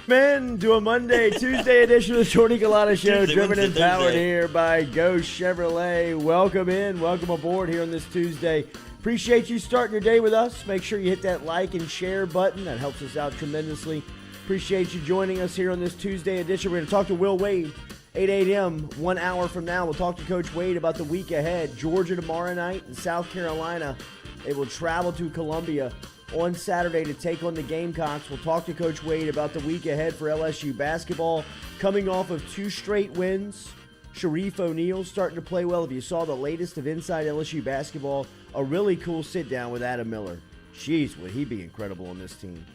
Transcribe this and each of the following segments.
Men to a Monday, Tuesday edition of the Jordy Culotta Show, Tuesday, driven and Wednesday, powered Thursday. here by Go Chevrolet. Welcome in, welcome aboard here on this Tuesday. Appreciate you starting your day with us. Make sure you hit that like and share button. That helps us out tremendously. Appreciate you joining us here on this Tuesday edition. We're going to talk to Will Wade, 8 a.m., 1 hour from now. We'll talk to Coach Wade about the week ahead. Georgia tomorrow night and South Carolina. They will travel to Columbia on Saturday to take on the Gamecocks. We'll talk to Coach Wade about the week ahead for LSU basketball. Coming off of 2 straight wins, Sharif O'Neal starting to play well. If you saw the latest of Inside LSU basketball, a really cool sit-down with Adam Miller. Jeez, would he be incredible on this team.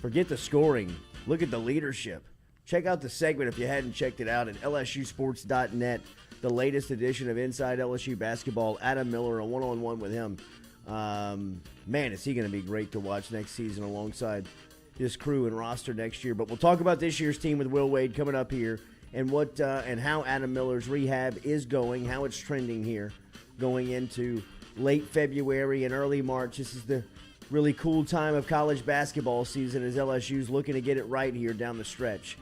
Forget the scoring. Look at the leadership. Check out the segment if you hadn't checked it out at lsusports.net, the latest edition of Inside LSU basketball. Adam Miller, a one-on-one with him. Man, is he going to be great to watch next season alongside his crew and roster next year. But we'll talk about this year's team with Will Wade coming up here and what and how Adam Miller's rehab is going, how it's trending here going into late February and early March. This is the really cool time of college basketball season as LSU's looking to get it right here down the stretch.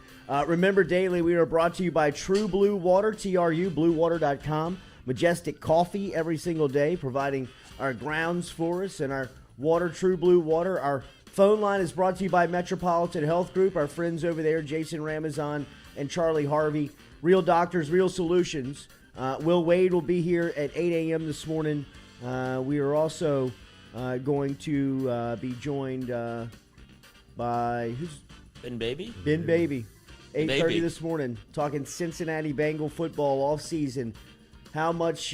Remember, daily, we are brought to you by True Blue Water, TRU, bluewater.com. Majestic Coffee every single day, providing our grounds for us and our water, True Blue Water. Our phone line is brought to you by Metropolitan Health Group. Our friends over there, Jason Ramazan and Charlie Harvey. Real doctors, real solutions. Will Wade will be here at 8 a.m. this morning. We are also going to be joined by who's Ben Baby? Ben Baby. 8:30 Baby. this morning, talking Cincinnati Bengal football off season. How much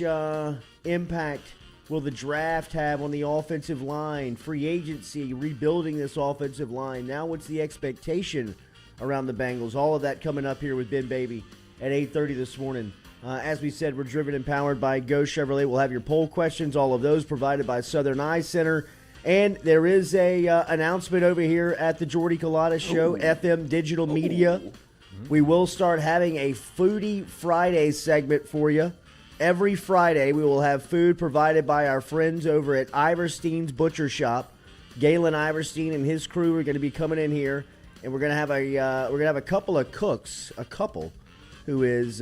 impact will the draft have on the offensive line, free agency, rebuilding this offensive line? Now what's the expectation around the Bengals? All of that coming up here with Ben Baby at 8:30 this morning. As we said, we're driven and powered by Go Chevrolet. We'll have your poll questions, all of those provided by Southern Eye Center. And there is a announcement over here at the Jordy Culotta Show, FM Digital Media. We will start having a Foodie Friday segment for you. Every Friday, we will have food provided by our friends over at Iverstein's Butcher Shop. Galen Iverstein and his crew are going to be coming in here, and we're going to have a couple of cooks, a couple who is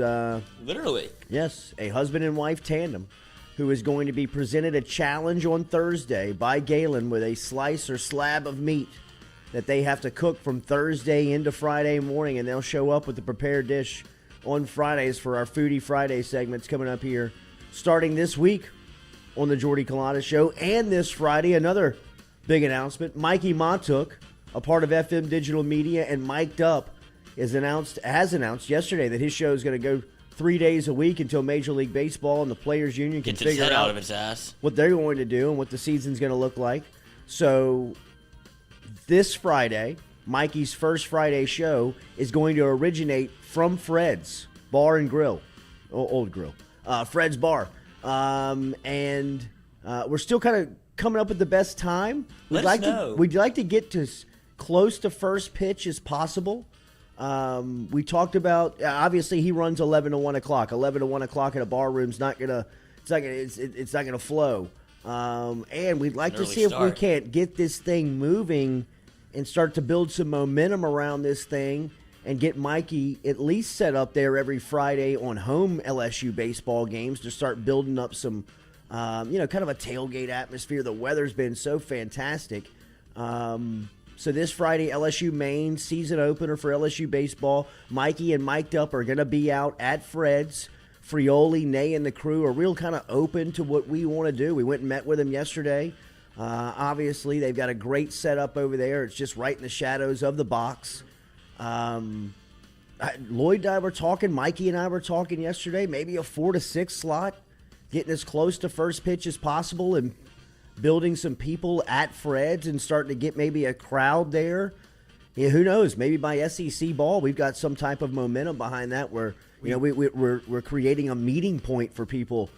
Literally. yes, a husband and wife tandem who is going to be presented a challenge on Thursday by Galen with a slice or slab of meat that they have to cook from Thursday into Friday morning, and they'll show up with the prepared dish on Fridays for our Foodie Friday segments coming up here starting this week on the Jordy Culotta Show. And this Friday, another big announcement. Mikey Montook, a part of FM Digital Media and Mic'd Up, has announced yesterday that his show is going to go 3 days a week until Major League Baseball and the Players Union can Gets his figure head out out of its ass. what they're going to do and what the season's going to look like. So this Friday, Mikey's first Friday show is going to originate from Fred's Bar and Grill, Old Grill, Fred's Bar. And we're still kind of coming up with the best time. Let us know. We'd like to get to as close to first pitch as possible. We talked about, obviously he runs 11 to 1 o'clock. 11 to 1 o'clock in a bar room's not gonna, it's not gonna flow. And we'd like to Early see if we start. can't get this thing moving and start to build some momentum around this thing and get Mikey at least set up there every Friday on home LSU baseball games to start building up some, kind of a tailgate atmosphere. The weather's been so fantastic. So this Friday, LSU Maine season opener for LSU baseball. Mikey and Mic'd Up are going to be out at Fred's. Frioli, Nay, and the crew are real kind of open to what we want to do. We went and met with them yesterday. Obviously, they've got a great setup over there. It's just right in the shadows of the box. Lloyd and I were talking, Mikey and I were talking yesterday, maybe a 4 to 6 slot, getting as close to first pitch as possible and building some people at Fred's and starting to get maybe a crowd there. Yeah, who knows? Maybe by SEC ball, we've got some type of momentum behind that where we're creating a meeting point for people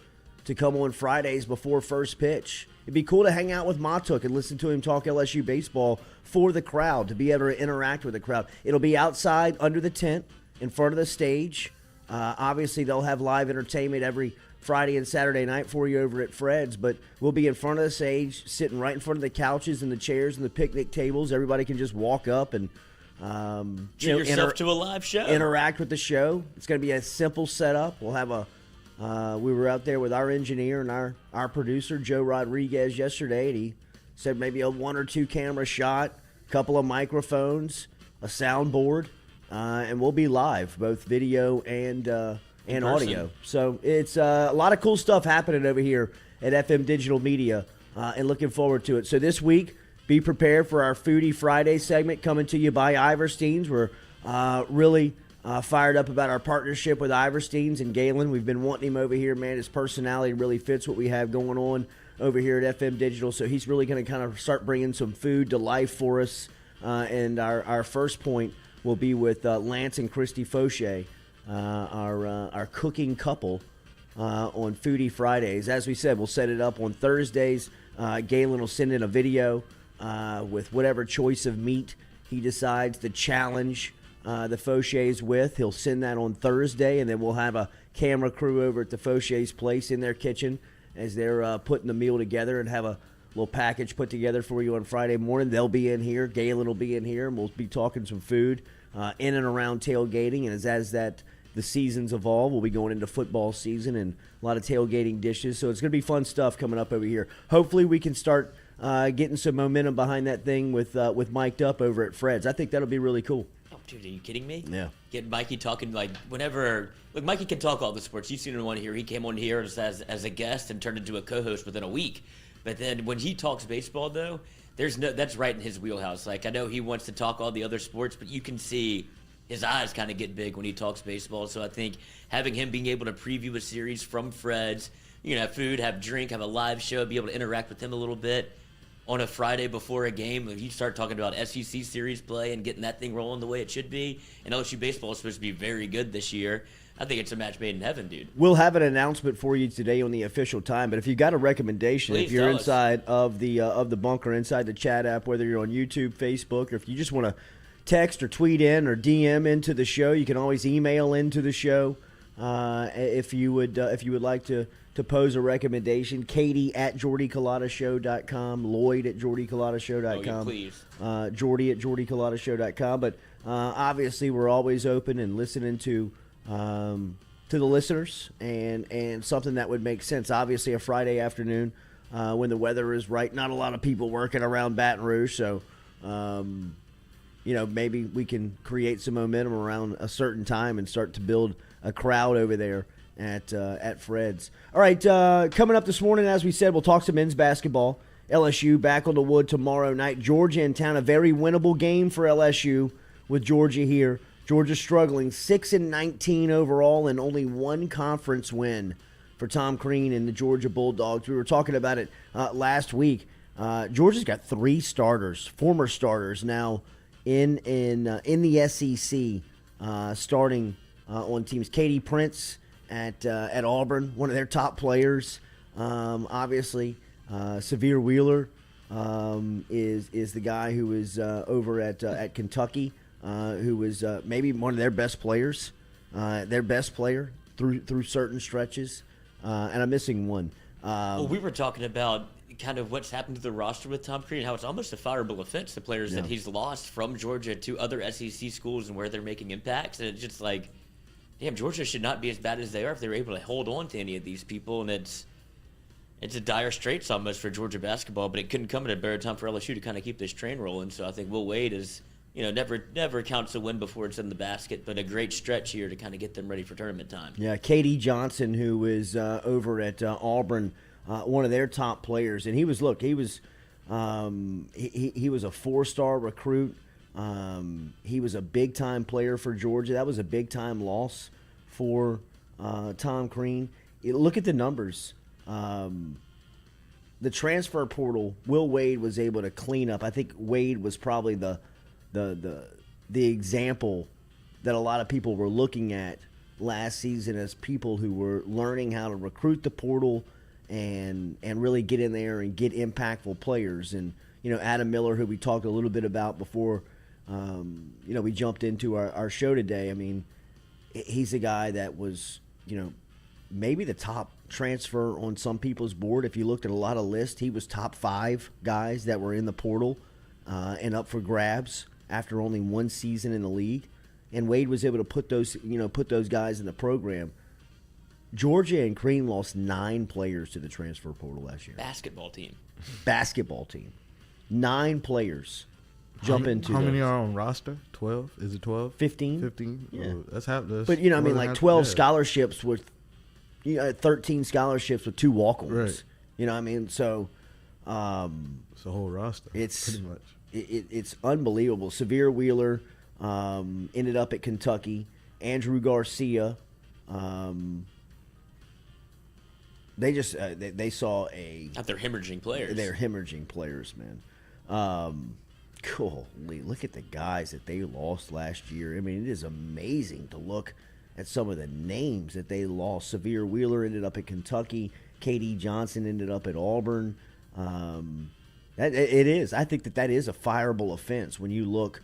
to come on Fridays before first pitch. It'd be cool to hang out with Montook and listen to him talk LSU baseball for the crowd, to be able to interact with the crowd. It'll be outside under the tent in front of the stage. Obviously, they'll have live entertainment every Friday and Saturday night for you over at Fred's, but we'll be in front of the stage, sitting right in front of the couches and the chairs and the picnic tables. Everybody can just walk up and Treat yourself to a live show. Interact with the show. It's going to be a simple setup. We'll have we were out there with our engineer and our producer, Joe Rodriguez, yesterday, and he said maybe a 1 or 2 camera shot, a couple of microphones, a soundboard, and we'll be live, both video and audio. So it's a lot of cool stuff happening over here at FM Digital Media, and looking forward to it. So this week, be prepared for our Foodie Friday segment coming to you by Iverstein's. We're really fired up about our partnership with Iverstein's and Galen. We've been wanting him over here, man. His personality really fits what we have going on over here at FM Digital. So he's really going to kind of start bringing some food to life for us. And our first point will be with Lance and Christy Fauché, our cooking couple on Foodie Fridays. As we said, we'll set it up on Thursdays. Galen will send in a video with whatever choice of meat he decides to challenge the Fauchés with. He'll send that on Thursday, and then we'll have a camera crew over at the Fauchés' place in their kitchen as they're putting the meal together, and have a little package put together for you on Friday morning. They'll be in here. Galen will be in here, and we'll be talking some food in and around tailgating. And as the seasons evolve, we'll be going into football season and a lot of tailgating dishes. So it's going to be fun stuff coming up over here. Hopefully we can start getting some momentum behind that thing with Mic'd Up over at Fred's. I think that'll be really cool. Oh, dude, are you kidding me? Yeah. Get Mikey talking like whenever. Look, Mikey can talk all the sports. You've seen him on here. He came on here as a guest and turned into a co-host within a week. But then when he talks baseball, though, that's right in his wheelhouse. Like, I know he wants to talk all the other sports, but you can see his eyes kind of get big when he talks baseball. So I think having him being able to preview a series from Fred's, you can have food, have drink, have a live show, be able to interact with him a little bit on a Friday before a game. If you start talking about SEC series play and getting that thing rolling the way it should be, and LSU baseball is supposed to be very good this year, I think it's a match made in heaven, dude. We'll have an announcement for you today on the official time, but if you got a recommendation, Please if you're tell inside of the bunker, inside the chat app, whether you're on YouTube, Facebook, or if you just want to text or tweet in or DM into the show, you can always email into the show if you would like to pose a recommendation. Katie at JordyCulottaShow.com, Lloyd at JordyCulottaShow.com, Oh, yeah, please. Jordy at JordyCulottaShow.com. But obviously, we're always open and listening to the listeners and something that would make sense. Obviously, a Friday afternoon when the weather is right, not a lot of people working around Baton Rouge, so maybe we can create some momentum around a certain time and start to build a crowd over there at Fred's. All right, coming up this morning, as we said, we'll talk some men's basketball. LSU back on the wood tomorrow night. Georgia in town, a very winnable game for LSU with Georgia here. Georgia struggling, 6-19 overall, and only one conference win for Tom Crean and the Georgia Bulldogs. We were talking about it last week. Georgia's got 3 starters, former starters now in the SEC, starting on teams. Katie Prince at Auburn, one of their top players. Obviously, Severe Wheeler is the guy who is over at Kentucky, who was maybe one of their best players, their best player through certain stretches. And I'm missing one. Well, we were talking about kind of what's happened to the roster with Tom Crean, how it's almost a fireable offense, the players that he's lost from Georgia to other SEC schools and where they're making impacts. And it's just like, damn, Georgia should not be as bad as they are if they were able to hold on to any of these people. And it's a dire straits almost for Georgia basketball, but it couldn't come at a better time for LSU to kind of keep this train rolling. So I think Will Wade is, never counts a win before it's in the basket, but a great stretch here to kind of get them ready for tournament time. Yeah, Katie Johnson, who is over at Auburn, one of their top players, and he was a 4-star recruit. He was a big-time player for Georgia. That was a big-time loss for Tom Crean. Look at the numbers. The transfer portal, Will Wade was able to clean up. I think Wade was probably the example that a lot of people were looking at last season as people who were learning how to recruit the portal and really get in there and get impactful players. And Adam Miller, who we talked a little bit about before we jumped into our show today. I mean, he's a guy that was maybe the top transfer on some people's board. If you looked at a lot of lists, he was top 5 guys that were in the portal and up for grabs after only one season in the league, and Wade was able to put those guys in the program. Georgia and Crean lost 9 players to the transfer portal last year. Basketball team. 9 players jump into How many those. are on roster? 12? Is it 12? 15. 15? Yeah. Well, that's half. That's But, I mean, like 12 scholarships. scholarships with 13 scholarships with 2 walk-ons. Right. You know what I mean? So It's a whole roster. it's pretty much. it's unbelievable. Severe Wheeler ended up at Kentucky. Andrew Garcia. They just they saw a. Not they're hemorrhaging players. They're hemorrhaging players, man. Golly, look at the guys that they lost last year. I mean, it is amazing to look at some of the names that they lost. Severe Wheeler ended up at Kentucky. K.D. Johnson ended up at Auburn. It is. I think that is a fireable offense when you look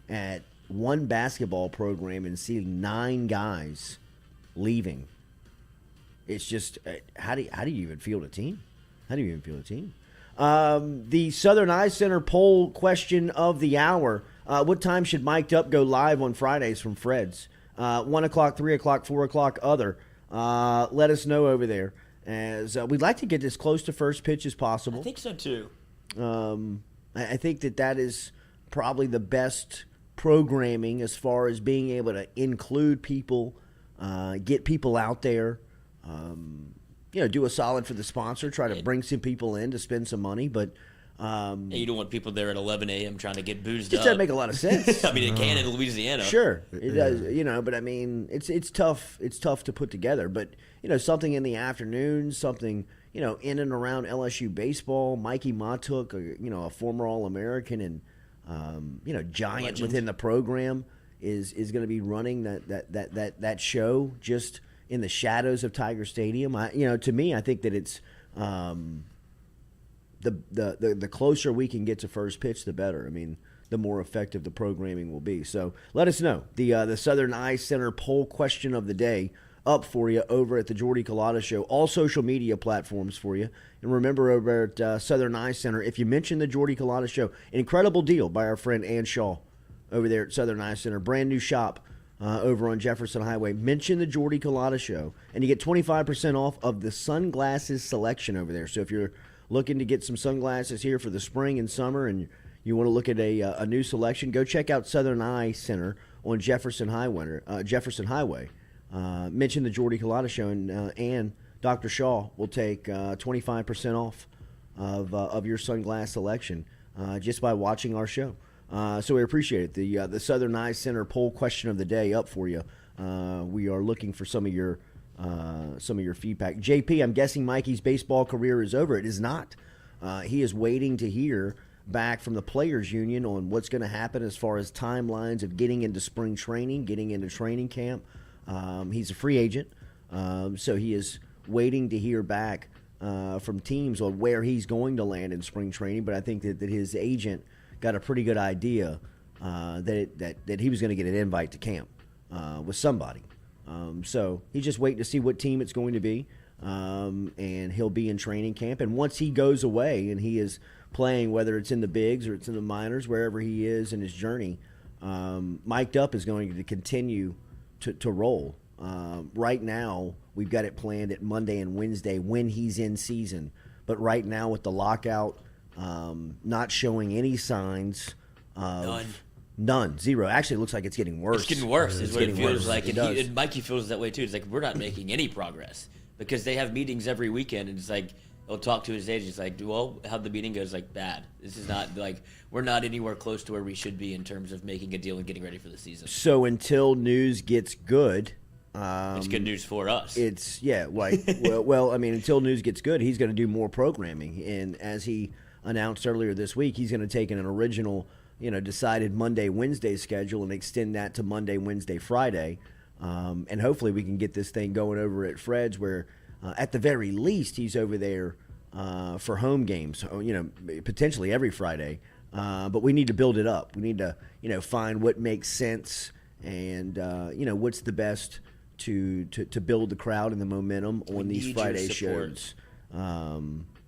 at one basketball program and see 9 guys leaving. It's just how do you even field a team? How do you even field a team? The Southern Eye Center poll question of the hour: what time should Mic'd Up go live on Fridays from Fred's? 1 o'clock, 3 o'clock, 4 o'clock, other. Let us know over there, as we'd like to get as close to first pitch as possible. I think so too. I think that is probably the best programming as far as being able to include people, get people out there. Do a solid for the sponsor. Try to bring some people in to spend some money, but You don't want people there at 11 a.m. trying to get boozed just up. doesn't make a lot of sense. I mean, it can in Louisiana. Sure, it does. But I mean, it's tough. It's tough to put together. But something in the afternoon, something in and around LSU baseball. Mikey Matuk, a former All-American and giant Legend. within the program, is going to be running that show just in the shadows of Tiger Stadium. To me, I think that it's the closer we can get to first pitch, the better. I mean, the more effective the programming will be. So let us know. The Southern Eye Center poll question of the day up for you over at the Jordy Culotta Show. All social media platforms for you. And remember, over at Southern Eye Center, if you mention the Jordy Culotta Show, an incredible deal by our friend Ann Shaw over there at Southern Eye Center. Brand new shop over on Jefferson Highway. Mention the Jordy Culotta Show, and you get 25% off of the sunglasses selection over there. So if you're looking to get some sunglasses here for the spring and summer, and you want to look at a new selection, go check out Southern Eye Center on Jefferson Highway. Mention the Jordy Culotta Show, and Dr. Shaw will take 25% off of your sunglass selection just by watching our show. So we appreciate it. The Southern Eye Center poll question of the day up for you. We are looking for some of your feedback. JP, I'm guessing Mikey's baseball career is over. It is not. He is waiting to hear back from the Players Union on what's going to happen as far as timelines of getting into spring training, getting into training camp. He's a free agent, so he is waiting to hear back from teams on where he's going to land in spring training. But I think that his agent got a pretty good idea that he was going to get an invite to camp with somebody. So he's just waiting to see what team it's going to be, and he'll be in training camp. And once he goes away and he is playing, whether it's in the bigs or it's in the minors, wherever he is in his journey, Mic'd Up is going to continue to roll. Right now, we've got it planned at Monday and Wednesday when he's in season. But right now with the lockout, not showing any signs of none, zero. Actually, it looks like it's getting worse. It's getting worse, is what it feels worse. like. It And does. Mikey feels that way too. It's like we're not making any progress because they have meetings every weekend, and it's like he'll talk to his agent. It's like, well, how'd the meeting go? It's like bad. This is not like we're not anywhere close to where we should be in terms of making a deal and getting ready for the season. So until news gets good, It's good news for us. Well, I mean, until news gets good, he's going to do more programming, and as he announced earlier this week, he's going to take an original, decided Monday, Wednesday schedule and extend that to Monday, Wednesday, Friday, and hopefully we can get this thing going over at Fred's, where at the very least he's over there for home games, potentially every Friday, but we need to build it up. We need to, find what makes sense and what's the best to build the crowd and the momentum on these need Friday your support. shows.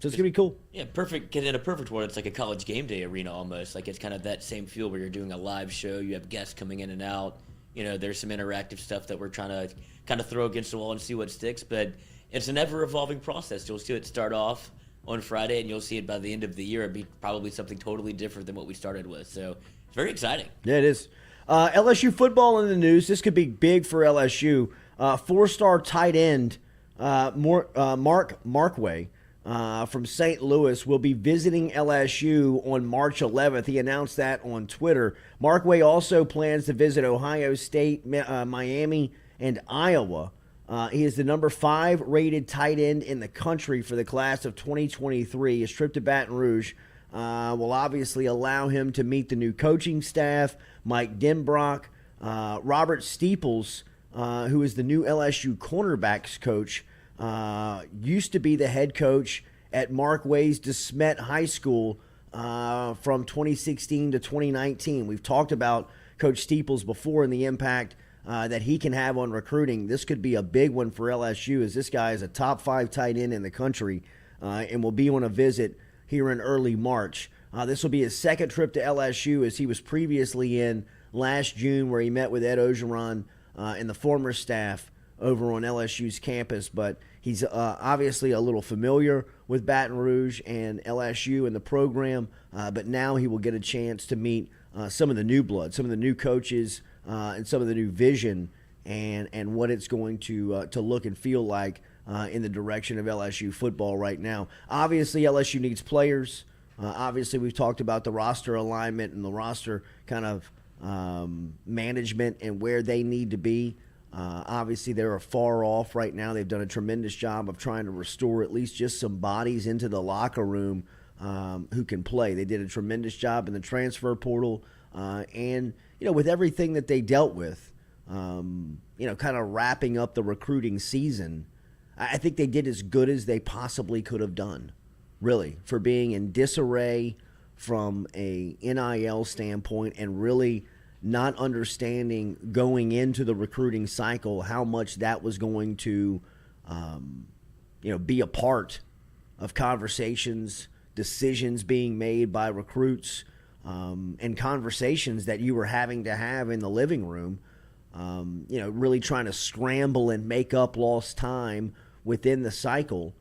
So it's going to be cool. Yeah, perfect. Get in a perfect world. It's like a college game day arena almost. Like it's kind of that same feel where you're doing a live show. You have guests coming in and out. There's some interactive stuff that we're trying to kind of throw against the wall and see what sticks. But it's an ever-evolving process. You'll see it start off on Friday, and you'll see it by the end of the year. It'll be probably something totally different than what we started with. So it's very exciting. Yeah, it is. LSU football in the news. This could be big for LSU. 4-star tight end Mark Markway from St. Louis will be visiting LSU on March 11th. He announced that on Twitter. Markway also plans to visit Ohio State, Miami, and Iowa. He is the number 5 rated tight end in the country for the class of 2023. His trip to Baton Rouge will obviously allow him to meet the new coaching staff, Mike Denbrock, Robert Steeples, who is the new LSU cornerbacks coach, used to be the head coach at Markway's DeSmet High School from 2016 to 2019. We've talked about Coach Steeples before and the impact that he can have on recruiting. This could be a big one for LSU, as this guy is a top 5 tight end in the country and will be on a visit here in early March. This will be his second trip to LSU, as he was previously in last June, where he met with Ed Orgeron and the former staff over on LSU's campus. But he's obviously a little familiar with Baton Rouge and LSU and the program, but now he will get a chance to meet some of the new blood, some of the new coaches, and some of the new vision and what it's going to look and feel like in the direction of LSU football right now. Obviously, LSU needs players. Obviously, we've talked about the roster alignment and the roster kind of management and where they need to be. Obviously, they're far off right now. They've done a tremendous job of trying to restore at least just some bodies into the locker room who can play. They did a tremendous job in the transfer portal and, with everything that they dealt with, kind of wrapping up the recruiting season. I think they did as good as they possibly could have done, really, for being in disarray from a NIL standpoint and really not understanding going into the recruiting cycle how much that was going to, be a part of conversations, decisions being made by recruits, and conversations that you were having to have in the living room, really trying to scramble and make up lost time within the cycle,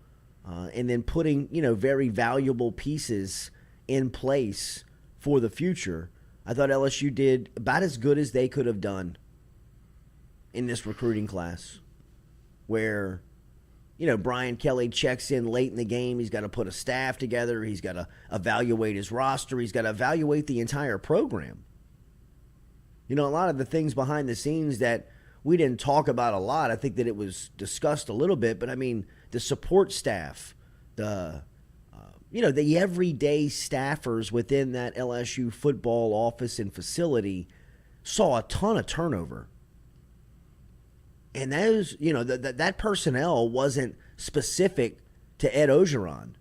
and then putting, very valuable pieces in place for the future. I thought LSU did about as good as they could have done in this recruiting class, where, Brian Kelly checks in late in the game. He's got to put a staff together. He's got to evaluate his roster. He's got to evaluate the entire program. A lot of the things behind the scenes that we didn't talk about a lot, I think that it was discussed a little bit, but I mean, the support staff, the everyday staffers within that LSU football office and facility saw a ton of turnover. And those, that personnel wasn't specific to Ed Orgeron.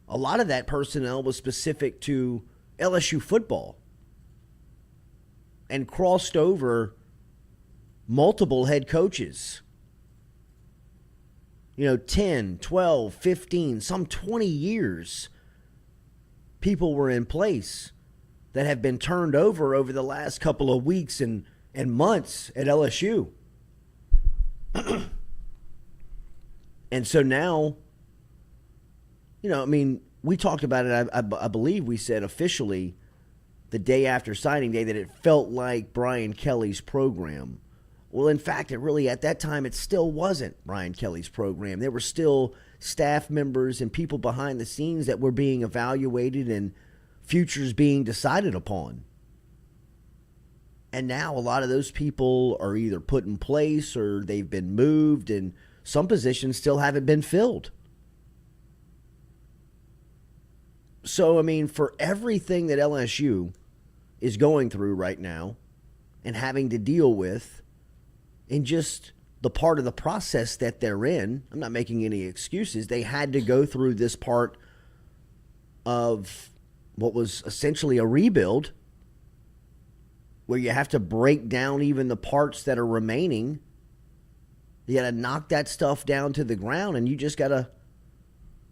A lot of that personnel was specific to LSU football and crossed over multiple head coaches. 10, 12, 15, some 20 years, people were in place that have been turned over the last couple of weeks and months at LSU. And so now, we talked about it, I believe we said officially the day after signing day that it felt like Brian Kelly's program. Well, in fact, it really, at that time, it still wasn't Brian Kelly's program. There were still staff members and people behind the scenes that were being evaluated and futures being decided upon. And now a lot of those people are either put in place or they've been moved, and some positions still haven't been filled. So, for everything that LSU is going through right now and having to deal with, and just the part of the process that they're in, I'm not making any excuses. They had to go through this part of what was essentially a rebuild, where you have to break down even the parts that are remaining. You got to knock that stuff down to the ground, and you just got to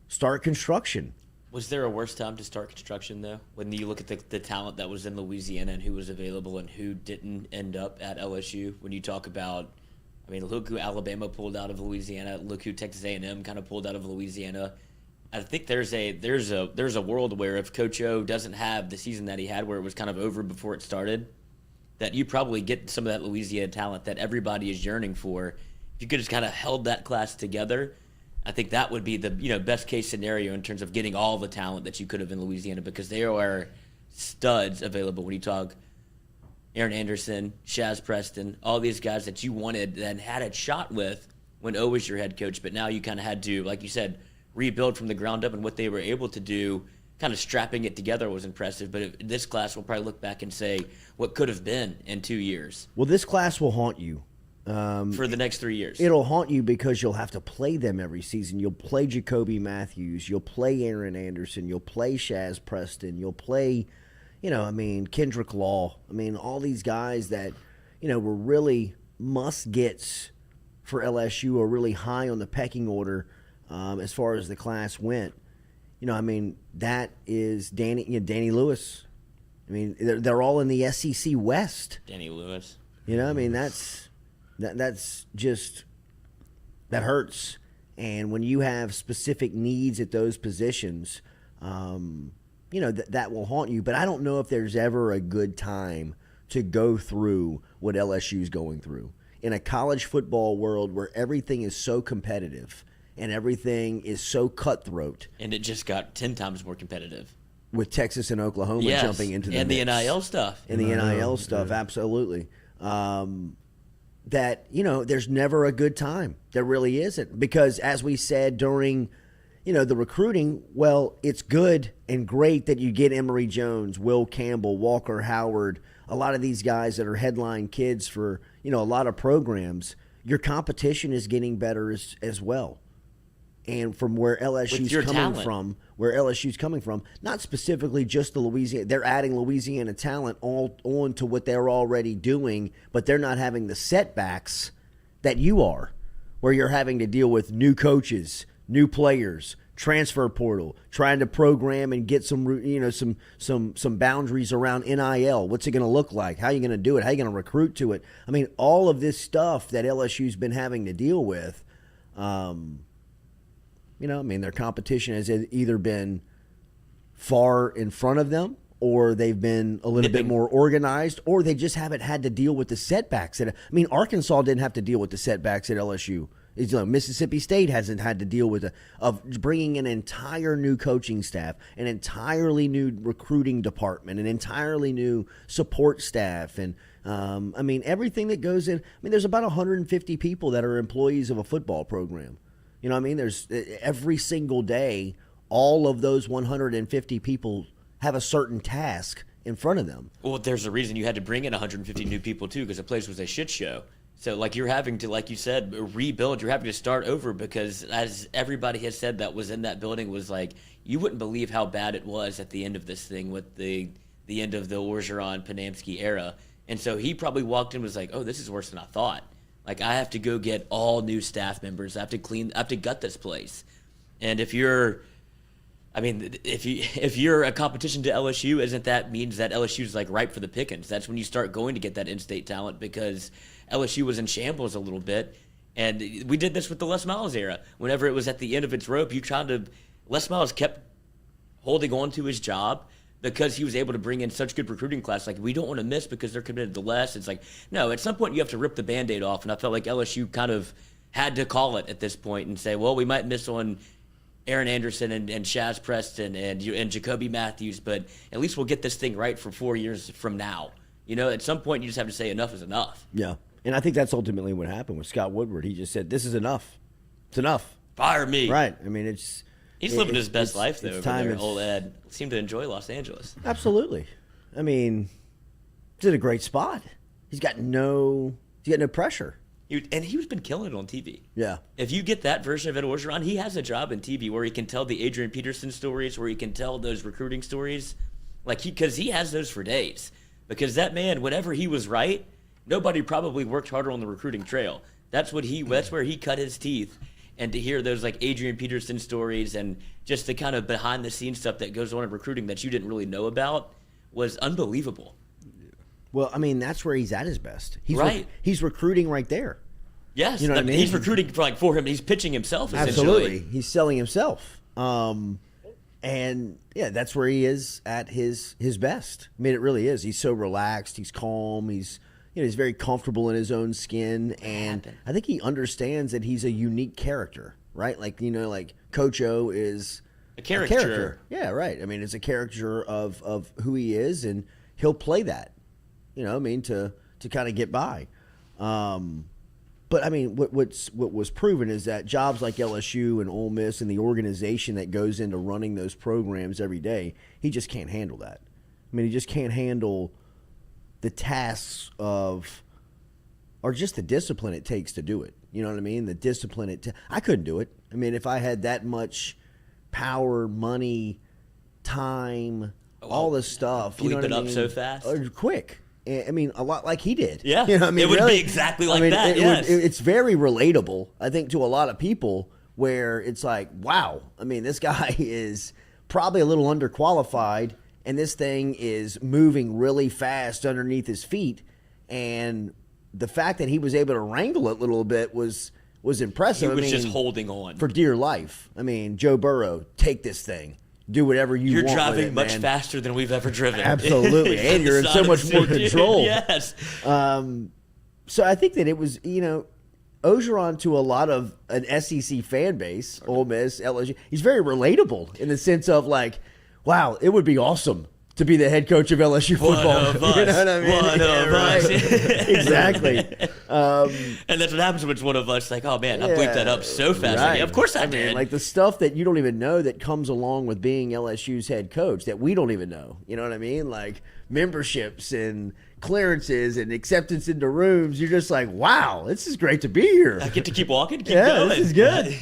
start construction. Was there a worse time to start construction, though? When you look at the talent that was in Louisiana and who was available and who didn't end up at LSU? When you talk about, I mean, look who Alabama pulled out of Louisiana. Look who Texas A&M kind of pulled out of Louisiana. I think there's a world where if Coach O doesn't have the season that he had, where it was kind of over before it started, that you probably get some of that Louisiana talent that everybody is yearning for. If you could just kind of held that class together, I think that would be the best case scenario in terms of getting all the talent that you could have in Louisiana, because there are studs available when you talk Aaron Anderson, Shaz Preston, all these guys that you wanted and had a shot with when O was your head coach, but now you kind of had to, like you said, rebuild from the ground up, and what they were able to do, kind of strapping it together, was impressive. But this class will probably look back and say what could have been in 2 years. Well, this class will haunt you. For the next 3 years. It'll haunt you because you'll have to play them every season. You'll play Jacoby Matthews. You'll play Aaron Anderson. You'll play Shaz Preston. You'll play, Kendrick Law. All these guys that, were really must-gets for LSU, or really high on the pecking order as far as the class went. That is Danny Lewis. They're all in the SEC West. Danny Lewis. That's just, that hurts. And when you have specific needs at those positions, that will haunt you. But I don't know if there's ever a good time to go through what LSU's going through. In a college football world where everything is so competitive and everything is so cutthroat. And it just got 10 times more competitive. With Texas and Oklahoma jumping into the mix. And the NIL stuff. And the NIL stuff, absolutely. That, there's never a good time. There really isn't. Because as we said during, the recruiting, well, it's good and great that you get Emory Jones, Will Campbell, Walker Howard, a lot of these guys that are headline kids for, a lot of programs. Your competition is getting better as well. And from where LSU's coming from, not specifically just the Louisiana, they're adding Louisiana talent all on to what they're already doing, but they're not having the setbacks that you are, where you're having to deal with new coaches, new players, transfer portal, trying to program and get some boundaries around NIL. What's it going to look like? How are you going to do it? How are you going to recruit to it? All of this stuff that LSU's been having to deal with. Their competition has either been far in front of them, or they've been a little bit more organized, or they just haven't had to deal with the setbacks. Arkansas didn't have to deal with the setbacks at LSU. Mississippi State hasn't had to deal with of bringing an entire new coaching staff, an entirely new recruiting department, an entirely new support staff, and everything that goes in. There's about 150 people that are employees of a football program. There's every single day, all of those 150 people have a certain task in front of them. Well, there's a reason you had to bring in 150 new people, too, because the place was a shit show. So, you're having to, like you said, rebuild. You're having to start over because, as everybody has said that was in that building, was you wouldn't believe how bad it was at the end of this thing with the end of the Orgeron, Panamsky era. And so he probably walked in and was like, oh, this is worse than I thought. I have to go get all new staff members. I have to gut this place. And if you're a competition to LSU, isn't that means that LSU's ripe for the pickings? That's when you start going to get that in-state talent, because LSU was in shambles a little bit. And we did this with the Les Miles era. Whenever it was at the end of its rope, Les Miles kept holding on to his job, because he was able to bring in such good recruiting class. We don't want to miss because they're committed to less. It's no, at some point you have to rip the Band-Aid off, and I felt like LSU kind of had to call it at this point and say, well, we might miss on Aaron Anderson and Shaz Preston and Jacoby Matthews, but at least we'll get this thing right for 4 years from now. At some point you just have to say enough is enough. Yeah, and I think that's ultimately what happened with Scott Woodward. He just said, this is enough. It's enough. Fire me. Right. He's living his best life, though, over there. Old Ed seemed to enjoy Los Angeles. Absolutely. He's in a great spot. He's got no pressure. And he's been killing it on TV. Yeah. If you get that version of Ed Orgeron, he has a job in TV where he can tell the Adrian Peterson stories, where he can tell those recruiting stories. Because he has those for days. Because that man, whenever he was right, nobody probably worked harder on the recruiting trail. That's where he cut his teeth. and to hear those like Adrian Peterson stories and just the kind of behind the scenes stuff that goes on in recruiting that you didn't really know about was unbelievable. Well, I mean, that's where he's at his best. He's Right. He's recruiting right there. Yes, You know what I mean? he's recruiting for him. He's pitching himself essentially. Absolutely. He's selling himself. And yeah, that's where he is at his best. I mean, it really is. He's so relaxed. He's calm. He's very comfortable in his own skin. And I think he understands that he's a unique character, right? Like, like Coach O is A character. Yeah, right. I mean, it's a character of who he is, and he'll play that, to kind of get by. But I mean, what was proven is that jobs like LSU and Ole Miss and the organization that goes into running those programs every day, he just can't handle that. I mean, he just can't handle the tasks or just the discipline it takes to do it. You know what I mean? The discipline I couldn't do it. I mean, if I had that much power, money, time, all this stuff, bleep it up so fast, quick. I mean, a lot like he did. Yeah, I mean, it would really, be exactly like that. Yes, it's very relatable, I think, to a lot of people. Where it's like, wow, I mean, this guy is probably a little underqualified, and this thing is moving really fast underneath his feet. And the fact that he was able to wrangle it a little bit was impressive. He was just holding on for dear life. I mean, Joe Burrow, take this thing. Do whatever you want. You're driving with it, much man. faster than we've ever driven. Absolutely. And you're in so much more control. Yes. So I think that it was, Orgeron to a lot of an SEC fan base, Ole Miss, LSU. He's very relatable in the sense of like, wow, it would be awesome to be the head coach of LSU football. One of us. You know what I mean? One of us. Exactly. And that's what happens when it's one of us. Like, oh man, I bleeped that up so fast. Right. Like, of course I mean, did. like the stuff that you don't even know that comes along with being LSU's head coach that we don't even know. You know what I mean? Like memberships and clearances and acceptance into rooms. You're just like, wow, this is great to be here. I get to keep walking, keep going. This is good.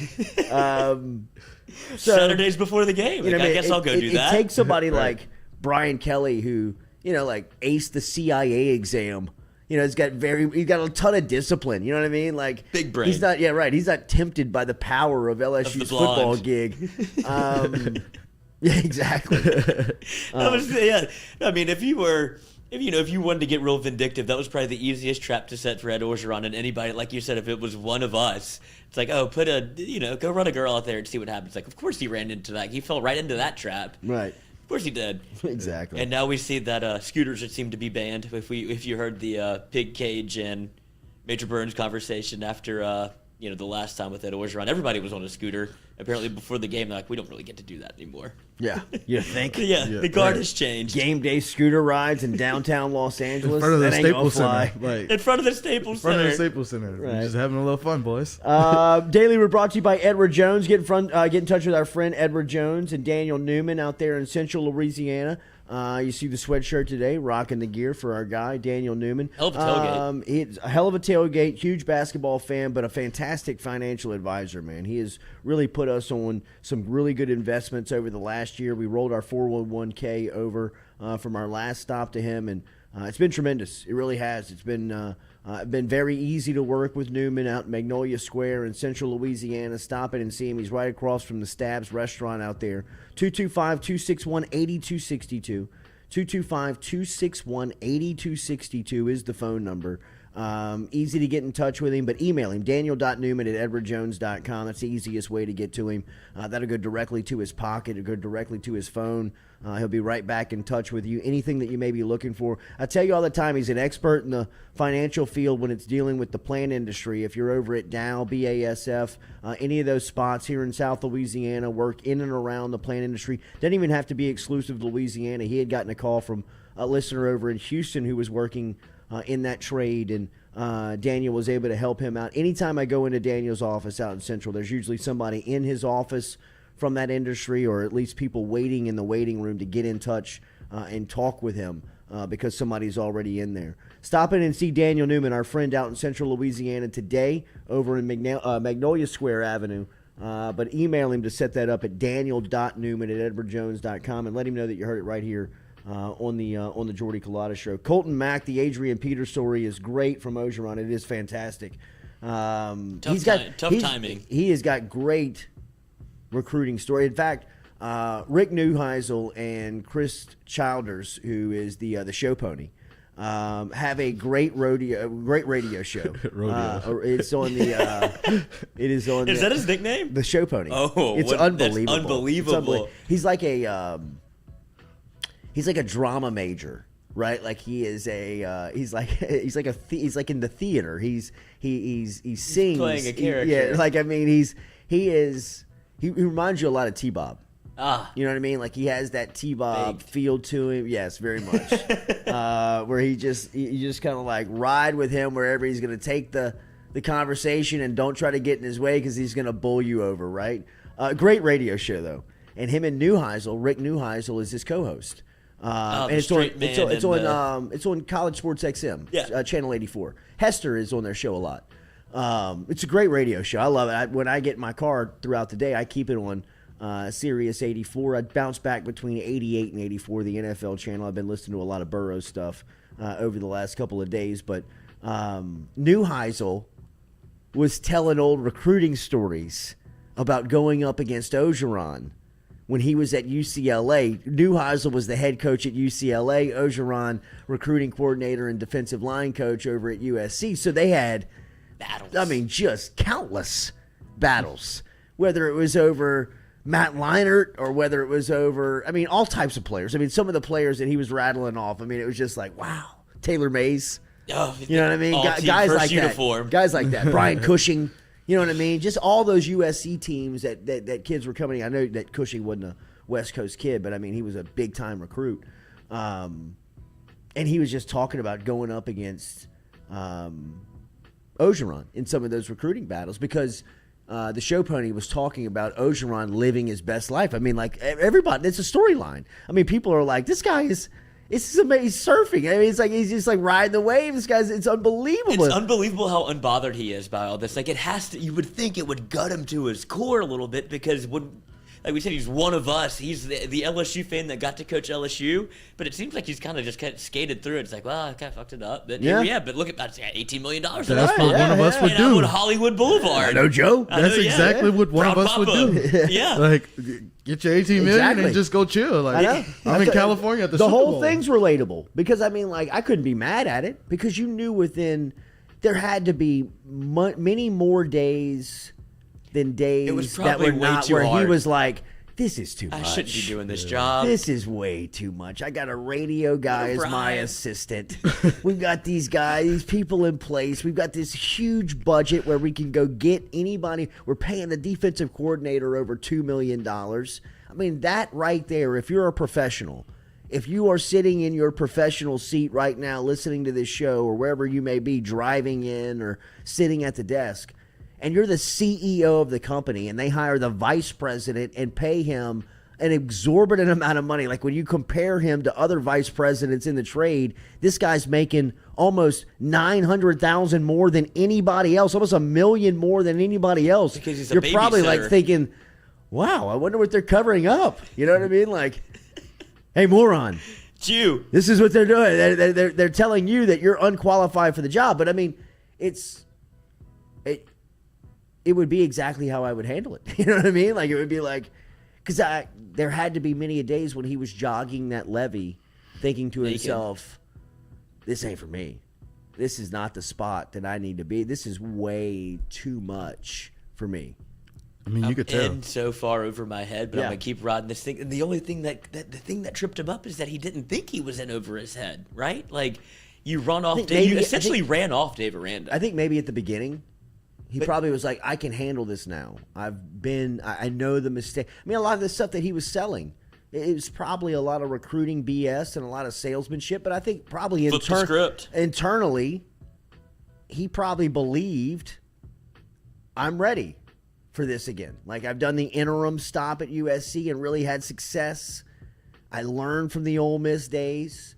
So, Saturdays before the game. Like, I guess I'll go do that. It takes somebody like Brian Kelly who, like aced the CIA exam. He's got a ton of discipline. You know what I mean? Like big brain. He's not He's not tempted by the power of LSU's football gig. Yeah, exactly. I mean, if you wanted to get real vindictive, that was probably the easiest trap to set for Ed Orgeron. And anybody, like you said, if it was one of us, it's like, oh, go run a girl out there and see what happens. Like, of course he ran into that. He fell right into that trap. Right. Of course he did. Exactly. And now we see that scooters that seem to be banned. If you heard the Pig Cage and Major Burns conversation after the last time with Ed Orgeron, everybody was on a scooter. Apparently before the game, they're like, we don't really get to do that anymore. Yeah, you think? Yeah, the guard has changed. Game day scooter rides in downtown Los Angeles. In front of the that ain't gonna Staples fly. Center. Like, In front of the Staples in front Center. of the Staples Center. Right. We're just having a little fun, boys. Daily, we're brought to you by Edward Jones. Get in touch with our friend Edward Jones and Daniel Newman out there in Central Louisiana. You see the sweatshirt today, rocking the gear for our guy, Daniel Newman. Hell of a tailgate. It's a hell of a tailgate, huge basketball fan, but a fantastic financial advisor, man. He has really put us on some really good investments over the last year. We rolled our 401k over from our last stop to him, and it's been tremendous. It really has. It's been very easy to work with Newman out in Magnolia Square in Central Louisiana. Stop in and see him. He's right across from the Stabs restaurant out there. 225-261-8262. 225-261-8262 is the phone number. Easy to get in touch with him, but email him, daniel.newman@edwardjones.com. That's the easiest way to get to him. That'll go directly to his pocket. It'll go directly to his phone. He'll be right back in touch with you. Anything that you may be looking for. I tell you all the time, he's an expert in the financial field when it's dealing with the plant industry. If you're over at Dow, BASF, any of those spots here in South Louisiana, work in and around the plant industry. Doesn't even have to be exclusive to Louisiana. He had gotten a call from a listener over in Houston who was working in that trade, and Daniel was able to help him out. Anytime I go into Daniel's office out in Central, there's usually somebody in his office from that industry, or at least people waiting in the waiting room to get in touch and talk with him because somebody's already in there. Stop in and see Daniel Newman, our friend out in Central Louisiana today over in Magnolia Square Avenue. But email him to set that up at daniel.newman@edwardjones.com and let him know that you heard it right here on the Jordy Culotta Show. Colton Mack, the Adrian Peter story is great from Orgeron. It is fantastic. Tough timing. He has got great recruiting story. In fact, Rick Neuheisel and Chris Childers, who is the show pony, have a great radio show. It's on the. It is on. Is that his nickname? The show pony. Oh, it's unbelievable. That's unbelievable. He's like a drama major. Right, like he is he's like in the theater. He sings, playing a character. He reminds you a lot of T-Bob. You know what I mean? Like he has that T-Bob feel to him. Yes, very much. Where you just kind of like ride with him wherever he's going to take the conversation, and don't try to get in his way because he's going to bull you over. Right? Great radio show though, and him and Rick Neuheisel is his co-host. And it's on College Sports XM, Channel 84. Hester is on their show a lot. It's a great radio show. I love it. When I get in my car throughout the day, I keep it on Sirius 84. I bounce back between 88 and 84, the NFL channel. I've been listening to a lot of Burrow stuff over the last couple of days. But Neuheisel was telling old recruiting stories about going up against Orgeron when he was at UCLA. Neuheisel was the head coach at UCLA. Orgeron, recruiting coordinator and defensive line coach over at USC. So they had battles. I mean, just countless battles. Whether it was over Matt Leinart or whether it was over, all types of players. Some of the players that he was rattling off, it was just like, wow. Taylor Mays. Oh, you know what I mean? Guys like that. Guys like that. Brian Cushing. You know what I mean? Just all those USC teams that kids were coming in. I know that Cushing wasn't a West Coast kid, but he was a big-time recruit. And he was just talking about going up against Orgeron in some of those recruiting battles because the show pony was talking about Orgeron living his best life. Everybody, it's a storyline. People are like, this guy is... It's amazing. He's surfing. It's like he's just like riding the wave. This guy's, it's unbelievable. It's unbelievable how unbothered he is by all this. Like, it has to, you would think it would gut him to his core a little bit because like we said, he's one of us. He's the LSU fan that got to coach LSU, but it seems like he's kind of just skated through it. It's like, well, I kind of fucked it up. But but look at that, $18 million. That's what one of us would do. On Hollywood Boulevard. I know, Joe. That's exactly what one of us would do. Yeah. Like, get your 18 million and just go chill. Like, I'm in California at the Super Bowl. The whole thing's relatable because, I couldn't be mad at it because you knew there had to be many more days than days that were not where he was like, this is too much. I shouldn't be doing this job. This is way too much. I got a radio guy as my assistant. We've got these people in place. We've got this huge budget where we can go get anybody. We're paying the defensive coordinator over $2 million. That right there, if you're a professional, if you are sitting in your professional seat right now listening to this show or wherever you may be, driving in or sitting at the desk, and you're the CEO of the company and they hire the vice president and pay him an exorbitant amount of money. Like when you compare him to other vice presidents in the trade, this guy's making almost $900,000 more than anybody else, almost $1 million more than anybody else. Because he's a You're probably like babysitter. thinking, wow, I wonder what they're covering up. You know what I mean? Like, hey, moron. It's you. This is what they're doing. They're telling you that you're unqualified for the job. But it would be exactly how I would handle it. You know what I mean? Like, it would be like, because there had to be many a days when he was jogging that levee thinking to himself, this ain't for me. This is not the spot that I need to be. This is way too much for me. You could tell. In so far over my head, but I'm going to keep riding this thing. And the only thing the thing that tripped him up is that he didn't think he was in over his head, right? Like, you run off, you essentially ran off Dave Aranda. I think maybe at the beginning, he probably was like, I can handle this now. I know the mistake. A lot of the stuff that he was selling, it was probably a lot of recruiting BS and a lot of salesmanship, but I think probably internally, he probably believed, I'm ready for this again. Like, I've done the interim stop at USC and really had success. I learned from the Ole Miss days.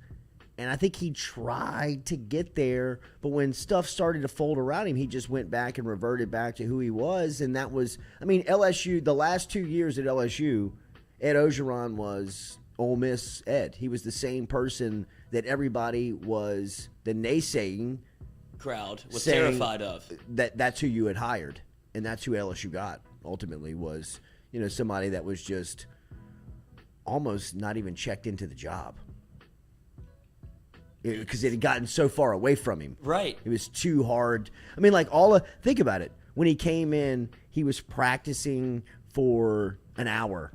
And I think he tried to get there, but when stuff started to fold around him, he just went back and reverted back to who he was. And that was, LSU, the last 2 years at LSU, Ed Orgeron was Ole Miss Ed. He was the same person that everybody was the naysaying crowd was saying terrified of. That's who you had hired, and that's who LSU got ultimately was, somebody that was just almost not even checked into the job. Because it had gotten so far away from him. Right. It was too hard. I mean, think about it. When he came in, he was practicing for an hour.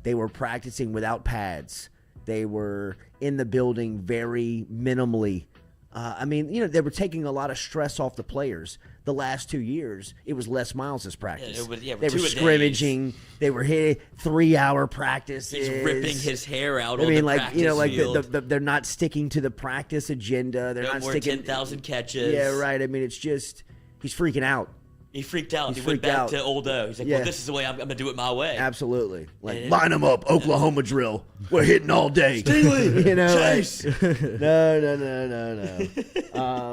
They were practicing without pads. They were in the building very minimally. They were taking a lot of stress off the players. The last 2 years, it was Les Miles' practice. They were scrimmaging. They were hitting 3-hour practices. He's ripping his hair out. They're not sticking to the practice agenda. They're not sticking 10,000 catches. Yeah, right. I mean, it's just he's freaking out. He freaked out. He went back to old O. He's like, well, this is the way I'm going to do it my way. Absolutely. Line them up, Oklahoma drill. We're hitting all day. Stingley, Chase. No.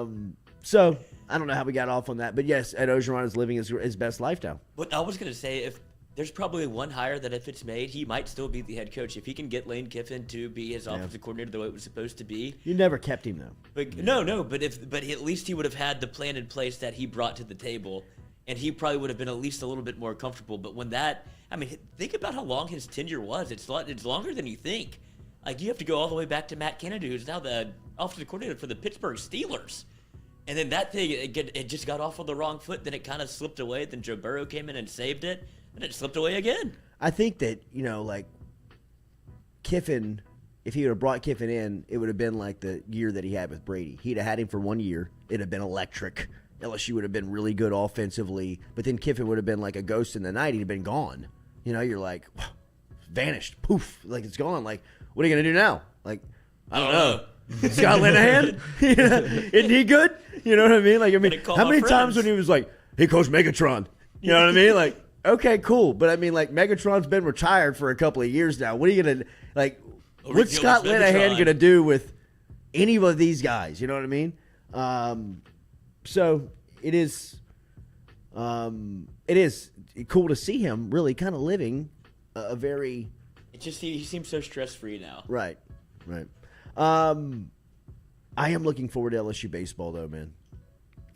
So, I don't know how we got off on that. But, yes, Ed Orgeron is living his best life now. But I was going to say, if there's probably one hire that if it's made, he might still be the head coach. If he can get Lane Kiffin to be his offensive coordinator the way it was supposed to be. You never kept him, though. But, but at least he would have had the plan in place that he brought to the table. And he probably would have been at least a little bit more comfortable. But think about how long his tenure was. It's longer than you think. You have to go all the way back to Matt Kennedy, who's now the offensive coordinator for the Pittsburgh Steelers. And then that thing, it just got off on the wrong foot. Then it kind of slipped away. Then Joe Burrow came in and saved it. And it slipped away again. I think that, Kiffin, if he would have brought Kiffin in, it would have been like the year that he had with Brady. He'd have had him for 1 year. It'd have been electric. LSU would have been really good offensively, but then Kiffin would have been like a ghost in the night. He'd have been gone. You're like, vanished, poof, it's gone. What are you going to do now? I don't know. Scott Linehan? Isn't he good? You know what I mean? How many times when he was like, hey, Coach Megatron? You know what I mean? Okay, cool. But Megatron's been retired for a couple of years now. What are you going to, what's Scott Linehan going to do with any of these guys? You know what I mean? So it is cool to see him really kind of living a very. He seems so stress free now. Right. I am looking forward to LSU baseball though, man.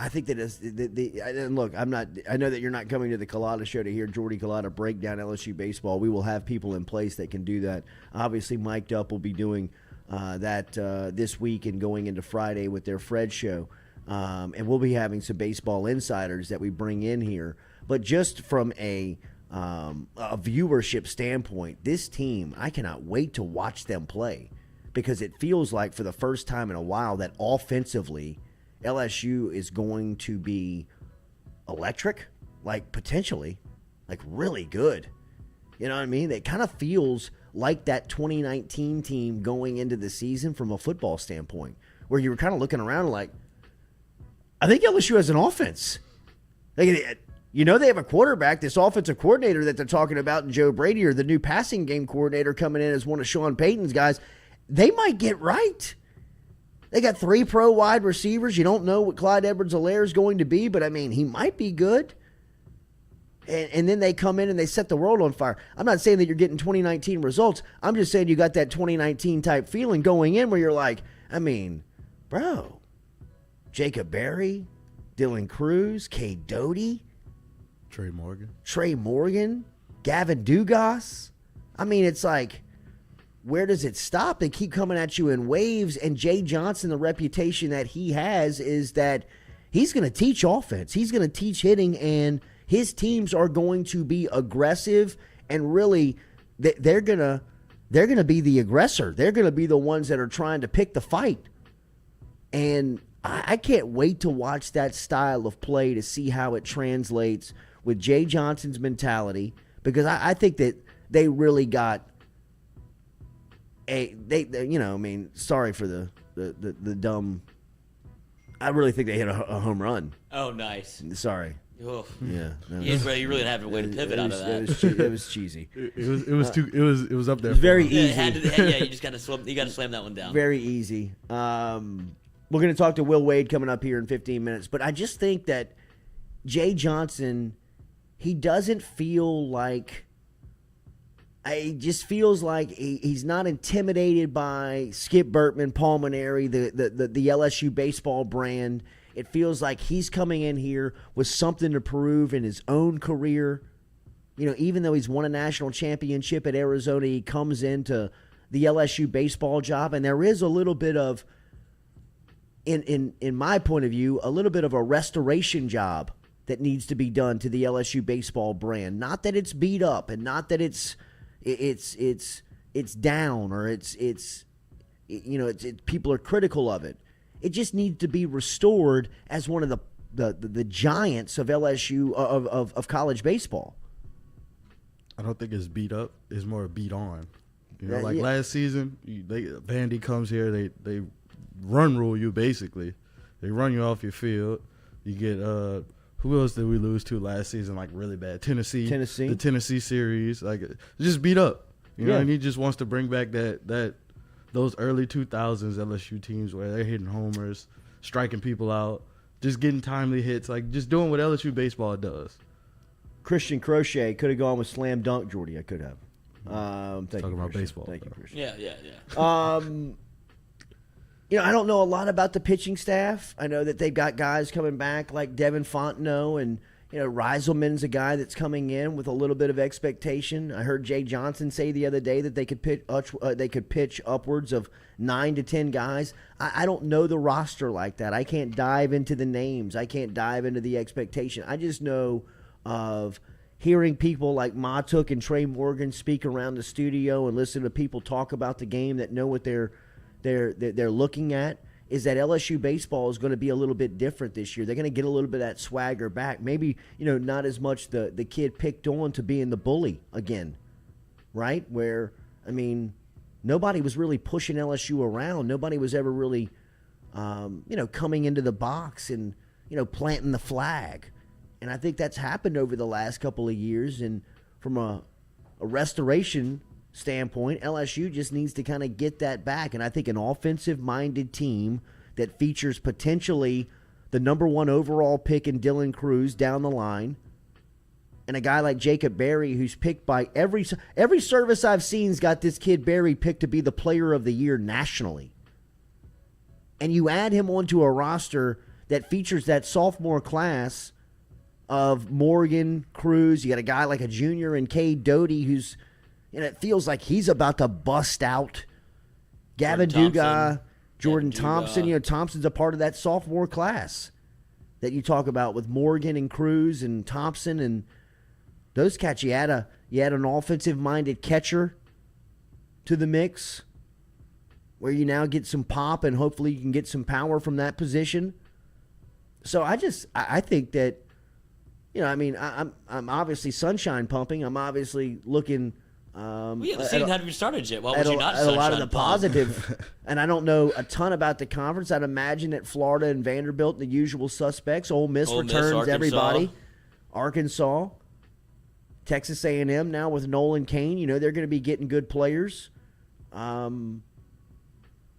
I think that is and look, I know that you're not coming to the Culotta show to hear Jordy Culotta break down LSU baseball. We will have people in place that can do that. Obviously, Mic'd Up will be doing that this week and going into Friday with their Fred show. And we'll be having some baseball insiders that we bring in here. But just from a viewership standpoint, this team, I cannot wait to watch them play because it feels like for the first time in a while that offensively, LSU is going to be electric, potentially, really good. You know what I mean? It kind of feels like that 2019 team going into the season from a football standpoint, where you were kind of looking around I think LSU has an offense. They have a quarterback, this offensive coordinator that they're talking about, and Joe Brady, or the new passing game coordinator coming in as one of Sean Payton's guys. They might get right. They got 3 pro wide receivers. You don't know what Clyde Edwards-Helaire is going to be, but, he might be good. And then they come in and they set the world on fire. I'm not saying that you're getting 2019 results. I'm just saying you got that 2019 type feeling going in where you're like, bro. Jacob Berry, Dylan Cruz, Cade Doty, Trey Morgan, Gavin Dugas. It's where does it stop? They keep coming at you in waves, and Jay Johnson, the reputation that he has is that he's going to teach offense. He's going to teach hitting, and his teams are going to be aggressive, and really they're going to be the aggressor. They're going to be the ones that are trying to pick the fight. And I can't wait to watch that style of play to see how it translates with Jay Johnson's mentality, because I think that they really got sorry for the dumb. I really think they hit a home run. Oh, nice. Sorry. Oof. Yeah. You really didn't have a way to pivot out of that. It was cheesy. It was up there. It was very easy. You just got to slam that one down. Very easy. We're going to talk to Will Wade coming up here in 15 minutes, but I just think that Jay Johnson, he doesn't feel like. It just feels like he's not intimidated by Skip Bertman, Paul Maneri, the LSU baseball brand. It feels like he's coming in here with something to prove in his own career. Even though he's won a national championship at Arizona, he comes into the LSU baseball job, and there is a little bit of, in my point of view, a little bit of a restoration job that needs to be done to the LSU baseball brand. Not that it's beat up, and not that it's down, or it's people are critical of it. It just needs to be restored as one of the giants of LSU of college baseball. I don't think it's beat up. It's more beat on. Last season, Vandy comes here. They run rule you basically. They run you off your field. You get who else did we lose to last season? Like really bad. Tennessee. The Tennessee series. Like just beat up. And he just wants to bring back those early 2000s LSU teams where they're hitting homers, striking people out, just getting timely hits, like just doing what LSU baseball does. Christian Crochet could have gone with slam dunk, Jordy. I could have. Talking about baseball. Thank you, Christian. Yeah. I don't know a lot about the pitching staff. I know that they've got guys coming back like Devin Fontenot, and Reiselman's a guy that's coming in with a little bit of expectation. I heard Jay Johnson say the other day that they could pitch upwards of 9 to 10 guys. I don't know the roster like that. I can't dive into the names. I can't dive into the expectation. I just know of hearing people like Matuk and Trey Morgan speak around the studio and listen to people talk about the game that know what they're looking at, is that LSU baseball is going to be a little bit different this year. They're going to get a little bit of that swagger back. Maybe, not as much the kid picked on to being the bully again, right? Where, nobody was really pushing LSU around. Nobody was ever really, coming into the box and, planting the flag. And I think that's happened over the last couple of years. And from a restoration standpoint, LSU just needs to kind of get that back. And I think an offensive-minded team that features potentially the number 1 overall pick in Dylan Cruz down the line, and a guy like Jacob Berry, who's picked by every service I've seen's got this kid Berry picked to be the player of the year nationally. And you add him onto a roster that features that sophomore class of Morgan, Cruz. You got a guy like a junior in Cade Doty who's, it feels like he's about to bust out. Gavin Dugas, Jordan Thompson. Thompson's a part of that sophomore class that you talk about with Morgan and Cruz and Thompson and those cats. You add an offensive-minded catcher to the mix where you now get some pop and hopefully you can get some power from that position. So I think that, I'm obviously sunshine pumping. I'm obviously looking. We haven't seen it haven't started yet. Why would you not? At a lot of the positive, and I don't know a ton about the conference. I'd imagine that Florida and Vanderbilt, the usual suspects. Ole Miss returns Arkansas. Everybody. Arkansas, Texas A&M now with Nolan Cain. They're going to be getting good players.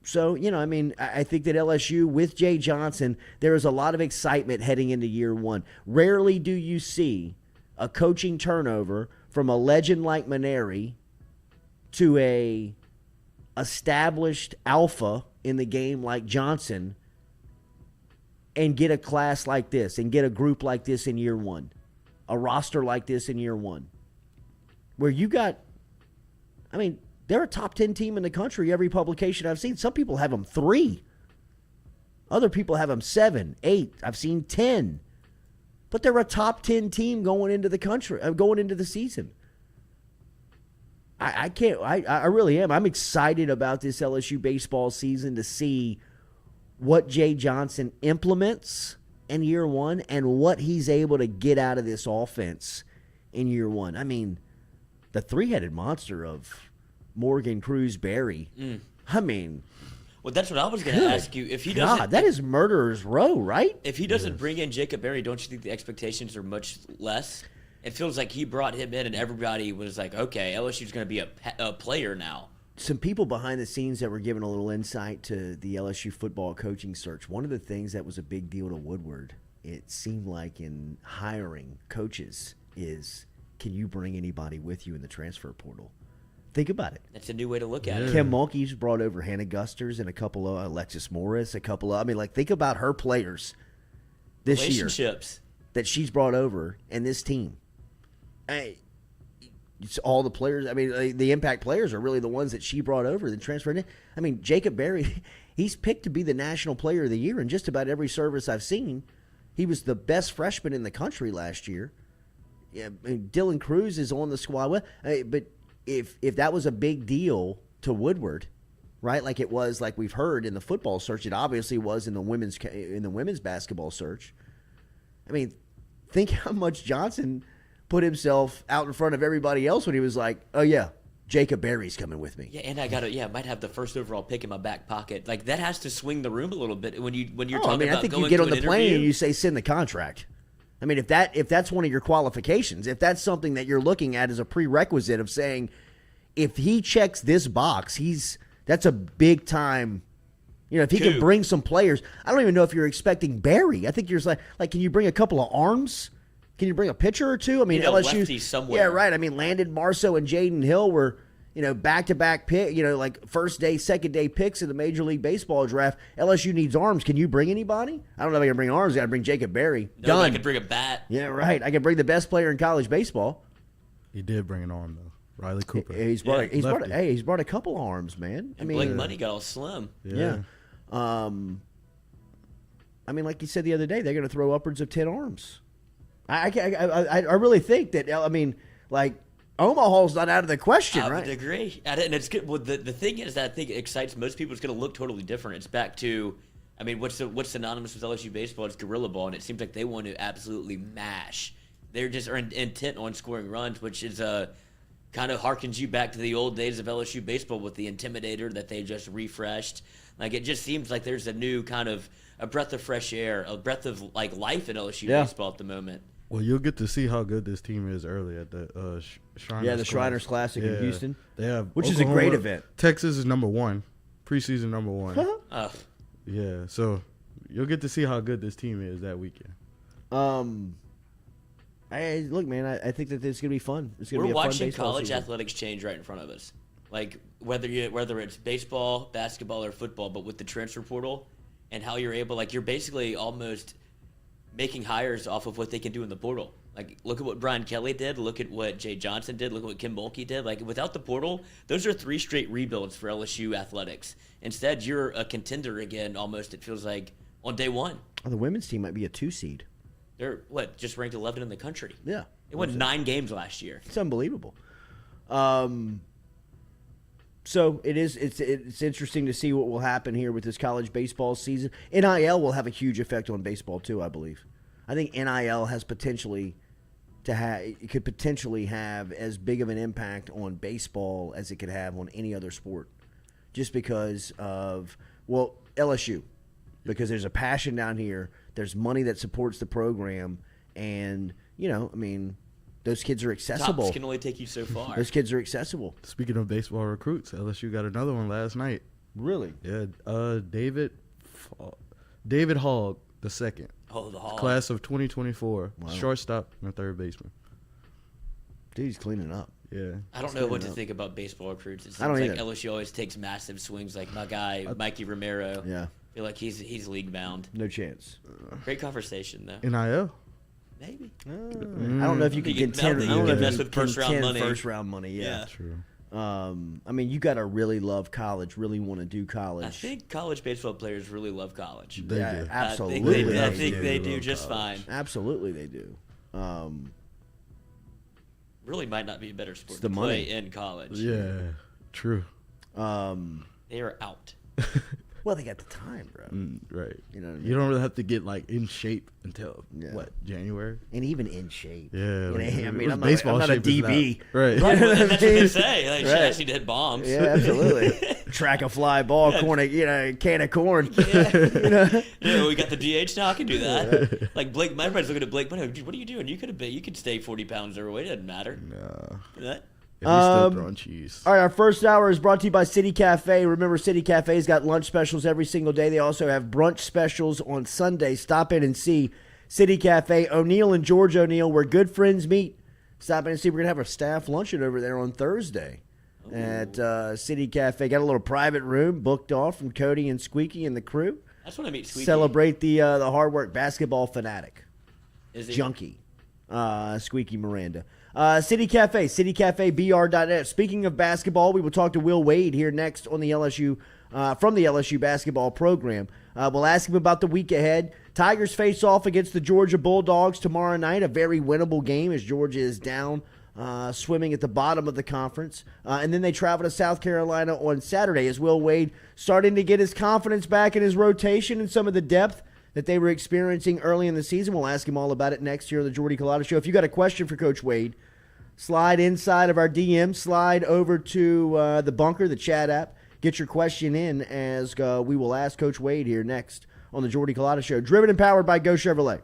So, I think that LSU with Jay Johnson, there is a lot of excitement heading into year one. Rarely do you see a coaching turnover from a legend like Maneri to a established alpha in the game like Johnson and get a class like this and get a group like this in year one, a roster like this in year one, where you got, they're a top 10 team in the country. Every publication I've seen, some people have them 3. Other people have them 7, 8. I've seen 10. But they're a top 10 team going into the country, going into the season. I really am. I'm excited about this LSU baseball season to see what Jay Johnson implements in year one and what he's able to get out of this offense in year one. The 3-headed monster of Morgan, Cruz, Berry. Well, that's what I was going to ask you. If he doesn't, God, that is murderer's row, right? If he doesn't bring in Jacob Berry, don't you think the expectations are much less? It feels like he brought him in and everybody was like, okay, LSU's going to be a player now. Some people behind the scenes that were giving a little insight to the LSU football coaching search. One of the things that was a big deal to Woodward, it seemed like in hiring coaches, is can you bring anybody with you in the transfer portal? Think about it. That's a new way to look at it. Kim Mulkey's brought over Hannah Gusters and a couple of Alexis Morris, think about her players this year Relationships. that she's brought over and this team. It's all the players. I mean, the impact players are really the ones that she brought over that transferred in. I mean, Jacob Berry, he's picked to be the National Player of the Year in just about every service I've seen. He was the best freshman in the country last year. Yeah, Dylan Cruz is on the squad. But if that was a big deal to Woodward, right? Like it was, like we've heard in the football search, it obviously was in the women's basketball search. I mean, think how much Johnson put himself out in front of everybody else when he was like, "Oh yeah, Jacob Berry's coming with me." Yeah, and I might have the first overall pick in my back pocket. Like that has to swing the room a little bit when you're talking about. I think going you get to on an the plane interview. and you say send the contract. I mean, if that's one of your qualifications, if that's something that you're looking at as a prerequisite of saying, if he checks this box, that's a big time. You know, if he can bring some players, I don't even know if you're expecting Berry. I think you're just like, can you bring a couple of arms? Can you bring a pitcher or two? I mean, LSU lefty somewhere. Yeah, right. I mean, Landon Marceau and Jaden Hill were, back-to-back pick, like first day, second day picks in the Major League Baseball draft. LSU needs arms. Can you bring anybody? I don't know if I can bring arms. I got to bring Jacob Berry. No, I could bring a bat. Yeah, right. I can bring the best player in college baseball. He did bring an arm though, Riley Cooper. He's brought a couple arms, man. And Blake Money got all slim. Yeah. I mean, like you said the other day, they're going to throw upwards of 10 arms. I really think that, I mean, like, Omaha's not out of the question, right? I would agree. And it's good. Well, the thing is that I think it excites most people. It's going to look totally different. It's back to, I mean, what's synonymous with LSU baseball? It's guerrilla ball, and it seems like they want to absolutely mash. They're just intent on scoring runs, which is kind of harkens you back to the old days of LSU baseball with the Intimidator that they just refreshed. Like, it just seems like there's a new kind of a breath of fresh air, a breath of like life in LSU baseball at the moment. Well, you'll get to see how good this team is early at the Shriners. Yeah, the Shriners Classic in Houston. They have which is a great event. Texas is number 1, preseason number 1. Yeah, so you'll get to see how good this team is that weekend. Look, man, I think that it's gonna be fun. It's gonna We're be a fun watching baseball college season. athletics change right in front of us. Like whether it's baseball, basketball, or football, but with the transfer portal and how you're able, like you're basically almost making hires off of what they can do in the portal. Like, look at what Brian Kelly did. Look at what Jay Johnson did. Look at what Kim Mulkey did. Like, without the portal, those are 3 straight rebuilds for LSU athletics. Instead, you're a contender again, almost, it feels like, on day one. Oh, the women's team might be a 2 seed. They're, just ranked 11 in the country. Yeah. They won 9 games last year. It's unbelievable. So it's interesting to see what will happen here with this college baseball season. NIL will have a huge effect on baseball too, I believe. I think NIL has could potentially have as big of an impact on baseball as it could have on any other sport, just because of LSU, because there's a passion down here, there's money that supports the program, and those kids are accessible. Tops can only take you so far. Those kids are accessible. Speaking of baseball recruits, LSU got another one last night. Really? Yeah, David Hogg the second. Oh, the Hogg. Class of 2024. Wow. Shortstop and third baseman. Dude, he's cleaning up. Yeah. I don't know what to think about baseball recruits. It I don't seems like either. LSU always takes massive swings, like my guy Mikey Romero. Yeah. I feel like he's league bound. No chance. Great conversation though. NIL. Maybe. I don't know if you can You can- contend. I I don't don't think know you if can you mess with first-round contend money. first-round money. Yeah. True. You got to really love college, really want to do college. I think college baseball players really love college. They yeah, do. absolutely. I think they do do love just college. fine. Absolutely, they do. Really might not be a better sport It's the to money. play in college. Yeah. True. They are out. Well, they got the time, bro. Right. You know what I mean? You don't really have to get in shape until Yeah. January? And even in shape. Yeah. You know, like, I mean, what's I'm baseball not a shape is DB. not- Right. Right, well, that's what they mean? say. Like, she Right. actually hit bombs. Yeah, absolutely. Track a fly ball, corn, a can of corn. Yeah, we got the DH now. I can do that. Like Blake, my friend's looking at Blake. What are you doing? You could stay 40 pounds overweight. It doesn't matter. No. That- Yeah, he's still throwing cheese. All right, our first hour is brought to you by City Cafe. Remember, City Cafe's got lunch specials every single day. They also have brunch specials on Sunday. Stop in and see City Cafe. O'Neal and George O'Neal, where good friends meet. Stop in and see. We're going to have a staff luncheon over there on Thursday at City Cafe. Got a little private room booked off from Cody and Squeaky and the crew. That's what I mean. Squeaky. Celebrate the hard work. Basketball fanatic. Is he? Junkie. Squeaky Miranda. City Cafe, citycafebr.net. Speaking of basketball, we will talk to Will Wade here next on the LSU, from the LSU basketball program. We'll ask him about the week ahead. Tigers face off against the Georgia Bulldogs tomorrow night, a very winnable game as Georgia is down, swimming at the bottom of the conference. And then they travel to South Carolina on Saturday as Will Wade starting to get his confidence back in his rotation and some of the depth that they were experiencing early in the season. We'll ask him all about it next year on the Jordy Culotta Show. If you got a question for Coach Wade, slide inside of our DM, slide over to the Bunker, the chat app. Get your question in as we will ask Coach Wade here next on the Jordy Culotta Show. Driven and powered by Go Chevrolet.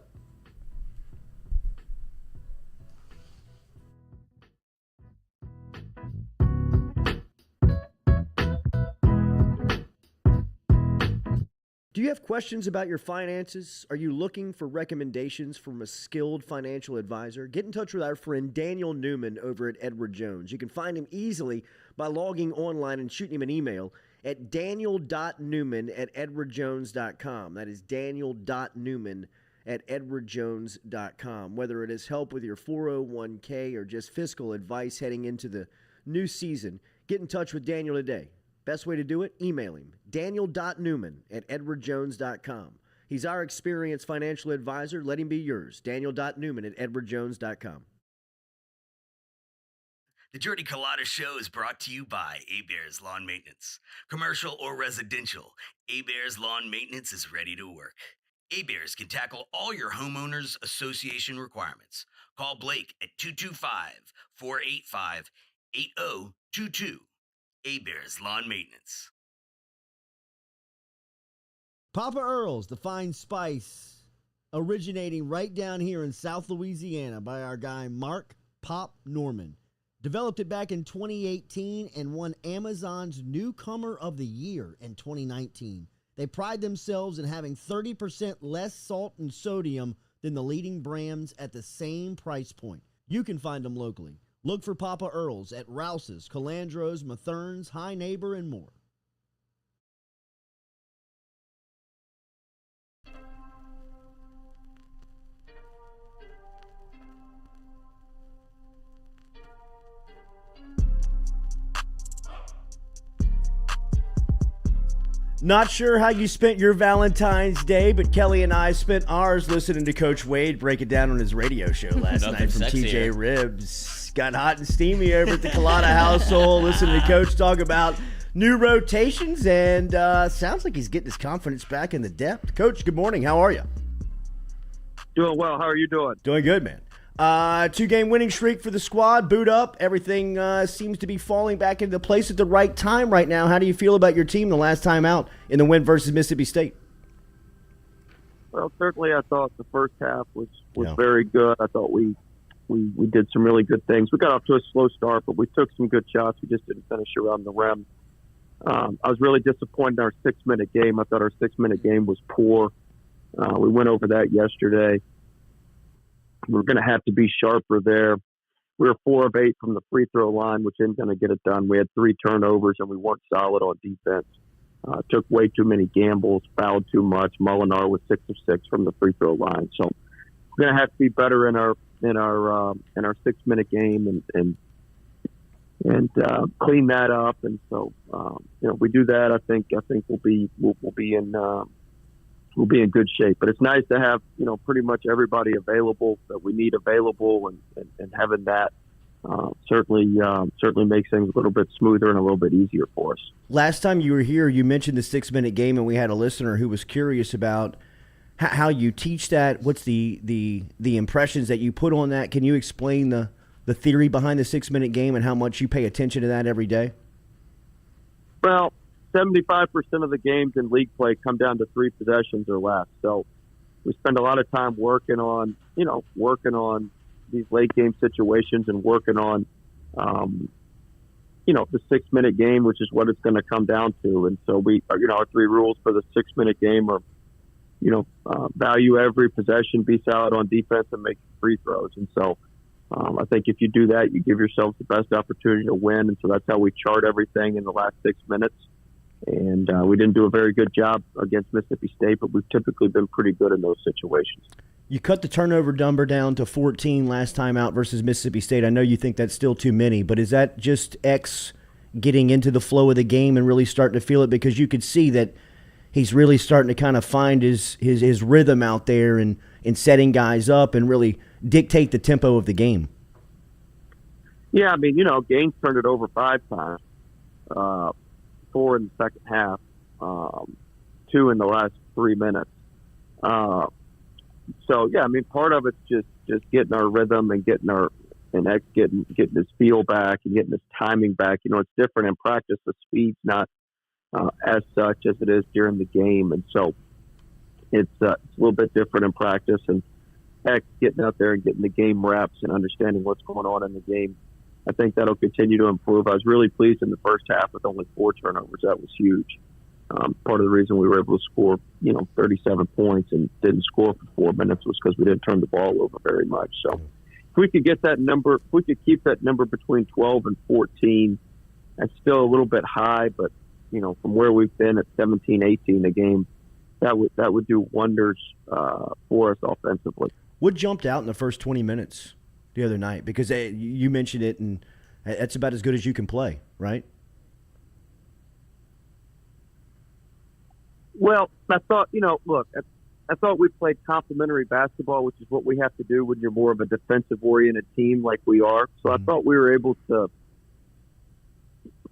Do you have questions about your finances? Are you looking for recommendations from a skilled financial advisor? Get in touch with our friend Daniel Newman over at Edward Jones. You can find him easily by logging online and shooting him an email at daniel.newman@edwardjones.com. That is daniel.newman@edwardjones.com. Whether it is help with your 401k or just fiscal advice heading into the new season, get in touch with Daniel today. Best way to do it? Email him, daniel.newman@edwardjones.com. He's our experienced financial advisor. Let him be yours, daniel.newman@edwardjones.com. The Jordy Culotta Show is brought to you by Hebert's Lawn Maintenance. Commercial or residential, Hebert's Lawn Maintenance is ready to work. Hebert's can tackle all your homeowners association requirements. Call Blake at 225-485-8022. Hebert's Lawn Maintenance. Papa Earl's, the fine spice, originating right down here in South Louisiana by our guy Mark Pop Norman. Developed it back in 2018 and won Amazon's Newcomer of the Year in 2019. They pride themselves in having 30% less salt and sodium than the leading brands at the same price point. You can find them locally. Look for Papa Earl's at Rouse's, Calandro's, Mathern's, High Neighbor, and more. Not sure how you spent your Valentine's Day, but Kelly and I spent ours listening to Coach Wade break it down on his radio show last night from TJ Ribs. Got hot and steamy over at the Culotta household, listening to Coach talk about new rotations, and sounds like he's getting his confidence back in the depth. Coach, good morning. How are you? Doing well. How are you doing? Doing good, man. 2-game winning streak for the squad. Boot up. Everything seems to be falling back into place at the right time right now. How do you feel about your team the last time out in the win versus Mississippi State? Well, certainly I thought the first half was very good. I thought we did some really good things. We got off to a slow start, but we took some good shots. We just didn't finish around the rim. I was really disappointed in our 6-minute game. I thought our 6-minute game was poor. We went over that yesterday. We're going to have to be sharper there. We were 4 of 8 from the free throw line, which isn't going to get it done. We had 3 turnovers, and we weren't solid on defense. Took way too many gambles, fouled too much. Molinar was 6 of 6 from the free throw line. So we're going to have to be better in our 6-minute game and clean that up. And so if we do that, I think we'll be in good shape. But it's nice to have pretty much everybody available that we need available, and having that certainly makes things a little bit smoother and a little bit easier for us. Last time you were here, you mentioned the 6-minute game, and we had a listener who was curious about how you teach that. What's the impressions that you put on that? Can you explain the theory behind the 6-minute game and how much you pay attention to that every day? Well, 75% of the games in league play come down to 3 possessions or less. So we spend a lot of time working on these late game situations and working on, the 6-minute game, which is what it's going to come down to. And so our 3 rules for the 6-minute game are, value every possession, be solid on defense, and make free throws. And so I think if you do that, you give yourself the best opportunity to win. And so that's how we chart everything in the last 6 minutes. And we didn't do a very good job against Mississippi State, but we've typically been pretty good in those situations. You cut the turnover number down to 14 last time out versus Mississippi State. I know you think that's still too many, but is that just X getting into the flow of the game and really starting to feel it? Because you could see that he's really starting to kind of find his rhythm out there and setting guys up and really dictate the tempo of the game. Yeah, I mean, Gaines turned it over 5 times, 4 in the second half, 2 in the last 3 minutes. So yeah, I mean, part of it's just getting our rhythm and getting his feel back and getting his timing back. It's different in practice. The speed's not as such as it is during the game, and so it's a little bit different in practice. And X getting out there and getting the game reps and understanding what's going on in the game, I think that'll continue to improve. I was really pleased in the first half with only 4 turnovers. That was huge. Part of the reason we were able to score, 37 points and didn't score for 4 minutes was because we didn't turn the ball over very much. So if we could get that number, if we could keep that number between 12 and 14, that's still a little bit high, but, from where we've been at 17, 18 a game, that would do wonders for us offensively. What jumped out in the first 20 minutes the other night? Because you mentioned it, and that's about as good as you can play, right? Well, I thought, I thought we played complementary basketball, which is what we have to do when you're more of a defensive-oriented team like we are. So I thought we were able to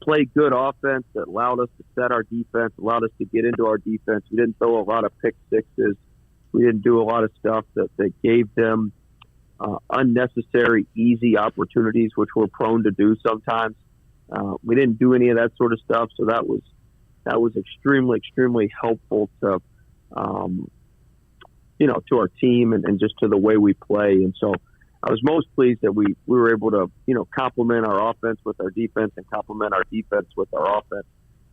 play good offense that allowed us to set our defense, allowed us to get into our defense. We didn't throw a lot of pick sixes. We didn't do a lot of stuff that gave them unnecessary, easy opportunities, which we're prone to do sometimes. We didn't do any of that sort of stuff, so that was extremely, extremely helpful to, to our team and just to the way we play. And so I was most pleased that we were able to, complement our offense with our defense and complement our defense with our offense,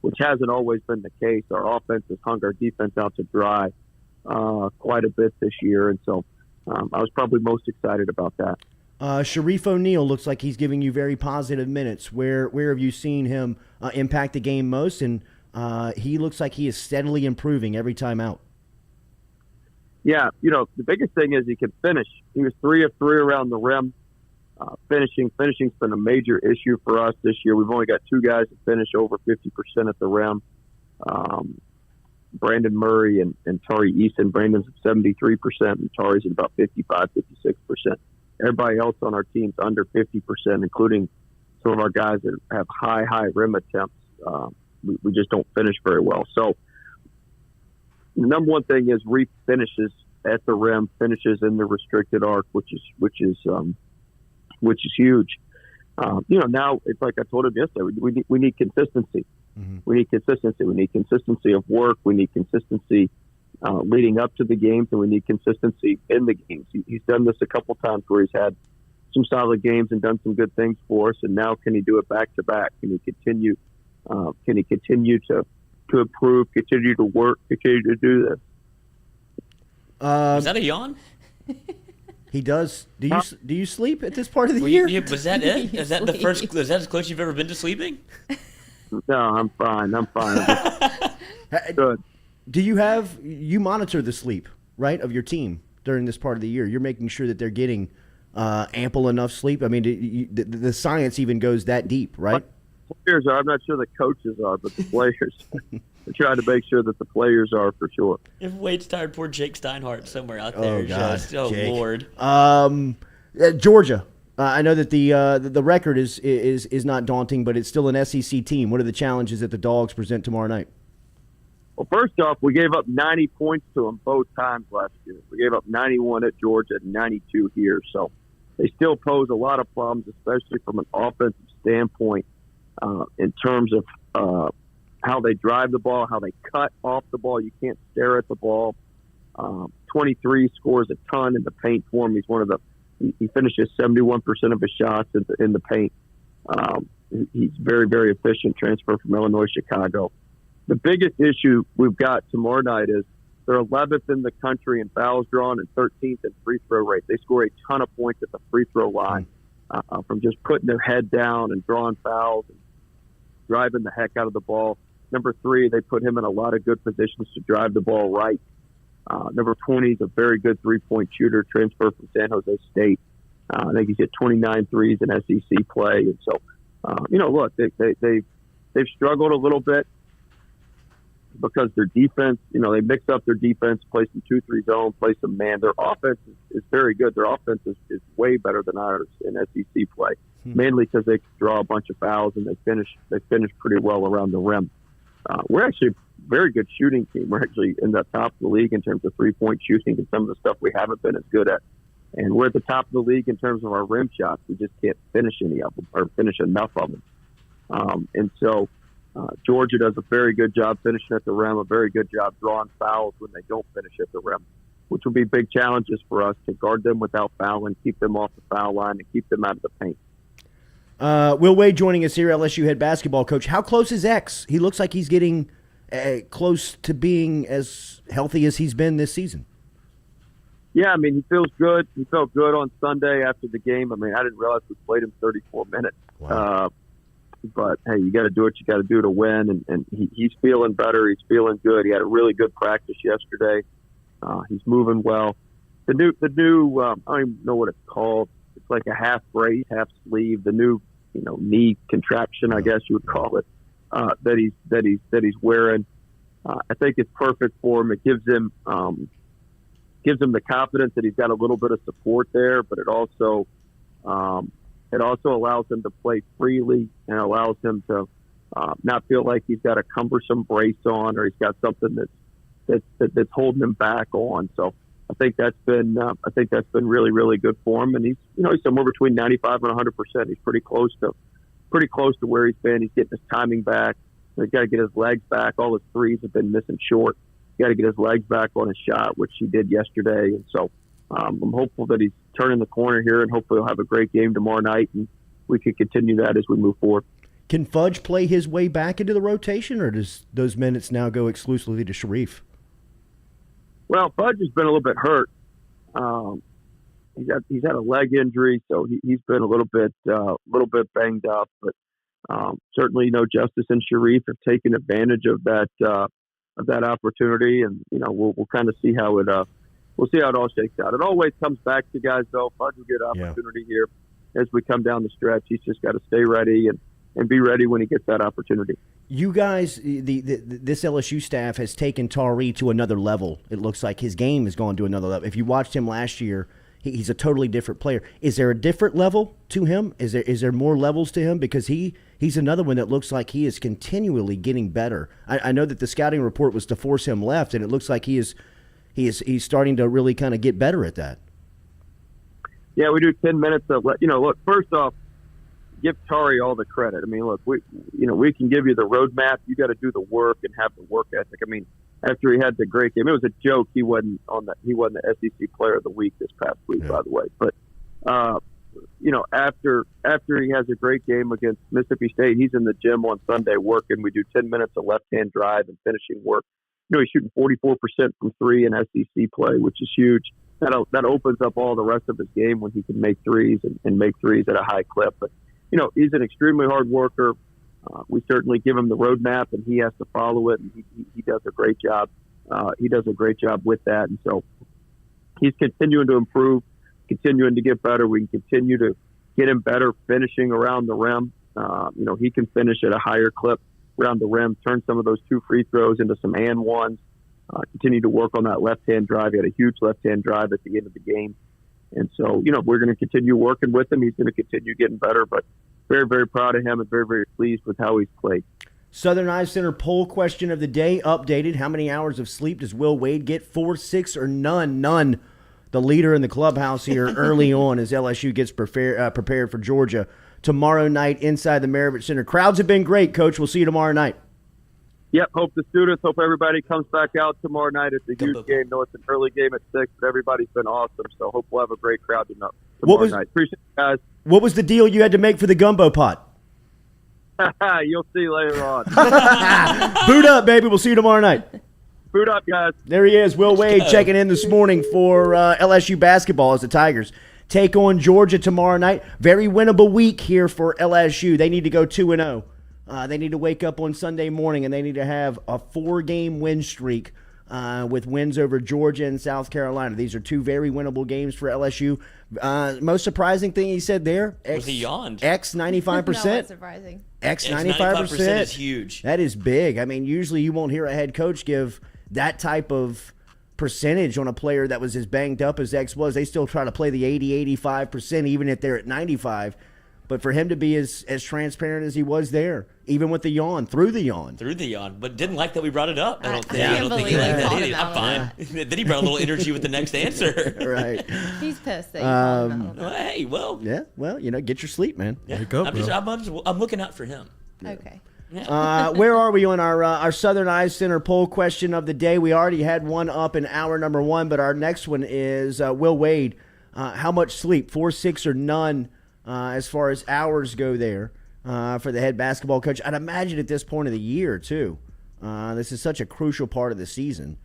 which hasn't always been the case. Our offense has hung our defense out to dry quite a bit this year. And so I was probably most excited about that. Sharif O'Neal looks like he's giving you very positive minutes. Where have you seen him impact the game most? And he looks like he is steadily improving every time out. Yeah, the biggest thing is he can finish. He was 3 of 3 around the rim. Finishing's been a major issue for us this year. We've only got 2 guys that finish over 50% at the rim. Brandon Murray and Tori Easton. Brandon's at 73% and Tori's at about 55, 56%. Everybody else on our team's under 50%, including some of our guys that have high rim attempts. We just don't finish very well. So the number one thing is Reef finishes at the rim, finishes in the restricted arc, which is huge. Now it's like I told him yesterday. We need consistency. Mm-hmm. We need consistency. We need consistency of work. We need consistency leading up to the games, and we need consistency in the games. He's done this a couple times where he's had some solid games and done some good things for us. And now, can he do it back to back? Can he continue? Can he continue to improve? Continue to work? Continue to do this? Is that a yawn? He does. Do you sleep at this part of the year? Was that it? Is that the first? Is that as close you've ever been to sleeping? No, I'm fine. Good. Do you monitor the sleep, right, of your team during this part of the year? You're making sure that they're getting ample enough sleep. I mean, the science even goes that deep, right? Players are. I'm not sure the coaches are, but the players. We're trying to make sure that the players are for sure. If Wade's tired, poor Jake Steinhardt somewhere out there. Oh, God. Jake. Lord. Georgia. I know that the record is not daunting, but it's still an SEC team. What are the challenges that the Dogs present tomorrow night? Well, first off, we gave up 90 points to them both times last year. We gave up 91 at Georgia and 92 here. So they still pose a lot of problems, especially from an offensive standpoint, in terms of how they drive the ball, how they cut off the ball. You can't stare at the ball. 23 scores a ton in the paint for him. He's he finishes 71% of his shots in the paint. He's very, very efficient, transfer from Illinois, Chicago. The biggest issue we've got tomorrow night is they're 11th in the country in fouls drawn and 13th in free throw rate. They score a ton of points at the free throw line from just putting their head down and drawing fouls and driving the heck out of the ball. Number 3, they put him in a lot of good positions to drive the ball right. Number 20 is a very good three-point shooter, transfer from San Jose State. I think he's hit 29 threes in SEC play. And so, look, they've struggled a little bit because their defense, they mix up their defense, play some 2-3 zone, play some man. Their offense is very good. Their offense is way better than ours in SEC play, mainly because they draw a bunch of fouls and they finish pretty well around the rim. We're actually a very good shooting team. We're actually in the top of the league in terms of three-point shooting and some of the stuff we haven't been as good at. And we're at the top of the league in terms of our rim shots. We just can't finish any of them or finish enough of them. And so Georgia does a very good job finishing at the rim, a very good job drawing fouls when they don't finish at the rim, which will be big challenges for us to guard them without fouling, keep them off the foul line, and keep them out of the paint. Will Wade joining us here, LSU head basketball coach. How close is X? He looks like he's getting close to being as healthy as he's been this season. Yeah, I mean, he feels good. He felt good on Sunday after the game. I mean, I didn't realize we played him 34 minutes. Wow. But, hey, you got to do what you got to do to win, and he's feeling better. He's feeling good. He had a really good practice yesterday. He's moving well. The new I don't even know what it's called. It's like a half brace, half sleeve. The new, knee contraption, I guess you would call it, that he's wearing. I think it's perfect for him. It gives him the confidence that he's got a little bit of support there, but it also allows him to play freely and allows him to not feel like he's got a cumbersome brace on or he's got something that's holding him back on. So I think that's been really, really good for him. And he's somewhere between 95 and 100%. He's pretty close to where he's been. He's getting his timing back. He's got to get his legs back. All his threes have been missing short. Got to get his legs back on his shot, which he did yesterday. And so I'm hopeful that he's turning the corner here, and hopefully he'll have a great game tomorrow night, and we can continue that as we move forward. Can Fudge play his way back into the rotation, or does those minutes now go exclusively to Sharif? Well, Fudge has been a little bit hurt. He's had a leg injury, so he's been a little bit banged up. But certainly, Justice and Sharif have taken advantage of that opportunity, and we'll kind of see how it all shakes out. It always comes back to guys, though. Fudge will get an opportunity here as we come down the stretch. He's just got to stay ready and be ready when he gets that opportunity. You guys, this LSU staff has taken Tori to another level. It looks like his game has gone to another level. If you watched him last year, he's a totally different player. Is there a different level to him? Is there more levels to him? Because he's another one that looks like he is continually getting better. I know that the scouting report was to force him left, and it looks like he's starting to really kind of get better at that. Yeah, we do 10 minutes of look, first off, give Tori all the credit. I mean, look, we can give you the roadmap. You got to do the work and have the work ethic. I mean, after he had the great game, it was a joke he wasn't the SEC Player of the Week this past week, by the way. But after he has a great game against Mississippi State, he's in the gym on Sunday working. We do 10 minutes of left-hand drive and finishing work. He's shooting 44% from three in SEC play, which is huge. That opens up all the rest of his game when he can make threes and make threes at a high clip. But he's an extremely hard worker. We certainly give him the roadmap, and he has to follow it. And he does a great job. He does a great job with that, and so he's continuing to improve, continuing to get better. We can continue to get him better finishing around the rim. He can finish at a higher clip around the rim, turn some of those 2 free throws into some and ones. Continue to work on that left-hand drive. He had a huge left-hand drive at the end of the game. And so, we're going to continue working with him. He's going to continue getting better, but very, very proud of him and very, very pleased with how he's played. Southern Eye Center poll question of the day updated. How many hours of sleep does Will Wade get? 4, 6, or none? None. The leader in the clubhouse here early on as LSU gets prepared for Georgia tomorrow night inside the Maravich Center. Crowds have been great, Coach. We'll see you tomorrow night. Yep, hope the students, hope everybody comes back out tomorrow night. It's a huge game. No, it's an early game at 6, but everybody's been awesome. So hope we'll have a great crowd tomorrow night. Appreciate it, guys. What was the deal you had to make for the gumbo pot? You'll see later on. Boot up, baby. We'll see you tomorrow night. Boot up, guys. There he is, Will Wade, checking in this morning for LSU basketball as the Tigers take on Georgia tomorrow night. Very winnable week here for LSU. They need to go 2-0. They need to wake up on Sunday morning, and they need to have a 4-game win streak with wins over Georgia and South Carolina. These are 2 very winnable games for LSU. Most surprising thing he said there was he yawned. X 95%. No, that's surprising. X 95% is huge. That is big. I mean, usually you won't hear a head coach give that type of percentage on a player that was as banged up as X was. They still try to play the 80-85%, even if they're at 95%. But for him to be as transparent as he was there, even with the yawn, through the yawn, but didn't like that we brought it up. I don't think. I I can't don't think he believe liked he that called either. him I'm fine. Then he brought a little energy with the next answer. right? He's pissed that you called him out. Well, hey, well, Yeah. Well, get your sleep, man. Wake up, I'm looking out for him. Okay. Where are we on our Southern Eyes Center poll question of the day? We already had one up in hour number 1, but our next one is Will Wade. How much sleep? 4, 6, or none as far as hours go there for the head basketball coach. I'd imagine at this point of the year, too. This is such a crucial part of the season.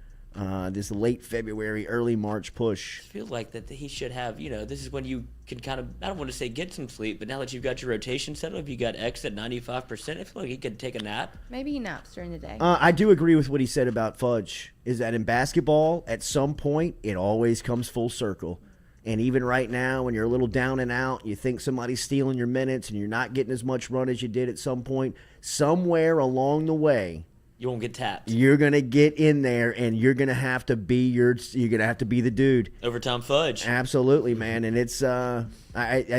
This late February, early March push. I feel like that he should have, this is when you can kind of, I don't want to say get some sleep, but now that you've got your rotation settled, if you got X at 95%, I feel like he could take a nap. Maybe he naps during the day. I do agree with what he said about Fudge, is that in basketball, at some point, it always comes full circle. And even right now, when you're a little down and out, you think somebody's stealing your minutes and you're not getting as much run as you did at some point, somewhere along the way, you won't get tapped. you're gonna get in there and you're gonna have to be the dude. Overtime Fudge. Absolutely, man. And it's I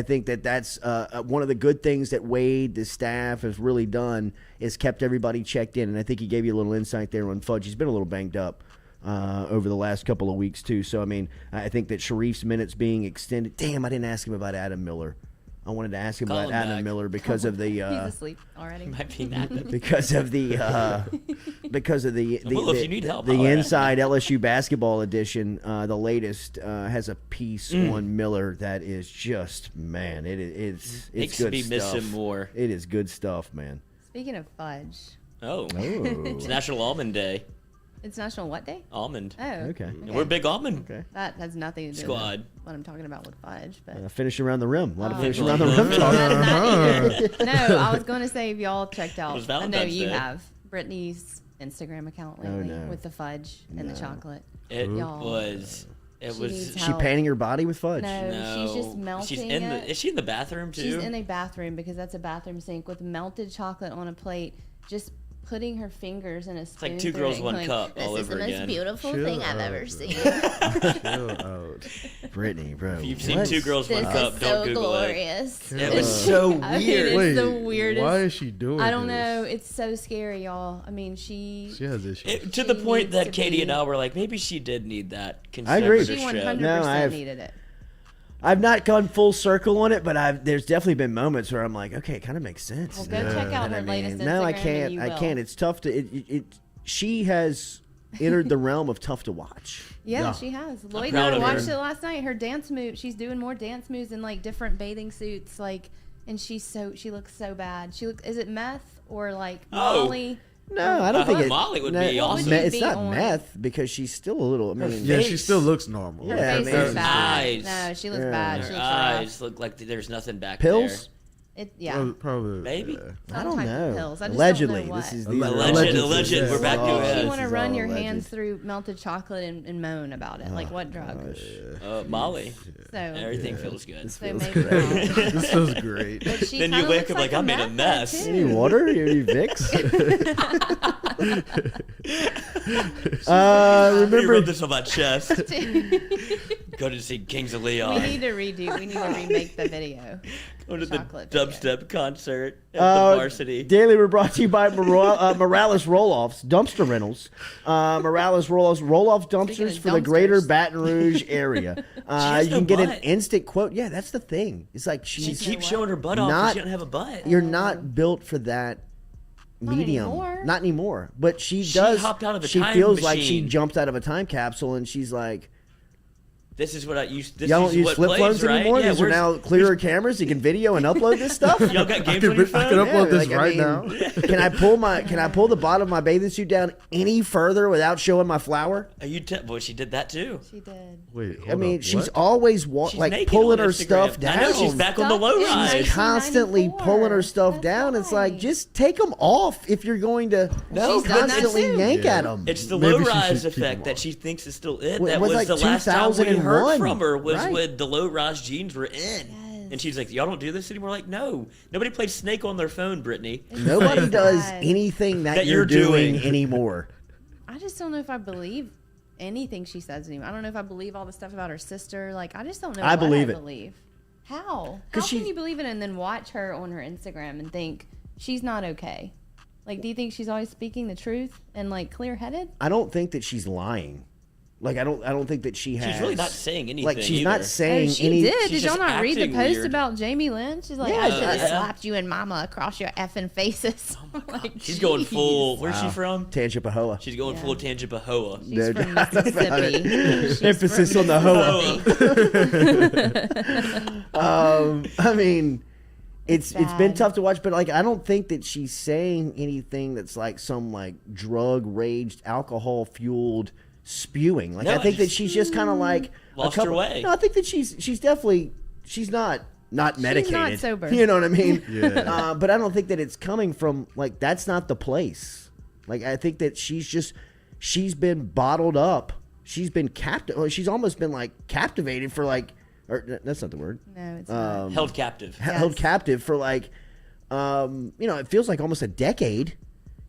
think that's one of the good things that Wade, the staff, has really done is kept everybody checked in. And I think he gave you a little insight there on Fudge. He's been a little banged up over the last couple of weeks too. So I mean, I think that Sharif's minutes being extended. Damn, I didn't ask him about Adam Miller. I wanted to ask him Call about him Adam back. Miller because of the He's asleep already. Might be napping. because of the Well, if you need help, the holler at me. Inside LSU Basketball edition, the latest, has a piece on Miller that is just, man, it's Makes good me stuff. miss him more. It is good stuff, man. Speaking of fudge, Oh. Oh, It's National Almond Day. it's National what day? Almond. Oh, okay. And we're big almond. Okay. That has nothing to do Squad. with what I'm talking about with fudge. But Finish around the rim. A lot of Oh. finish around the rim talk. no, I was going to say if y'all checked out. was I know Valentine's you Day. have Brittany's Instagram account lately no. with the fudge and the chocolate. It Y'all. was. It She was. needs She help. painting her body with fudge. No, No. she's just melting She's in it. Is she in the bathroom too? She's in a bathroom because that's a bathroom sink with melted chocolate on a plate. Just putting her fingers in a spoon. like Two through Girls, it, One going, Cup This all is over the most again." beautiful Chill thing I've out, ever bro. seen. Chill out. Brittany, bro. If you've seen what? Two Girls, One This Cup, is don't so Google glorious. it. It was so I mean, weird. it's the weirdest. Why is she doing I don't this? know. It's so scary, y'all. I mean, she She has issues. To the She point needs that to Katie be- and I were like, maybe she did need that I agree. she conservatorship. 100% No, I have- needed it. I've not gone full circle on it, but there's definitely been moments where I'm like, okay, it kind of makes sense. Well, go check out her latest Instagram. No, I and can't. you I will. can't. It's tough to. She has entered the realm of tough to watch. Yeah, she has. Lloyd proud and I of her. watched it last night. Her dance move. She's doing more dance moves in like different bathing suits, like, and she looks so bad. Is it meth or like Oh. Molly? No, I don't think it. Molly would no, be awesome. What would you It's be not on? meth because she's still a little. I mean, Yeah, she face. still looks normal. Her Yeah, I face mean, is her bad. eyes. No, she looks Yeah. bad. She Her looks eyes look like there's nothing back pills. Yeah. Probably. Maybe. Yeah. I Some don't type of know. pills. I just Allegedly, don't know what. this is Alleged. these are Alleged, alleged. alleged. We're back to all- it. You This want to is run all your alleged. hands through melted chocolate and moan about it. Like what drug? there. Molly. So, Everything feels good. so maybe not. This feels great. But she Then you kinda wake looks up like, I'm in a meth mess. head, Any too. water? Any Vicks? Let me Remember rub this on my chest. Go to see Kings of Leon. We need to remake the video. Go to the chocolate video. dubstep concert at the varsity. Daily, we're brought to you by Morales Roll-Offs, dumpster rentals. Morales roll-off dumpsters Speaking of for the greater dumpsters. Baton Rouge area. has You no can get an butt. instant quote. Yeah, that's the thing. It's like She she's keeps showing her butt off, Not- but she doesn't have a butt. you're not built for that medium. anymore. Not anymore. But she She does. hopped out of a she time feels like she machine. jumped out of a time capsule, and she's like, This is what I used. This Y'all is don't use what flip plays, phones right? anymore? Yeah, These are now clearer cameras. You can video and upload this stuff. Y'all got games on your phone? I can upload this I right mean, now. Can I pull the bottom of my bathing suit down any further without showing my flower? Are you? Boy, she did that too. She did. Wait, I mean, up, she's what? always She's like naked pulling on her Instagram. stuff down. I know she's back on the low Stuff rise. is She's constantly 1994. pulling her stuff That's down. It's like right. just take them off if you're going to She's done that constantly too. yank Yeah. at them. It's the Maybe low she rise should keep effect them that on. she thinks is still it. Well, it That was was like the last time we 2001. heard from her was Right. when the low rise jeans were in. Yes. And she's like, y'all don't do this anymore? Like, no. Nobody plays Snake on their phone, Brittany. Nobody It's does bad. anything that, That you're you're doing doing. anymore. I just don't know if I believe anything she says anymore. I don't know if I believe all the stuff about her sister. Like, I just don't know. I what believe I it. believe. How? 'Cause How she- can you believe it and then watch her on her Instagram and think she's not okay? Like, do you think she's always speaking the truth and like clear-headed? I don't think that she's lying. Like I don't think that she has. She's really not saying anything. Like she's either. not saying Oh, she any. did. she's Did y'all just not read the acting post weird. about Jamie Lynn? She's like, Yeah, I should have yeah. slapped you and Mama across your effing faces. Like, She's going jeez. full. Where's she from? Tangipahoa. She's going Yeah. full Tangipahoa. She's No from doubt about Mississippi. She's Emphasis from on the hoa. Mississippi. I mean, it's been bad. tough to watch, but like I don't think that she's saying anything that's like some like drug raged, alcohol fueled spewing. Like No, I think that just- she's just kind of like Lost her way. No, I think that she's definitely she's not medicated. sober. You know what I mean? Yeah. But I don't think that it's coming from like that's not the place. Like I think that she's been bottled up. She's been she's almost been like captivated for like, or that's not the word. No, it's not. Held captive. Held Yes. captive for like, it feels like almost a decade.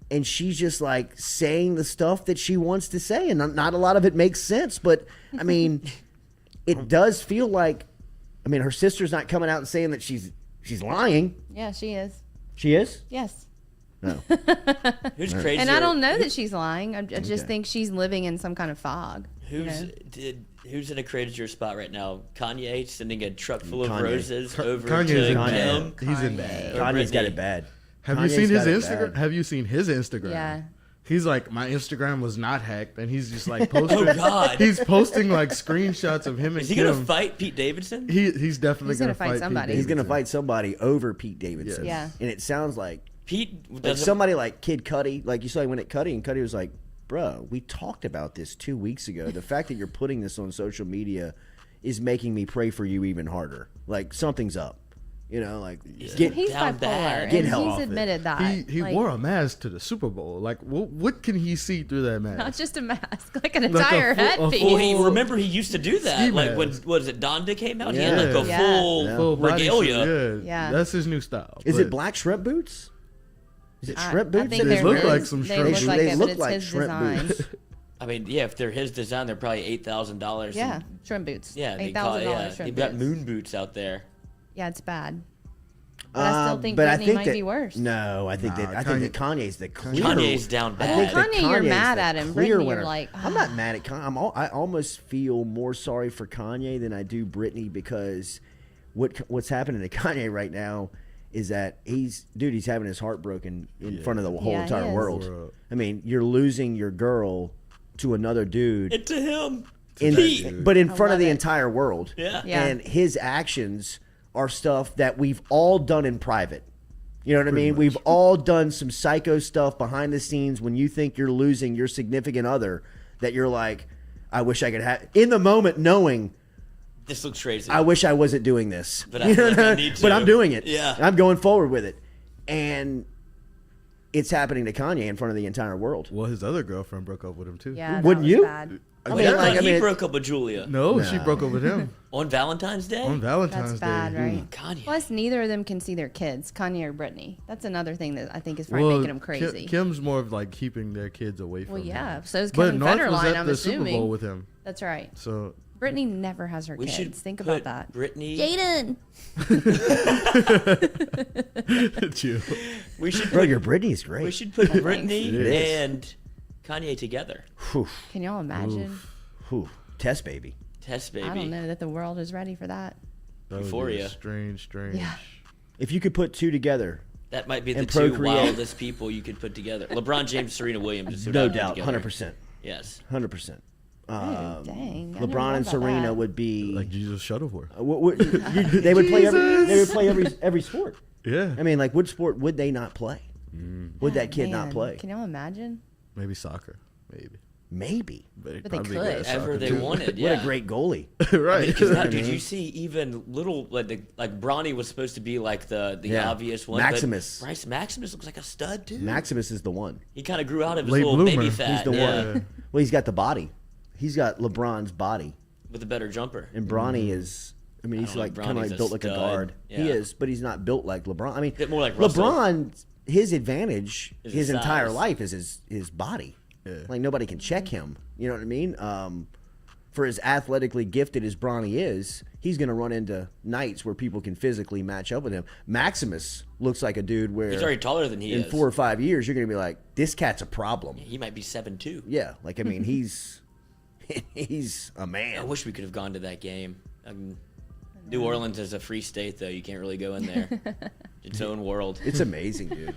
And she's just like saying the stuff that she wants to say. And not a lot of it makes sense. But I mean, it does feel like, her sister's not coming out and saying that she's lying. Yeah, she is. She is? Yes. No. Who's crazy? And I don't know that she's lying. I just think she's living in some kind of fog. you Who's know? who's in a crazier spot right now? Kanye sending a truck full of Kanye. roses over Kanye's to in Kim. bad. He's in bad. Or Kanye's got Britney. it bad. Have you Kanye's seen his got it Instagram? bad. Have you seen his Instagram? Yeah. He's like, my Instagram was not hacked, and he's just like posting. Oh, God. He's posting like screenshots of him and Is he Kim. gonna fight Pete Davidson? He's definitely He's gonna gonna fight Pete somebody. He's going to Davidson. fight somebody over Pete Davidson. Yeah. And it sounds like Pete like doesn't. somebody like Kid Cudi, like you saw he went at Cudi, and Cudi was like, "Bro, we talked about this 2 weeks ago. The fact that you're putting this on social media is making me pray for you even harder. Like something's up, like get He's down bipolar, bad. Get and hell he's off it. admitted that. He Like, wore a mask to the Super Bowl. Like, what can he see through that mask? not just a mask, like an Like a entire full- a headpiece. full- Well, he remember he used to do that. Ski Like when mask. was it Donda came out? He had Yeah. like a Yeah. full Yeah. Full body regalia. suit, Yeah. That's his new style. Is But it black shrimp boots? Is it I- shrimp I boots? think They they're look his. like some They shrimp look boots. like They it, but look it's like his shrimp designs. boots. I mean, yeah, if they're his design, they're probably $8,000. Yeah, shrimp boots. Yeah, they $8,000 yeah. shrimp You've got boots. moon boots out there. Yeah, it's bad. But I still think but I Britney think might that, be worse. No, I think Nah, that Kanye's the clear. Kanye's down I think bad. that Kanye, you're Kanye's mad the at him. clear Britney, you're winner. like, I'm not mad at Kanye. I almost feel more sorry for Kanye than I do Britney because what's happening to Kanye right now is that he's having his heart broken in front of the whole Yeah, he entire is. world. I mean, you're losing your girl to another dude. And to him, In, but in front of love the it. entire world. Yeah. Yeah. And his actions are stuff that we've all done in private. You know what I mean? much. We've all done some psycho stuff behind the scenes when you think you're losing your significant other that you're like, I wish I could have in the moment knowing this looks crazy. I wish I wasn't doing this. But I feel like I need But to. I'm doing it. Yeah. I'm going forward with it. And it's happening to Kanye in front of the entire world. Well, his other girlfriend broke up with him too. Yeah, Wouldn't that was you? Bad. I Wait, I mean, thought he broke up with Julia No, she broke up with him on Valentine's Day. on Valentine's That's bad, Day. right? Kanye. Plus, neither of them can see their kids, Kanye or Britney. That's another thing that I think is probably making them crazy. Kim's more of like keeping their kids away from Well, him. yeah. So is But Kevin North was Federline, at I'm the Super Bowl assuming. with him, That's right. so Britney never has her We kids. should Think put about that. Britney. Jaden. chill. We should Bro, put, your Britney's great. we should put Britney It is. and Kanye together. Whew, Can y'all imagine? whew. Test baby. Test baby. I don't know that the world is ready for that. That would be Euphoria. strange. Yeah. If you could put two together, That might be the And two procreate. wildest people you could put together. LeBron James, Serena Williams. Is who no I'd put doubt, together. 100%. Yes. 100%. dang. LeBron and Serena would be like Jesus Shuttleworth. They would play every sport. Yeah. I mean, like, what sport would they not play? Would that kid not play? Can y'all imagine? Maybe soccer. Maybe. But they probably could. good at Whatever soccer, they too. wanted. What Yeah. a great goalie. Right. Did you see even little like Bronny was supposed to be like the obvious one? Maximus. But Bryce Maximus looks like a stud too. Maximus is the one. He kind of grew out of his Late little bloomer. baby fat. He's the yeah. one. Well, he's got the body. He's got LeBron's body. With a better jumper. And Bronny is, I mean, he's know, like kind of Bronny's like a built like a stud. guard. Yeah. He is, but he's not built like LeBron. I mean, Bit more like Russell. LeBron, his advantage, Is his his entire size. life is his body. Yeah. Like, nobody can check him. You know what I mean? For as athletically gifted as Bronny is, he's going to run into nights where people can physically match up with him. Maximus looks like a dude where He's already taller than he in is. 4 or 5 years, you're going to be like, this cat's a problem. He might be 7'2". Yeah, like, I mean, he's a I man. wish we could have gone to that game. New Orleans is a free state, though. You can't really go in there. Its own world. It's amazing, dude.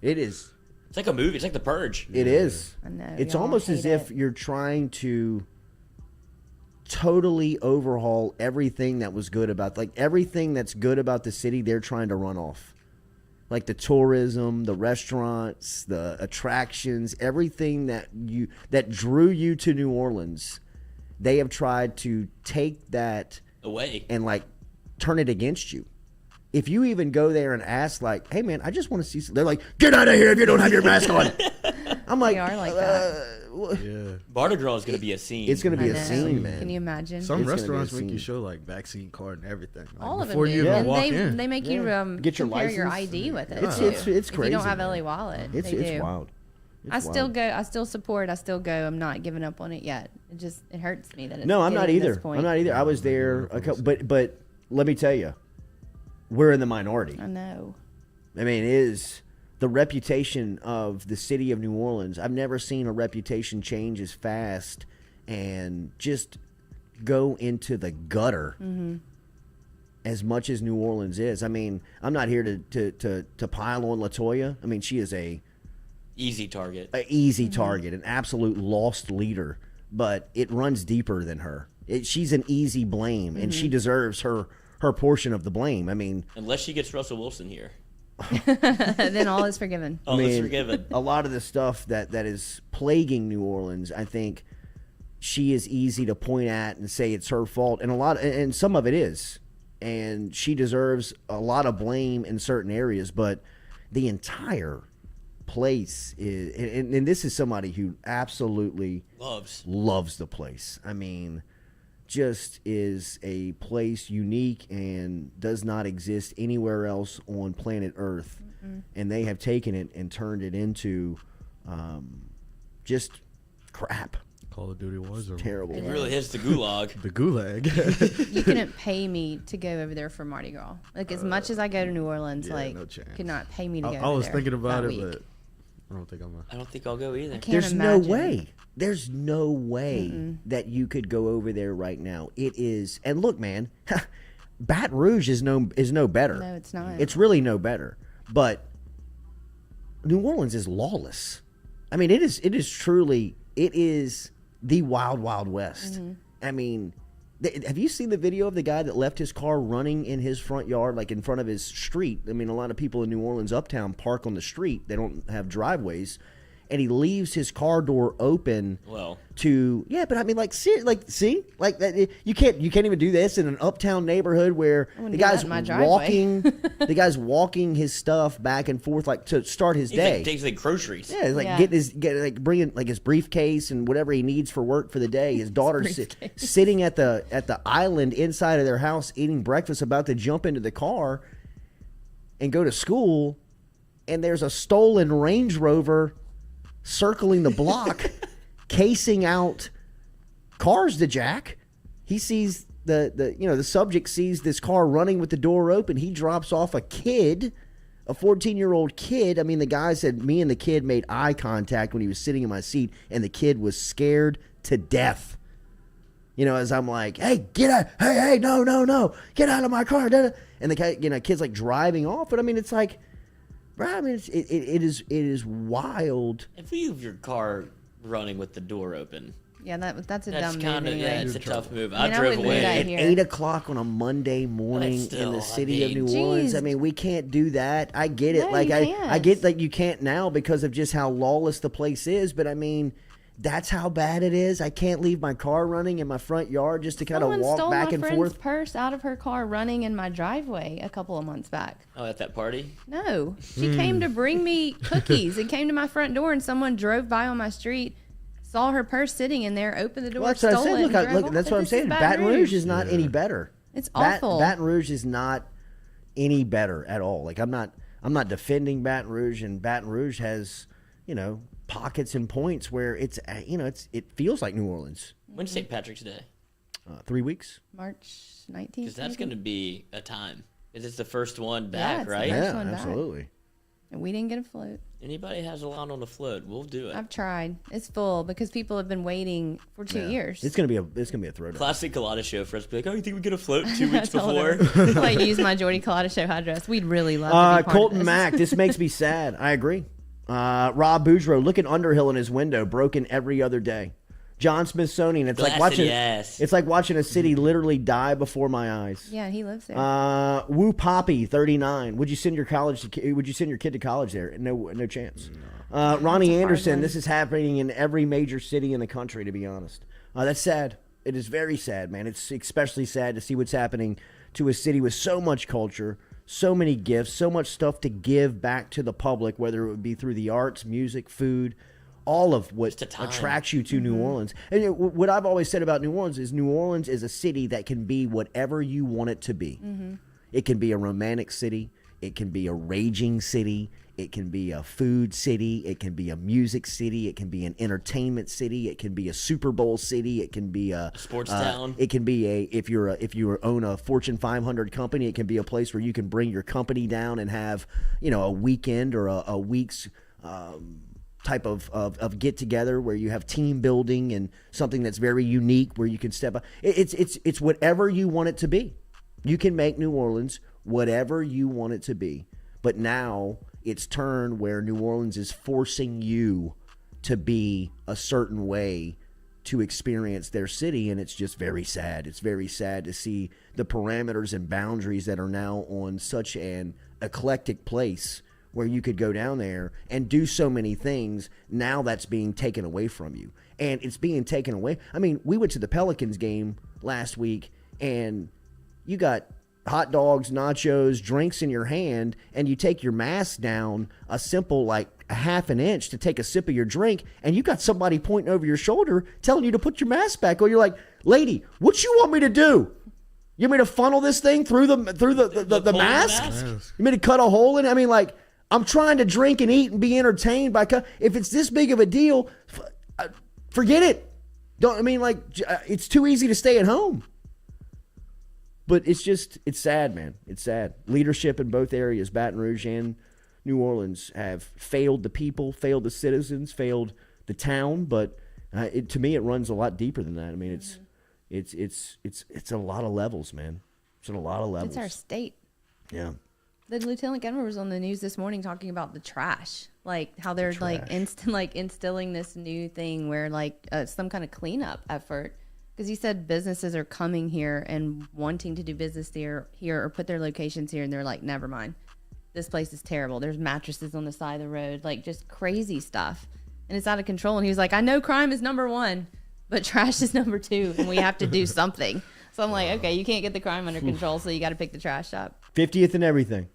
It is. It's like a movie. It's like The Purge. It is. I know, It's y'all almost as hate if it. you're trying to totally overhaul everything that was good about, like, everything that's good about the city, they're trying to run off. Like the tourism, the restaurants, the attractions, everything that drew you to New Orleans, they have tried to take that Away. and, like, turn it against you. If you even go there and ask, like, hey, man, I just want to see some, they're like, get out of here if you don't have your mask on. I'm like, They are like that. Yeah. Mardi Gras is going to be a scene. It's going to be I a know. scene, man. Can you imagine? Some It's gonna be restaurants a make you scene. show like vaccine card and everything. Like, All of them before do. you even And walk in. they make you Get your compare your license. ID with it. It's- too. it's If crazy, you don't have man. LA Wallet, It's they do. wild. It's I still wild. go. I still support. I still go. I'm not giving up on it yet. It hurts me that it's No, I'm not getting to either. this point. I'm not either. I was there, but let me tell you, we're in the minority. I know. I mean, it is the reputation of the city of New Orleans. I've never seen a reputation change as fast and just go into the gutter as much as New Orleans is. I mean, I'm not here to pile on LaToya. I mean, she is a Easy target. easy target, an absolute lost leader, but it runs deeper than her. She's an easy blame, and she deserves her portion of the blame. I mean, Unless she gets Russell Wilson here. Then all is forgiven. All I is mean, forgiven. a lot of the stuff that is plaguing New Orleans, I think she is easy to point at and say it's her fault, and some of it is, and she deserves a lot of blame in certain areas, but the entire place is, and this is somebody who absolutely loves the place. I mean, just is a place unique and does not exist anywhere else on planet Earth. And they have taken it and turned it into just crap. Call of Duty Warzone. Terrible. It really is the gulag. The gulag. You couldn't pay me to go over there for Mardi Gras. Like, as much as I go to New Orleans, yeah, like, no chance. could not pay me to go I over was there thinking about that it, week. but I don't think I'm a. I don't think I'll go either. Can't There's imagine. no way. There's no way that you could go over there right now. It is, and look, man, Baton Rouge is no better. No, it's not. It's really no better. But New Orleans is lawless. I mean, it is truly the wild, wild west. I mean, have you seen the video of the guy that left his car running in his front yard, like in front of his street? I mean, a lot of people in New Orleans uptown park on the street. They don't have driveways. And he leaves his car door open but I mean, like, see that you can't even do this in an uptown neighborhood where wouldn't the do that guy's in my driveway. walking the guy's walking his stuff back and forth, like, to start his He day. takes like groceries. Yeah, it's like Yeah. bringing like his briefcase and whatever he needs for work for the day. His daughter's briefcase. sitting at the island inside of their house eating breakfast, about to jump into the car and go to school, and there's a stolen Range Rover circling the block, casing out cars to jack. He sees the subject sees this car running with the door open. He drops off a kid, a 14-year-old kid. I mean, the guy said me and the kid made eye contact when he was sitting in my seat, and the kid was scared to death. You know, as I'm like, hey, get out. Hey, no. Get out of my car. And the kid's like driving off. But I mean, it's like, bro, I mean, it is wild. If you have your car running with the door open, Yeah, that's a That's dumb kind move of anyway. it's a tough move. I mean, I I drove wouldn't do that away. here. 8 o'clock on a Monday morning still, in the I city of mean, New Orleans. I Jeez. mean, we can't do that. I get it. No, Like you I can't. get that you can't now because of just how lawless the place is. But I mean, that's how bad it is. I can't leave my car running in my front yard just to kind of Someone walk stole back my and friend's forth. purse out of her car running in my driveway a couple of months back. Oh, at that party? No, she came to bring me cookies and came to my front door, and someone drove by on my street, saw her purse sitting in there, opened the door, Well, that's what I stole said. it, Look, and drove look, off. that's what I'm This is saying. Baton Rouge is not any better. It's awful. Baton Rouge is not any better at all. Like I'm not defending Baton Rouge, and Baton Rouge has, pockets and points where it feels like New Orleans. When's St. Patrick's Day? 3 weeks. March 19th. Because that's going to be a time. Because it's the first one Yeah, back, it's the right? first Yeah, one back. absolutely. And we didn't get a float. Anybody has a line on the float, we'll do it. I've tried. It's full because people have been waiting for 2 years. It's gonna be a throwdown. Classic Culotta show for us. Be like, oh, you think we get a float 2 I weeks told before? her. Like, use my Jordy Culotta show address. We'd really love to be part Colton of this. Mack, this makes me sad. I agree. Rob Boudreaux, look at Underhill in his window, broken every other day. John Smithsonian, it's like Blasted watching ass. it's like watching a city literally die before my eyes. Yeah, he lives there. Woo Poppy, 39. Would you send your kid to college there? No chance. Ronnie Anderson, one. this is happening in every major city in the country, to be honest. That's sad. It is very sad, man. It's especially sad to see what's happening to a city with so much culture, so many gifts, so much stuff to give back to the public, whether it would be through the arts, music, food, all of what Just a time. attracts you to New Orleans. And what I've always said about New Orleans is a city that can be whatever you want it to be. It can be a romantic city. It can be a raging city. It can be a food city. It can be a music city. It can be an entertainment city. It can be a Super Bowl city. It can be a Sports town. It can be if you own a Fortune 500 company, it can be a place where you can bring your company down and have a weekend or a week's type of get together where you have team building and something that's very unique where you can step up. It's whatever you want it to be. You can make New Orleans whatever you want it to be. But now it's turned where New Orleans is forcing you to be a certain way to experience their city, and it's just very sad. It's very sad to see the parameters and boundaries that are now on such an eclectic place where you could go down there and do so many things. Now that's being taken away from you. And it's being taken away. I mean, we went to the Pelicans game last week, and you got hot dogs, nachos, drinks in your hand, and you take your mask down a simple, like, a half an inch to take a sip of your drink, and you got somebody pointing over your shoulder telling you to put your mask back on. You're like, lady, what you want me to do? You want me to funnel this thing through the mask? You want me to cut a hole in it? I mean, like, I'm trying to drink and eat and be entertained by if it's this big of a deal, forget it. It's too easy to stay at home. But it's sad, man. It's sad. Leadership in both areas, Baton Rouge and New Orleans, have failed the people, failed the citizens, failed the town. But to me, it runs a lot deeper than that. I mean, it's a lot of levels, man. It's a lot of levels. It's our state. Yeah. The lieutenant governor was on the news this morning talking about the trash, like how they're instilling this new thing where some kind of cleanup effort. Because he said businesses are coming here and wanting to do business here or put their locations here, and they're like, never mind. This place is terrible. There's mattresses on the side of the road, like just crazy stuff. And it's out of control. And he was like, I know crime is number one, but trash is number two, and we have to do something. So I'm like, okay, you can't get the crime under control, so you got to pick the trash up. 50th and everything.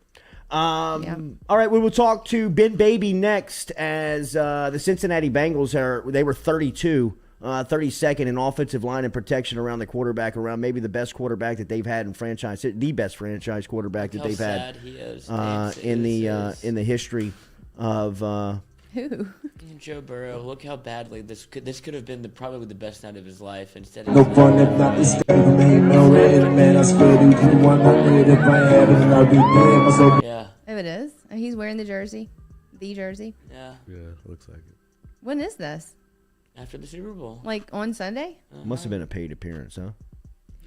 Yeah. All right, we will talk to Ben Baby next as the Cincinnati Bengals they were 32nd in offensive line and protection around the quarterback, around maybe the best quarterback that they've had in the best franchise quarterback that they've had in the history of Who? Joe Burrow. Look how badly this could have been probably the best night of his life. Instead No of fun if not this game, ain't no red man. I swear to you, one minute if I had it, I'll be dead. Myself. yeah, Oh, it is? Oh, he's wearing the jersey. yeah. Yeah, looks like it. When is this? After the Super Bowl. Like on Sunday? must have been a paid appearance, huh?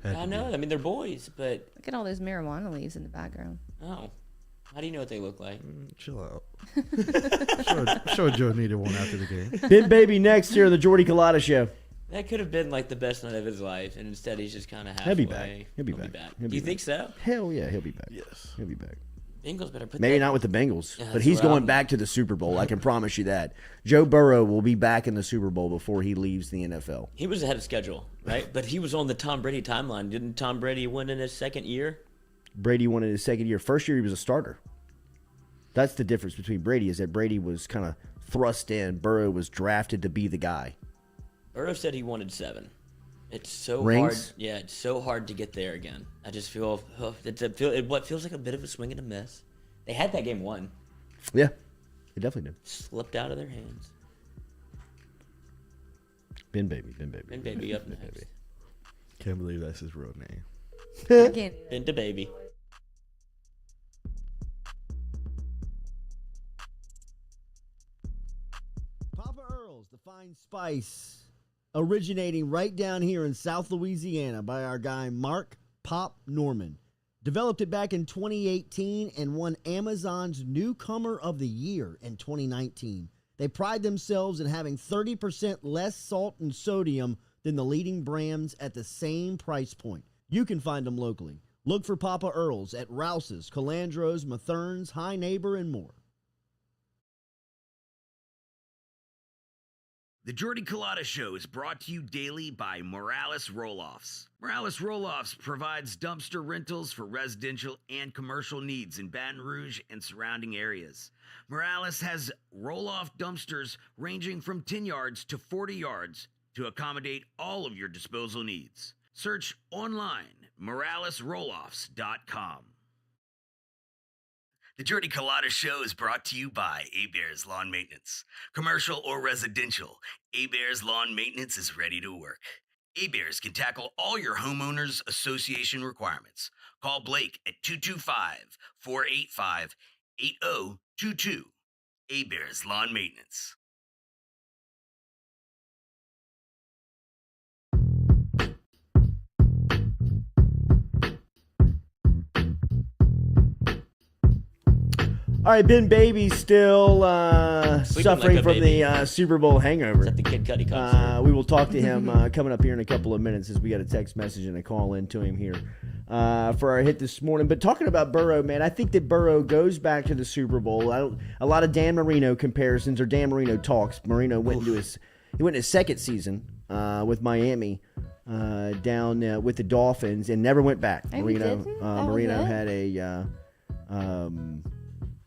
Had I to know. I mean, they're boys, but Look at all those marijuana leaves in the background. oh, how do you know what they look like? Chill out. sure Joe needed one after the game. Ben Baby next here on the Jordy Culotta Show. That could have been like the best night of his life, and instead he's just kind of halfway. He'll be back. He'll be back. Do you think so? Hell yeah, he'll be back. Yes. He'll be back. Bengals better put Maybe that. not with the Bengals, Yeah, but that's he's what going I'm- back to the Super Bowl. I can promise you that. Joe Burrow will be back in the Super Bowl before he leaves the NFL. He was ahead of schedule, right? But he was on the Tom Brady timeline. Didn't Tom Brady win in his second year? Brady won in his second year. First year he was a starter. That's the difference between Brady, is that Brady was kind of thrust in. Burrow was drafted to be the guy. Burrow said he wanted 7. It's so Rings? hard. Yeah, it's so hard to get there again. I just feel what feels like a bit of a swing and a miss. They had that game won. Yeah, he definitely did. Slipped out of their hands. Ben Baby. Ben Baby up next. Can't believe that's his real name. Again, Ben to Baby. Papa Earl's, the fine spice, originating right down here in South Louisiana by our guy Mark Pop Norman. Developed it back in 2018 and won Amazon's Newcomer of the Year in 2019. They pride themselves in having 30% less salt and sodium than the leading brands at the same price point. You can find them locally. Look for Papa Earl's at Rouse's, Calandro's, Mathern's, High Neighbor, and more. The Jordy Culotta Show is brought to you daily by Morales Roll-Offs. Morales Roll-Offs provides dumpster rentals for residential and commercial needs in Baton Rouge and surrounding areas. Morales has roll-off dumpsters ranging from 10 yards to 40 yards to accommodate all of your disposal needs. Search online, moralesrolloffs.com. The Jordy Culotta Show is brought to you by A-Bears Lawn Maintenance. Commercial or residential, A-Bears Lawn Maintenance is ready to work. A-Bears can tackle all your homeowners association requirements. Call Blake at 225-485-8022. A-Bears Lawn Maintenance. All right, Ben Baby's still suffering like a from baby. the Super Bowl hangover. Is that the Kid Cudi concert? We will talk to him coming up here in a couple of minutes, as we got a text message and a call in to him here for our hit this morning. But talking about Burrow, man, I think that Burrow goes back to the Super Bowl. A lot of Dan Marino comparisons, or Dan Marino talks. Marino went into his second season with Miami down with the Dolphins and never went back. Oh, he Marino didn't? That was Marino it? had a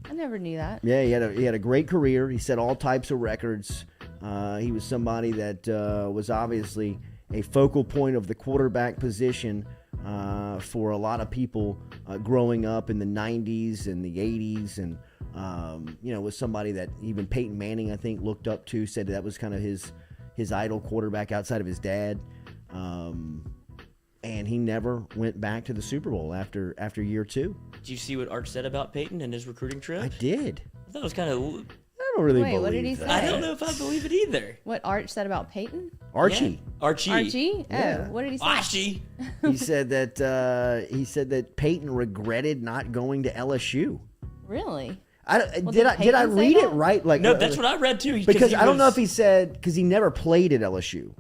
I never knew that. yeah, he had a great career. He set all types of records. He was somebody that was obviously a focal point of the quarterback position for a lot of people growing up in the 90s and the 80s, and was somebody that even Peyton Manning, I think, looked up to, said that was kind of his idol quarterback outside of his dad. And he never went back to the Super Bowl after year 2. Did you see what Art said about Peyton and his recruiting trip? I did. I thought it was kind of. I don't really Wait, believe what did he that. say? I don't know if I believe it either. What Arch said about Peyton? Archie. Yeah. Archie. Archie? Yeah. Oh, what did he say? Archie. He said that Peyton regretted not going to LSU. Really? Did did I Peyton say read it that? right? Like, No, that's what I read too. because I don't know was- if he said, because he never played at LSU,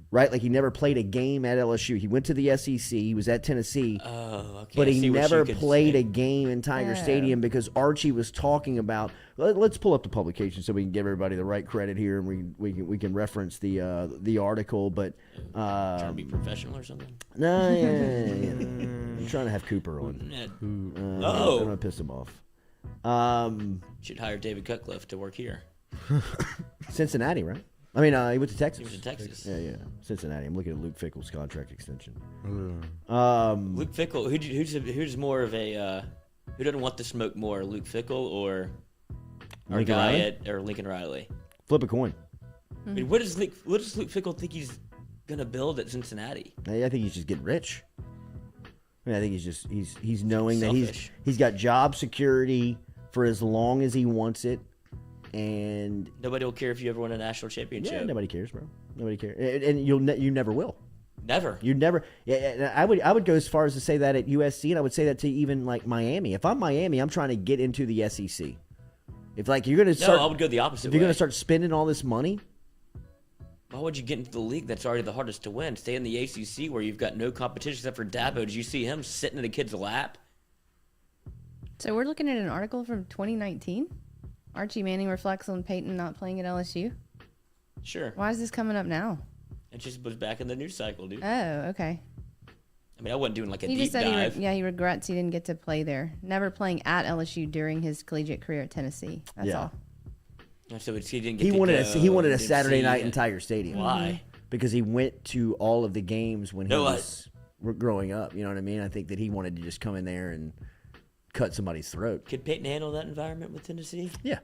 right? Like, he never played a game at LSU. He went to the SEC. He was at Tennessee. Oh, okay. But I he see what never you could played say. a game in Tiger Oh. Stadium because Archie was talking about. Let's pull up the publication so we can give everybody the right credit here, and we can reference the article. But Trying to be professional or something. no, yeah. I'm trying to have Cooper on. Yeah. I'm Oh, gonna piss him off. should hire David Cutcliffe to work here. Cincinnati, right? I mean, he went to Texas. He was in Texas. Yeah, Cincinnati. I'm looking at Luke Fickell's contract extension. Luke Fickell. Who's more of a who doesn't want the smoke more, Luke Fickell or our Lincoln guy Riley? or Lincoln Riley? Flip a coin. I mean, what does Luke Fickell think he's gonna build at Cincinnati? I think he's just getting rich. I mean, I think he's knowing that Selfish. he's got job security for as long as he wants it, and Nobody will care if you ever win a national championship. yeah, nobody cares, bro. Nobody cares, and you never will. Never. You never. Yeah, I would go as far as to say that at USC, and I would say that to even like Miami. If I'm Miami, I'm trying to get into the SEC. If like you're gonna start, No, I would go the opposite if you're way. gonna start spending all this money, why would you get into the league that's already the hardest to win? Stay in the ACC where you've got no competition except for Dabo. Did you see him sitting in a kid's lap? So we're looking at an article from 2019. Archie Manning reflects on Peyton not playing at LSU. Sure. Why is this coming up now? It just was back in the news cycle, dude. Oh, okay. I mean, I wasn't doing like a He deep just said dive. he regrets he didn't get to play there. Never playing at LSU during his collegiate career at Tennessee. That's all. So he didn't get He to wanted go, he wanted a didn't Saturday see night it. in Tiger Stadium. Why? Because he went to all of the games when he No, was growing up. You know what I mean? I think that he wanted to just come in there and cut somebody's throat. Could Peyton handle that environment with Tennessee? Yeah.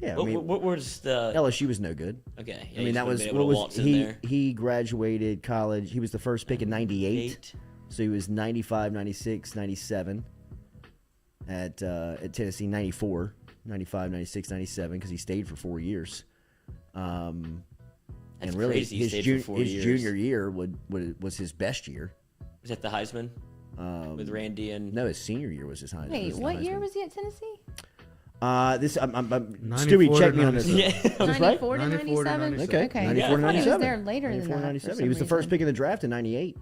Yeah, What was the LSU was no good. Okay. I mean, that was what was he graduated college. He was the first pick in 98. So he was 95, 96, 97 at Tennessee, 94, 95, 96, 97 because he stayed for 4 years. And really crazy. He stayed for 4 his years. junior year was his best year. Was that the Heisman? With Randy and No, his senior year was his Heisman. Wait, what year was he at Tennessee? This I'm 94 Stewie, to check me on this. 97. That's right. 94 to 94 to 97? 97. Okay, Okay. 94 I to thought he was 97. there later than 94 to that. 97. for He was some the first reason. pick in the draft in 98.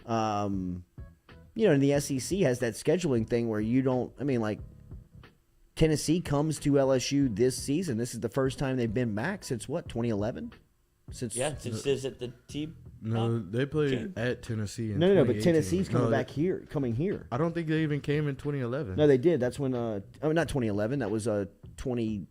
You know, and the SEC has that scheduling thing where you don't. I mean, like Tennessee comes to LSU this season. This is the first time they've been back since what? 2011. Since since is it the team? No, they played at Tennessee. In No, but 2018. Tennessee's coming No, back here. Coming here. I don't think they even came in 2011. No, they did. That's when. Not 2011. That was 20.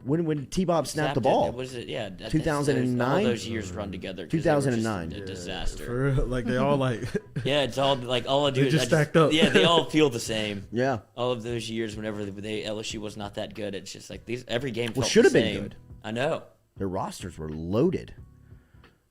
When T-Bob snapped the ball. Was it? Yeah. 2009? All those years run together. 'cause they were just 2009. A disaster. For real, like they all like. Yeah, it's all like all I do. They is just I stacked up. Yeah, they all feel the same. Yeah. All of those years, whenever LSU was not that good, it's just like every game. Well, felt should the have been same. good. I know. Their rosters were loaded.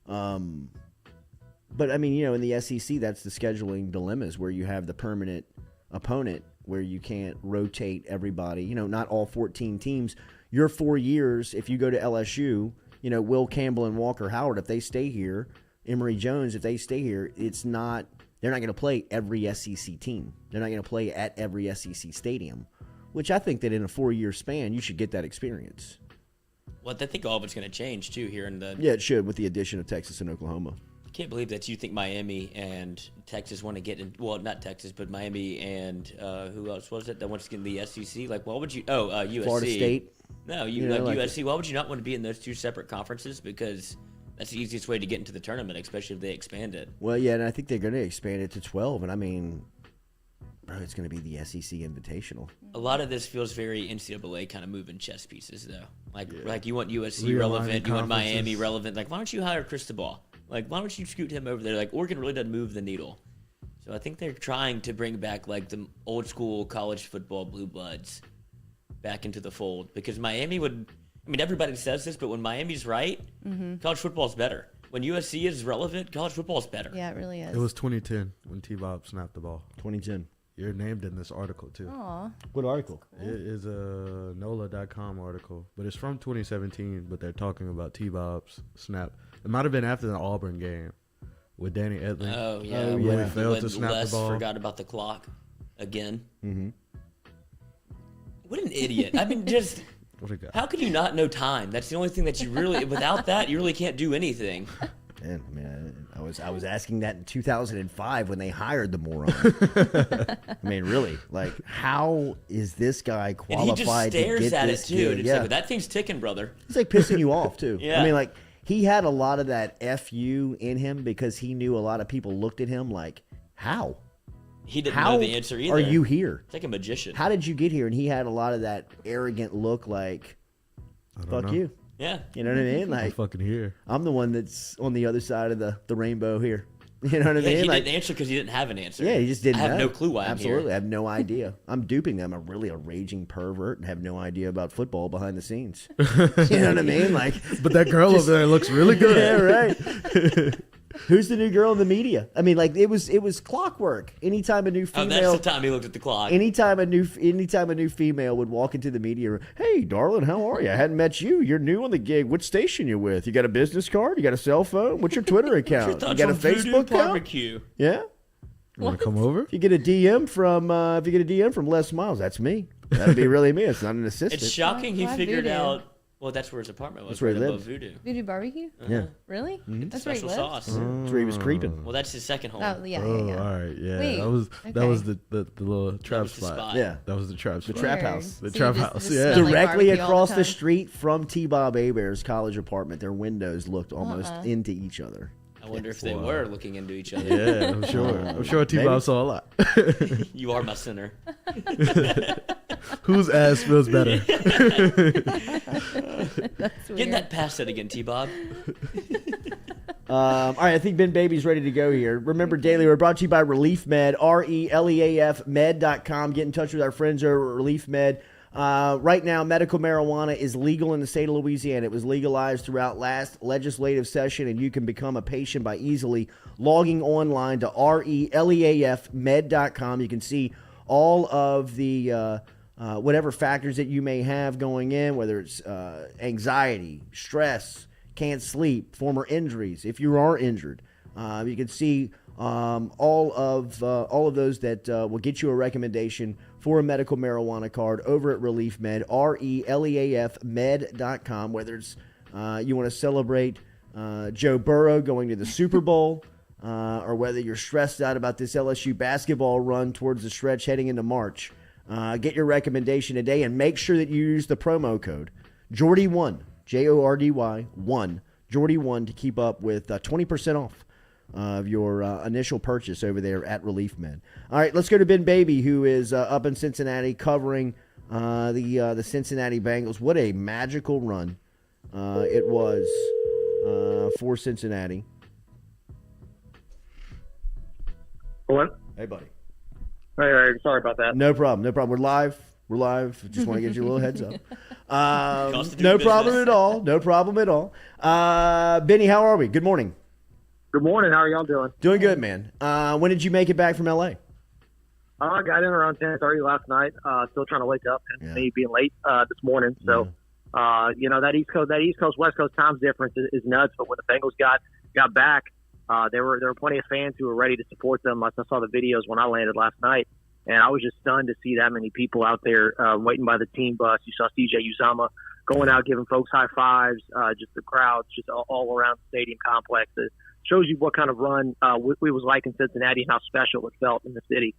But I mean, you know, in the SEC, that's the scheduling dilemmas where you have the permanent opponent where you can't rotate everybody. You know, not all 14 teams. Your 4 years, if you go to LSU, you know, Will Campbell and Walker Howard, if they stay here, Emory Jones, if they stay here, they're not going to play every SEC team. They're not going to play at every SEC stadium, which I think that in a 4-year span, you should get that experience. Well, I think all of it's going to change too here in the. Yeah, it should with the addition of Texas and Oklahoma. I can't believe that you think Miami and Texas want to get in. Well, not Texas, but Miami and who else was it that wants to get in the SEC? Like, why would you? Oh, USC. Florida State. No, know, like USC. Why would you not want to be in those two separate conferences? Because that's the easiest way to get into the tournament, especially if they expand it. Well, yeah, and I think they're going to expand it to 12. And I mean, bro, it's going to be the SEC Invitational. A lot of this feels very NCAA kind of moving chess pieces, though. Like you want USC Realigning relevant, you want conferences. Miami relevant. Like, why don't you hire Cristobal? Like, why don't you scoot him over there? Like, Oregon really doesn't move the needle. So I think they're trying to bring back, like, the old school college football blue bloods back into the fold. Because Miami would, I mean, everybody says this, but when Miami's right, college football's better. When USC is relevant, college football's better. Yeah, it really is. It was 2010 when T-Bob snapped the ball. 2010. You're named in this article too. Aw. What article? It is a NOLA.com article, but it's from 2017. But they're talking about T-Bob's snap. It might have been after the Auburn game with Danny Edling. Oh, yeah. Oh, when yeah. When he failed to when snap Les the ball. forgot about the clock again. Mm-hmm. What an idiot. I mean, just What a guy. how could you not know time? That's the only thing that you really, without that, you really can't do anything. Man, I mean, I was asking that in 2005 when they hired the moron. I mean, really, like, how is this guy And qualified he just to stares get at this it, too. gig? And it's Yeah. like, that thing's ticking, brother. It's like pissing you off too. Yeah. I mean, like he had a lot of that FU in him because he knew a lot of people looked at him like, how? He didn't How know the answer either. are you here? It's like a magician. How did you get here? And he had a lot of that arrogant look like, I don't fuck know. you. Yeah. You know what I mean? I'm Like, fucking here. I'm the one that's on the other side of the rainbow here. You know what I Yeah, mean? he Like, didn't answer because he didn't have an answer. yeah, he just didn't I have know. no clue why I'm Absolutely. here. I have no idea. I'm duping them. I'm really a raging pervert and have no idea about football behind the scenes. You know what I mean? Like, But that girl over there looks really good. yeah, right. Who's the new girl in the media? I mean, like it was clockwork. Anytime a new Oh, female, that's the time he looked at the clock. anytime a new female would walk into the media room, hey, darling, how are you? I hadn't met you. You're new on the gig. What station you with? You got a business card? You got a cell phone? What's your Twitter account? You Thoughts got a on Voodoo Facebook account? barbecue? Yeah. You want to come over? If you get a DM from Les Miles, that's me. That'd be really me. It's not an assistant. It's shocking he Why figured Voodoo? out Well, that's where his apartment was. That's where he right lived. above Voodoo. Voodoo Barbecue? Yeah. Really? Get the That's where he special lives? sauce. That's where he was creeping. Well, that's his second home. Oh, yeah. All right, yeah. Wait, that was okay. the little trap was the spot. spot. Yeah. That was the trap spot. The trap Weird. house. The So trap you just- house, just yeah. smell like Directly barbecue all the across the time? street from T-Bob Hebert's college apartment, their windows looked almost into each other. I wonder if they were looking into each other. Yeah, I'm sure. I'm sure Maybe. T-Bob saw a lot. You are my sinner. Whose ass feels better? That's Get weird. that pass set again, T-Bob. All right, I think Ben Baby's ready to go here. Remember, Daily, we're brought to you by Relief Med, RELEAF med.com. Get in touch with our friends over at Relief Med. Right now, medical marijuana is legal in the state of Louisiana. It was legalized throughout last legislative session, and you can become a patient by easily logging online to RELEAF med.com. You can see all of the whatever factors that you may have going in, whether it's anxiety, stress, can't sleep, former injuries. If you are injured, you can see all of those that will get you a recommendation for a medical marijuana card over at Relief Med, RELEAF med.com. Whether it's you want to celebrate Joe Burrow going to the Super Bowl, or whether you're stressed out about this LSU basketball run towards the stretch heading into March, get your recommendation today and make sure that you use the promo code Jordy1, JORDY 1, Jordy1 to keep up with 20% off of your initial purchase over there at Relief Med. All right, let's go to Ben Baby, who is up in Cincinnati covering the Cincinnati Bengals. What a magical run it was for Cincinnati. What? Hey, buddy. Hey, sorry about that. No problem. No problem. We're live. Just want to get you a little heads up. Cost of doing No business. problem at all. No problem at all. Benny, how are we? Good morning. Good morning. How are y'all doing? Doing good, man. When did you make it back from L.A.? I got in around 10:30 last night. Still trying to wake up and me being late this morning. So, that East Coast, West Coast time difference is nuts. But when the Bengals got back, there were plenty of fans who were ready to support them. I saw the videos when I landed last night, and I was just stunned to see that many people out there waiting by the team bus. You saw CJ Uzama going out giving folks high fives. Just the crowds just all around the stadium complex. It shows you what kind of run we was like in Cincinnati and how special it felt in the city.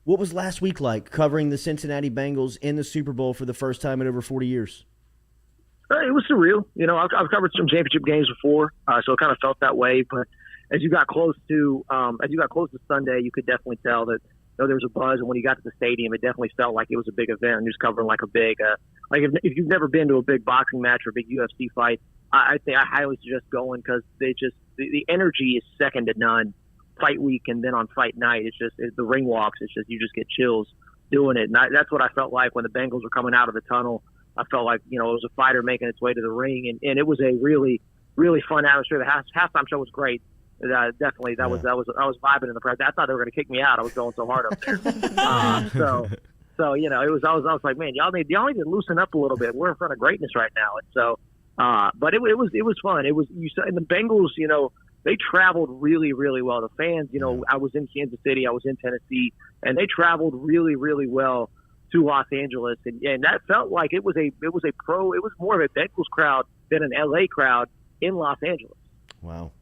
What was last week like covering the Cincinnati Bengals in the Super Bowl for the first time in over 40 years? It was surreal. I've covered some championship games before, so it kind of felt that way. But as you got close to Sunday, you could definitely tell that there was a buzz. And when you got to the stadium, it definitely felt like it was a big event. And just covering like a big, if you've never been to a big boxing match or a big UFC fight, I think I highly suggest going because the energy is second to none. Fight week and then on fight night, the ring walks. It's just you just get chills doing it. And that's what I felt like when the Bengals were coming out of the tunnel. I felt like it was a fighter making its way to the ring, and it was a really, really fun atmosphere. The halftime show was great. Definitely, I was vibing in the press. I thought they were going to kick me out. I was going so hard up there. So it was. I was like, man, y'all need to loosen up a little bit. We're in front of greatness right now, and so. But it was fun. It was and the Bengals. They traveled really, really well. The fans, I was in Kansas City, I was in Tennessee, and they traveled really, really well to Los Angeles, and that felt like it was more of a Bengals crowd than an LA crowd in Los Angeles. Wow.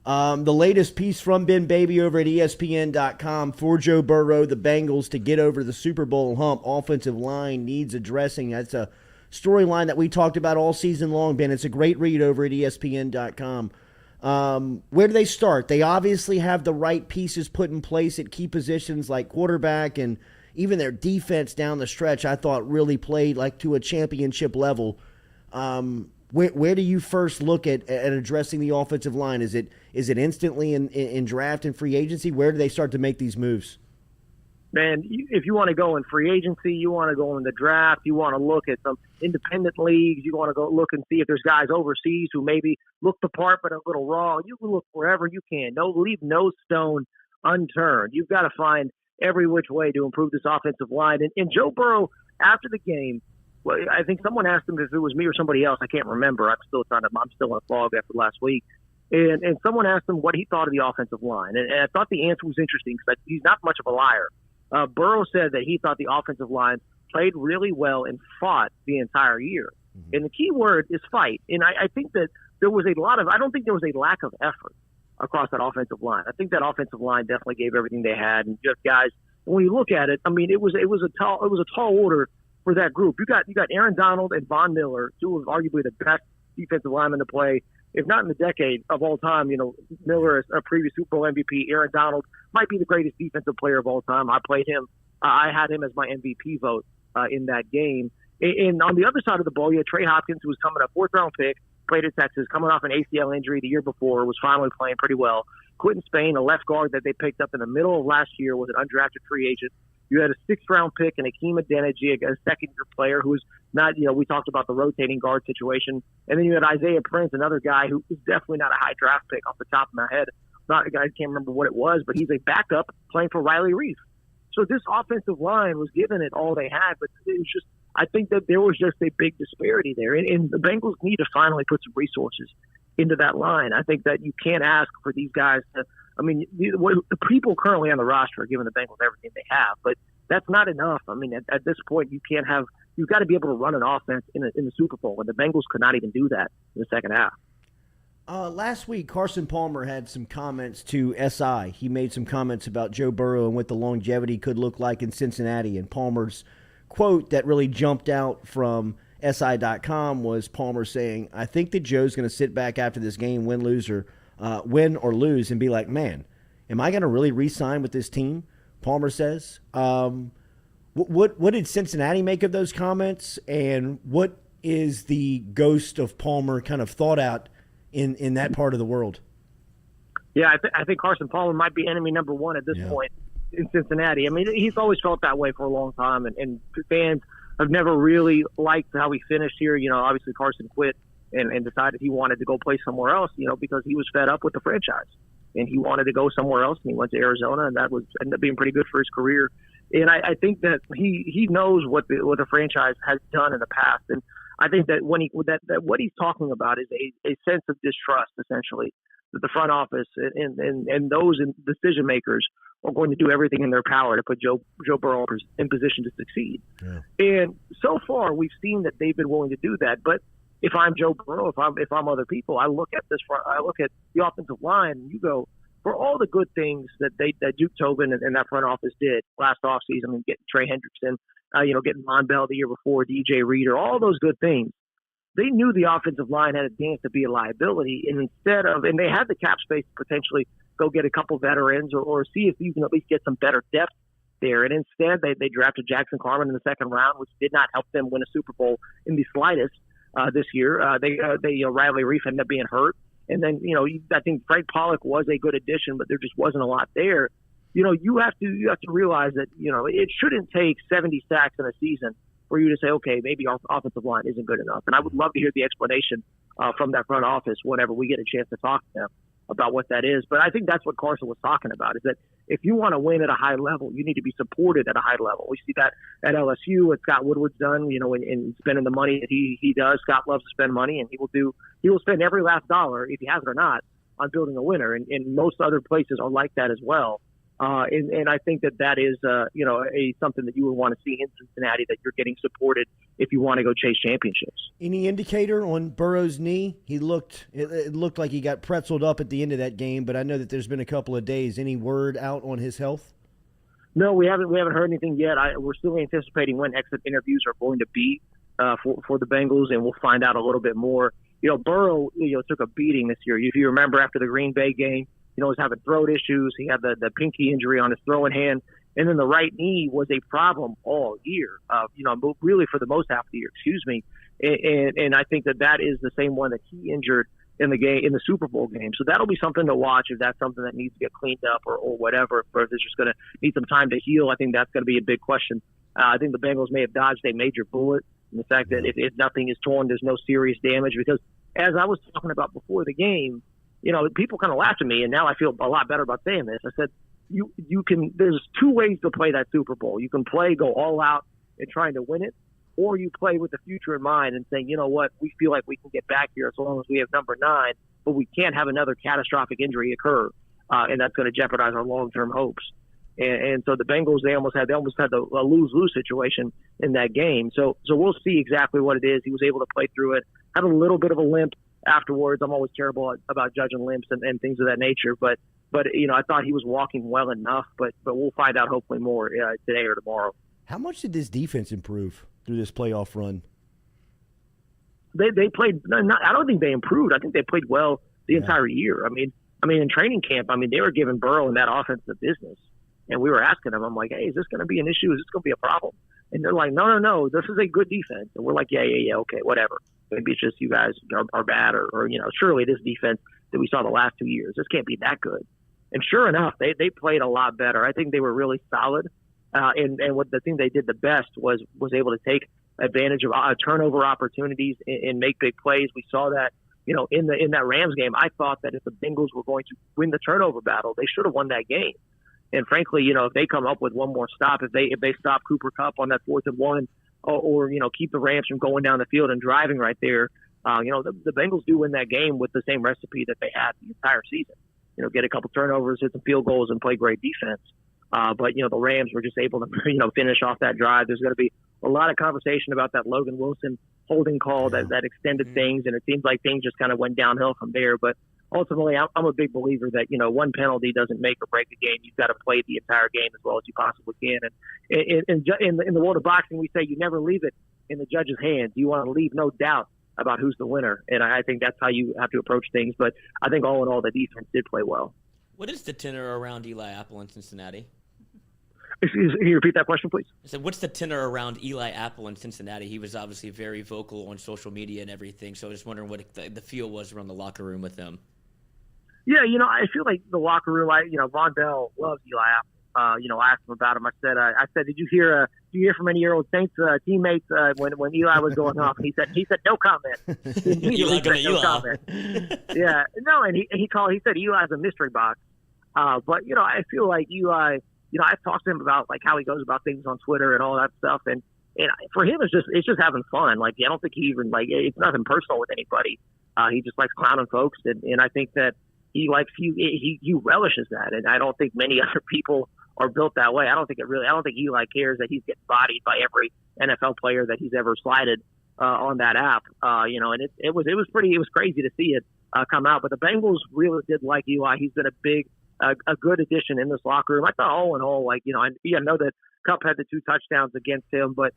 The latest piece from Ben Baby over at ESPN.com for Joe Burrow, the Bengals to get over the Super Bowl hump. Offensive line needs addressing. That's a storyline that we talked about all season long, Ben. It's a great read over at ESPN.com. Where do they start? They obviously have the right pieces put in place at key positions like quarterback, and even their defense down the stretch I thought really played like to a championship level. Where do you first look at addressing the offensive line? Is it instantly in draft and free agency? Where do they start to make these moves? Man, if you want to go in free agency, you want to go in the draft, you want to look at some independent leagues, you want to go look and see if there's guys overseas who maybe look the part but a little raw. You can look wherever you can. Leave no stone unturned. You've got to find every which way to improve this offensive line. And Joe Burrow, after the game, well, I think someone asked him if it was me or somebody else. I can't remember. I'm still in a fog after last week. And someone asked him what he thought of the offensive line. And I thought the answer was interesting because he's not much of a liar. Burrow said that he thought the offensive line played really well and fought the entire year. Mm-hmm. And the key word is fight. And I think that there was I don't think there was a lack of effort across that offensive line. I think that offensive line definitely gave everything they had. And just guys, when you look at it, I mean, it was a tall order for that group. You got Aaron Donald and Von Miller, two of arguably the best defensive linemen to play, if not in the decade of all time. Miller is a previous Super Bowl MVP. Aaron Donald might be the greatest defensive player of all time. I played him. I had him as my MVP vote in that game. And on the other side of the ball, you had Trey Hopkins, who was coming a 4th-round pick, played at Texas, coming off an ACL injury the year before, was finally playing pretty well. Quentin Spain, a left guard that they picked up in the middle of last year, was an undrafted free agent. You had a 6th-round pick and Akeem Adeniji, a second-year player who was not, we talked about the rotating guard situation. And then you had Isaiah Prince, another guy who is definitely not a high draft pick off the top of my head. I can't remember what it was, but he's a backup playing for Riley Reef. So this offensive line was given it all they had, but it was just, I think that there was just a big disparity there. And the Bengals need to finally put some resources into that line. I think that you can't ask for these guys to, the people currently on the roster are giving the Bengals everything they have, but that's not enough. I mean, at this point, you've got to be able to run an offense in the Super Bowl, and the Bengals could not even do that in the second half. Last week, Carson Palmer had some comments to SI. He made some comments about Joe Burrow and what the longevity could look like in Cincinnati. And Palmer's quote that really jumped out from SI.com was Palmer saying, "I think that Joe's going to sit back after this game, win or lose, and be like, man, am I going to really re-sign with this team?" Palmer says. What did Cincinnati make of those comments, and what is the ghost of Palmer kind of thought out in that part of the world? Yeah, I think Carson Palmer might be enemy number one at this point in Cincinnati. I mean, he's always felt that way for a long time, and fans have never really liked how he finished here. Obviously Carson quit and decided he wanted to go play somewhere else, because he was fed up with the franchise. And he wanted to go somewhere else, and he went to Arizona, and that ended up being pretty good for his career. And I think that he knows what the franchise has done in the past, and I think that what he's talking about is a sense of distrust, essentially, that the front office and those decision makers are going to do everything in their power to put Joe Burrow in position to succeed. Yeah. And so far, we've seen that they've been willing to do that. But if I'm Joe Burrow, if I'm other people, I look at the offensive line, and you go, for all the good things that Duke Tobin and that front office did last offseason, and getting Trey Hendrickson, getting Von Bell the year before, DJ Reader, all those good things, they knew the offensive line had a chance to be a liability, and they had the cap space to potentially go get a couple veterans or see if you can at least get some better depth there. And instead, they drafted Jackson Carman in the second round, which did not help them win a Super Bowl in the slightest this year. Riley Reef ended up being hurt. And then, I think Frank Pollock was a good addition, but there just wasn't a lot there. You have to realize that, it shouldn't take 70 sacks in a season for you to say, okay, maybe our offensive line isn't good enough. And I would love to hear the explanation from that front office whenever we get a chance to talk to them about what that is. But I think that's what Carson was talking about, is that if you want to win at a high level, you need to be supported at a high level. We see that at LSU, what Scott Woodward's done, in spending the money that he does. Scott loves to spend money, and he will spend every last dollar, if he has it or not, on building a winner. And most other places are like that as well. And I think that is, something that you would want to see in Cincinnati, that you're getting supported if you want to go chase championships. Any indicator on Burrow's knee? It looked like he got pretzeled up at the end of that game, but I know that there's been a couple of days. Any word out on his health? No, we haven't heard anything yet. We're still anticipating when exit interviews are going to be for the Bengals, and we'll find out a little bit more. Burrow, took a beating this year. If you remember, after the Green Bay game, was having throat issues. He had the pinky injury on his throwing hand, and then the right knee was a problem all year. Really for the most half of the year, excuse me. And I think that is the same one that he injured in the Super Bowl game. So that'll be something to watch if that's something that needs to get cleaned up or whatever. Or if it's just going to need some time to heal, I think that's going to be a big question. I think the Bengals may have dodged a major bullet in the fact that if nothing is torn, there's no serious damage. Because as I was talking about before the game, people kind of laughed at me, and now I feel a lot better about saying this. I said, there's two ways to play that Super Bowl. You can go all out and trying to win it, or you play with the future in mind and saying, you know what, we feel like we can get back here as long as we have number 9, but we can't have another catastrophic injury occur, and that's going to jeopardize our long-term hopes. And so the Bengals, they almost had a lose-lose situation in that game. So we'll see exactly what it is. He was able to play through it, had a little bit of a limp afterwards. I'm always terrible about judging limps and things of that nature. But I thought he was walking well enough. But we'll find out hopefully more today or tomorrow. How much did this defense improve through this playoff run? They played. I don't think they improved. I think they played well the entire year. I mean, in training camp, they were giving Burrow and that offense the business. And we were asking them, I'm like, hey, is this going to be an issue? Is this going to be a problem? And they're like, no, this is a good defense. And we're like, yeah, okay, whatever. Maybe it's just you guys are bad or surely this defense that we saw the last 2 years, this can't be that good. And sure enough, they played a lot better. I think they were really solid. And what the thing they did the best was able to take advantage of turnover opportunities and make big plays. We saw that, in that Rams game. I thought that if the Bengals were going to win the turnover battle, they should have won that game. And frankly, if they come up with one more stop, if they stop Cooper Kupp on that 4th and 1, or keep the Rams from going down the field and driving right there, the Bengals do win that game with the same recipe that they had the entire season. Get a couple turnovers, hit some field goals, and play great defense. But the Rams were just able to finish off that drive. There's going to be a lot of conversation about that Logan Wilson holding call that extended things, and it seems like things just kind of went downhill from there. But ultimately, I'm a big believer that, one penalty doesn't make or break a game. You've got to play the entire game as well as you possibly can. And in the world of boxing, we say you never leave it in the judge's hands. You want to leave no doubt about who's the winner. And I think that's how you have to approach things. But I think all in all, the defense did play well. What is the tenor around Eli Apple in Cincinnati? Can you repeat that question, please? I said, what's the tenor around Eli Apple in Cincinnati? He was obviously very vocal on social media and everything. So I was just wondering what the feel was around the locker room with him. Yeah, I feel like the locker room. Von Bell loves Eli Apple. I asked him about him. I said, did you hear from any of your old Saints teammates when Eli was going off? He said, no comment. No comment. Yeah, no, and he said Eli's a mystery box. But I feel like Eli. I've talked to him about how he goes about things on Twitter and all that stuff, and for him it's just having fun. I don't think he even it's nothing personal with anybody. He just likes clowning folks, and I think that he relishes that, and I don't think many other people are built that way. I don't think Eli cares that he's getting bodied by every NFL player that he's ever slided on that app. And it was crazy to see it come out. But the Bengals really did like Eli. He's been a good addition in this locker room. I thought all in all, I know that Kupp had the 2 touchdowns against him, but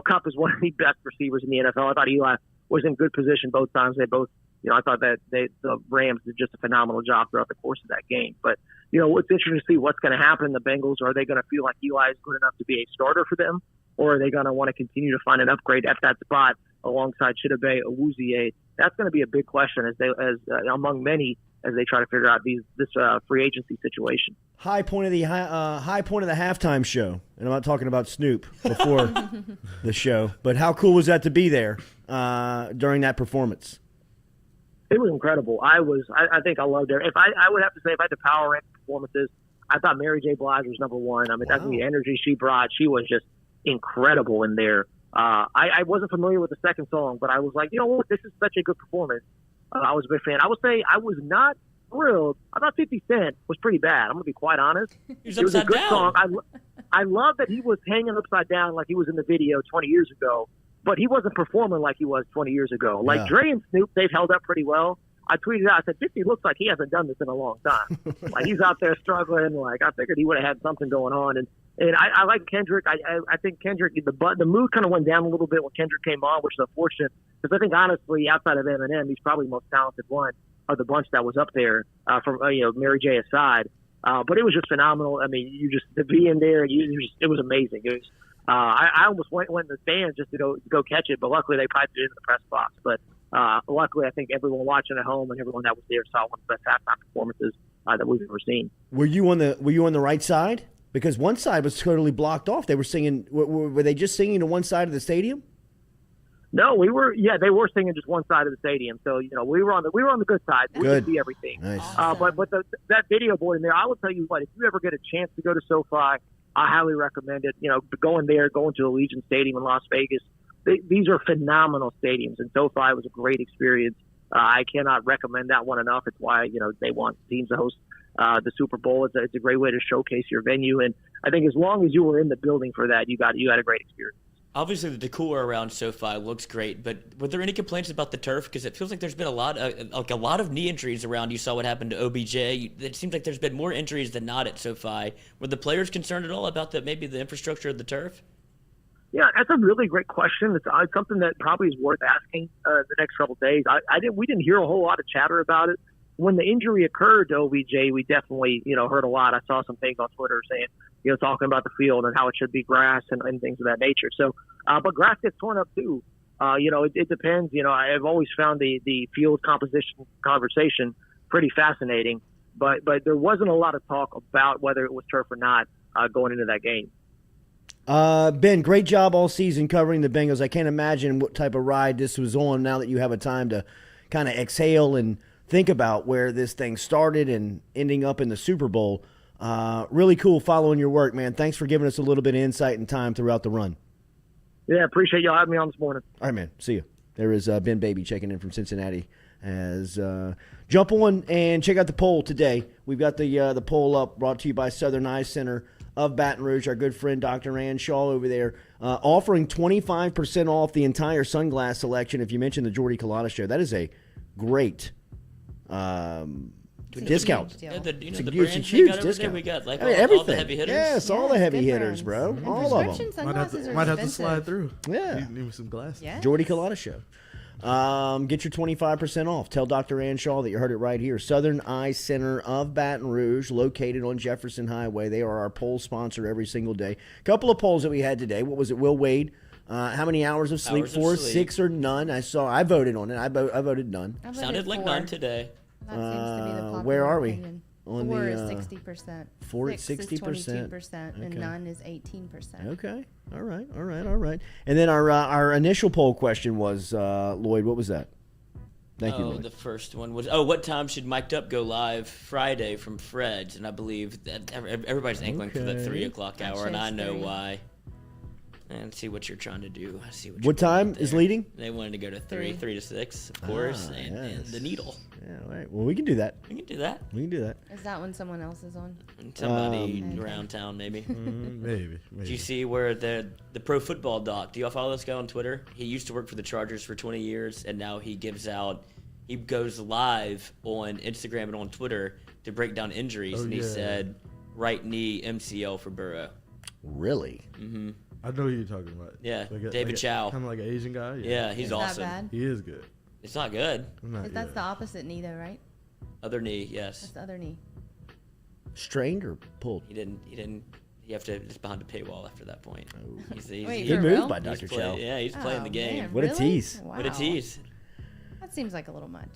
Kupp is one of the best receivers in the NFL. I thought Eli was in good position both times. They both. I thought that the Rams did just a phenomenal job throughout the course of that game. But, it's interesting to see what's going to happen. The Bengals, are they going to feel like Eli is good enough to be a starter for them? Or are they going to want to continue to find an upgrade at that spot alongside Chidobe Awuzie? That's going to be a big question among many as they try to figure out this free agency situation. High point of the halftime show, and I'm not talking about Snoop before the show, but how cool was that to be there during that performance? It was incredible. I think I loved it. I would have to say, if I had to power rank performances, I thought Mary J. Blige was number one. That's the energy she brought. She was just incredible in there. I wasn't familiar with the second song, but I was like, what? This is such a good performance. I was a big fan. I would say I was not thrilled. I thought 50 Cent was pretty bad. I'm going to be quite honest. It was a good song. I love that he was hanging upside down like he was in the video 20 years ago. But he wasn't performing like he was 20 years ago. Dre and Snoop, they've held up pretty well. I tweeted out, I said, 50 looks like he hasn't done this in a long time. He's out there struggling. I figured he would have had something going on. And I like Kendrick. I think Kendrick, the mood kind of went down a little bit when Kendrick came on, which is unfortunate. Because I think, honestly, outside of Eminem, he's probably the most talented one of the bunch that was up there from Mary J. aside. But it was just phenomenal. You just to be in there, it was amazing. It was. I almost went in the stands just to go catch it, but luckily they piped it into the press box. But luckily, I think everyone watching at home and everyone that was there saw one of the best halftime performances that we've ever seen. Were you on the right side? Because one side was totally blocked off. They were singing. Were they just singing to one side of the stadium? No, we were. Yeah, they were singing just one side of the stadium. So we were on the good side. We could see everything. Nice. But that video board in there, I will tell you what. If you ever get a chance to go to SoFi, I highly recommend it. Going to Allegiant Stadium in Las Vegas. These are phenomenal stadiums, and SoFi was a great experience. I cannot recommend that one enough. It's why they want teams to host the Super Bowl. It's a great way to showcase your venue, and I think as long as you were in the building for that, you had a great experience. Obviously, the decor around SoFi looks great, but were there any complaints about the turf? Because it feels like there's been a lot of knee injuries around. You saw what happened to OBJ. It seems like there's been more injuries than not at SoFi. Were the players concerned at all about maybe the infrastructure of the turf? Yeah, that's a really great question. It's something that probably is worth asking the next couple of days. We didn't hear a whole lot of chatter about it. When the injury occurred to OBJ, we definitely, heard a lot. I saw some things on Twitter saying, talking about the field and how it should be grass and things of that nature. So, but grass gets torn up too. It depends. I've always found the field composition conversation pretty fascinating, but there wasn't a lot of talk about whether it was turf or not going into that game. Ben, great job all season covering the Bengals. I can't imagine what type of ride this was on now that you have a time to kind of exhale and think about where this thing started and ending up in the Super Bowl. Really cool following your work, man. Thanks for giving us a little bit of insight and time throughout the run. Yeah, appreciate y'all having me on this morning. All right, man. See you. There is Ben Baby checking in from Cincinnati. Jump on and check out the poll today. We've got the poll up, brought to you by Southern Eye Center of Baton Rouge. Our good friend Dr. Ann Shaw over there offering 25% off the entire sunglass selection if you mention the Jordy Culotta show. That is a great discount. The It's a brands huge we got discount. We got everything. all the heavy hitters. Yes, all the heavy good hitters, brands. bro. All of them. Prescription sunglasses are Might have to expensive. slide through. Yeah. Need me some glasses. Yes. Jordy Culotta show. Get your 25% off. Tell Dr. Ann Shaw that you heard it right here. Southern Eye Center of Baton Rouge, located on Jefferson Highway. They are our poll sponsor every single day. Couple of polls that we had today. What was it? Will Wade, how many hours of sleep for? 6 or none? I voted on it. I voted none. I voted Sounded like 4. none today. That seems to be the popular where are we? opinion. On 4 the, is 60%. 4 is 6 is 60%. 22%, and Okay. none is 18%. Okay. All right. And then our initial poll question was, Lloyd, what was that? Thank you, Lloyd. The first one was, what time should Mic'd Up go live Friday from Fred's? And I believe that everybody's angling for that 3 o'clock hour, and I know why. And see what you're trying to do. I see What time is leading? They wanted to go to 3 to 6, of course, and the needle. Yeah, all right. Well, we can do that. We can do that. Is that when someone else is on? And somebody around town, maybe. Maybe. Did you see where the pro football doc? Do y'all follow this guy on Twitter? He used to work for the Chargers for 20 years, and now he goes live on Instagram and on Twitter to break down injuries. He said, right knee MCL for Burrow. Really? Mm-hmm. I know who you're talking about. Yeah, David Chow. Kind of like an Asian guy. Yeah, he's awesome. Is that bad? He is good. It's not good. That's the opposite knee, though, right? Other knee, yes. That's the other knee. Strained or pulled? He didn't. You have to just behind a paywall after that point. Wait, Good for move real? by Dr. Chow. Yeah, he's playing the game. Man, What a really? tease. Wow. What a tease. That seems like a little much.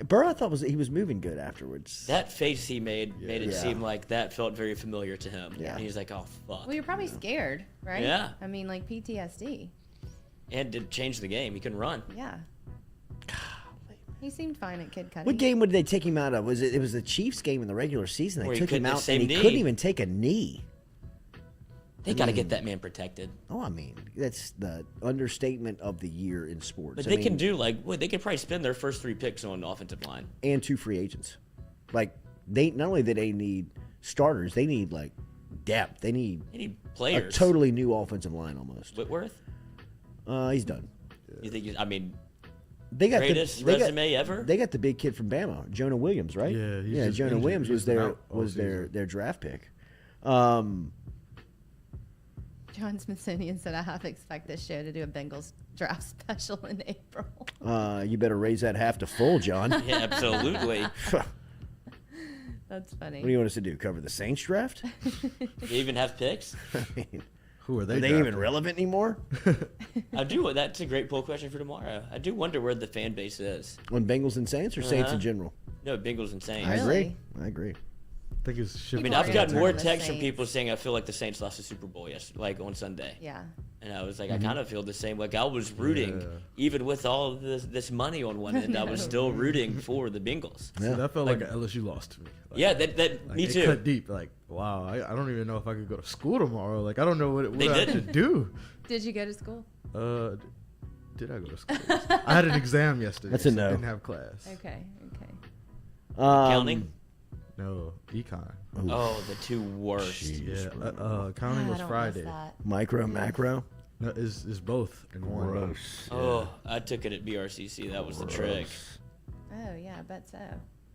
Burrow, I thought he was moving good afterwards. That face he made it Yeah. seem like that felt very familiar to him. Yeah. And he's like, oh, fuck. Well, you're probably scared, right? Yeah. I mean, like PTSD. And to change the game. He can run. Yeah. He seemed fine at Kid Cudi. What game would they take him out of? It was the Chiefs game in the regular season. They Where he took him couldn't- out same and he knee. couldn't even take a knee. They got to get that man protected. Oh, I mean, that's the understatement of the year in sports. But I they mean, can do they could probably spend their first 3 picks on offensive line. and 2 free agents. Like they not only do they need starters, they need like depth. They need They need a players. totally new offensive line almost. Whitworth? He's done. You think? They got Greatest they got- resume ever? They got the big kid from Bama, Jonah Williams, right? Yeah, he's just Jonah injured. Williams He's was been their out all their draft pick. John Smithsonian said, I half expect this show to do a Bengals draft special in April. You better raise that half to full, John. Yeah, absolutely. That's funny. What do you want us to do? Cover the Saints draft? They even have picks? I mean, Who are they? are they even drafting? relevant anymore? That's a great poll question for tomorrow. I do wonder where the fan base is. On Bengals and Saints or Saints in general? No, Bengals and Saints. I Really? agree. I think it's I mean, People I've are gotten gonna more turn the texts from Saints. people saying I feel like the Saints lost the Super Bowl on Sunday. Yeah. And I was like, I kind of feel the same. Like I was rooting, even with all of this money on one end, I was still rooting for the Bengals. See, that felt like an LSU loss to me. Like, Yeah, that like, me it too. cut deep. Like, wow, I don't even know if I could go to school tomorrow. Like, I don't know what They I didn't. should do. Did you go to school? Did I go to school? I had an exam yesterday. That's a so no. I didn't have class. Okay. Counting. No, econ. Oh, the two worst. Yeah, accounting was Friday. Micro, macro. No, it's both in one. Gross. Oh, I took it at BRCC. That was the trick. Oh yeah, I bet so.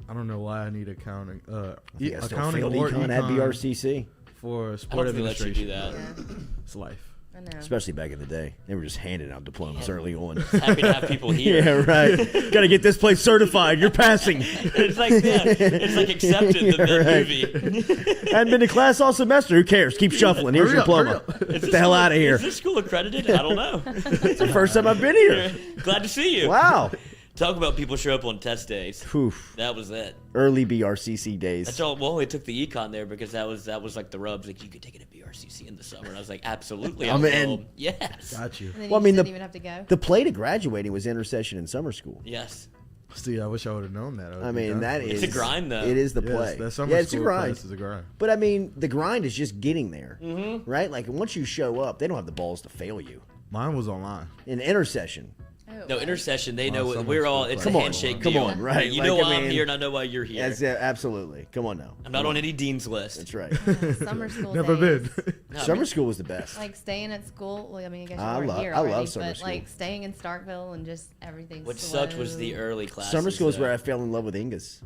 I don't know why I need accounting. I think I still Accounting failed or econ at BRCC. for I sport don't think they let you administration. do that. Yeah, It's life. I know. Especially back in the day. They were just handing out diplomas early on. Happy to have people here. Yeah, right. Got to get this place certified. You're passing. It's like it's like accepted the movie. Hadn't been to class all semester. Who cares? Keep shuffling. Here's your diploma. Get the hell out of here. Is this school accredited? I don't know. It's the first time I've been here. Glad to see you. Wow. Talk about people show up on test days. Oof. That was it. Early BRCC days. That's all. Well, we took the econ there because that was like the rubs. Like you could take it at BRCC in the summer. And I was like, absolutely. I'm in. home. Yes. Got you. And then Well, I you mean, didn't even have to go. The play to graduating was intercession in summer school. Yes. See, I wish I would have known that. I mean, that is... It's a grind, though. It is the Yes, play. that summer yeah, it's a school grind. class is a grind. But, I mean, the grind is just getting there, right? Like, once you show up, they don't have the balls to fail you. Mine was online. In intercession. Oh, No, what? intercession. They know summer we're all. school It's class. a Come on, handshake come deal. on, right, You like, know I why I'm mean, here, and I know why you're here. That's absolutely. Come on now. I'm not on any dean's list. That's right. Summer school Never days. been. No, Summer school was the best. Like staying at school. Well, I mean, I guess you I weren't love- here I love already, summer but school. like staying in Starkville and just everything. What slow. sucked was the early classes. Summer school is though. where I fell in love with Ingas.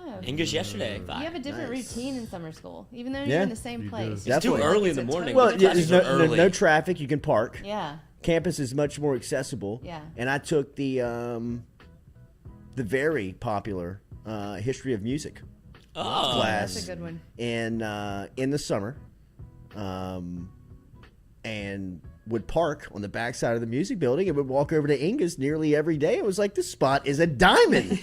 Oh. English yesterday. You have a different Nice. routine in summer school, even though Yeah. you're in the same You do. place. It's Definitely. too early in It's the a morning. total- Well, The classes there's are no early. traffic. You can park. Yeah. Campus is much more accessible. Yeah. And I took the very popular history of music Oh, class That's a good one. in the summer, and would park on the backside of the music building and would walk over to Inga's nearly every day. It was like, this spot is a diamond.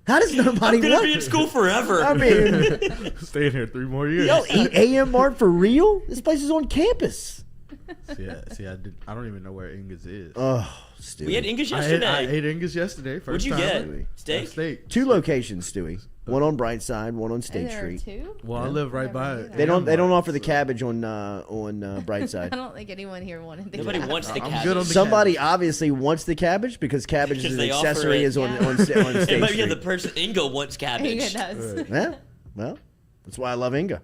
How does nobody I'm gonna want? be in school forever. I mean, Staying here 3 more years. yo, AM Mart for real? This place is on campus. See, I don't even know where Ingas is. Oh, stupid. we had English I yesterday. ate Ingas yesterday. What'd First you time. get? Steak? Steak. 2 locations, Stewie. One on Brightside, one on State And there are Street. 2? Well, I live right Never by knew it. that. They don't offer the cabbage on Brightside. I don't think anyone here wanted the Nobody cabbage. wants the I'm cabbage. good on the Somebody obviously wants the cabbage because cabbage Because is an they offer accessory it. is on, Yeah. on State It might be Street. the person. Ingo wants Yeah, cabbage. it does. Yeah, well, that's why I love Inga.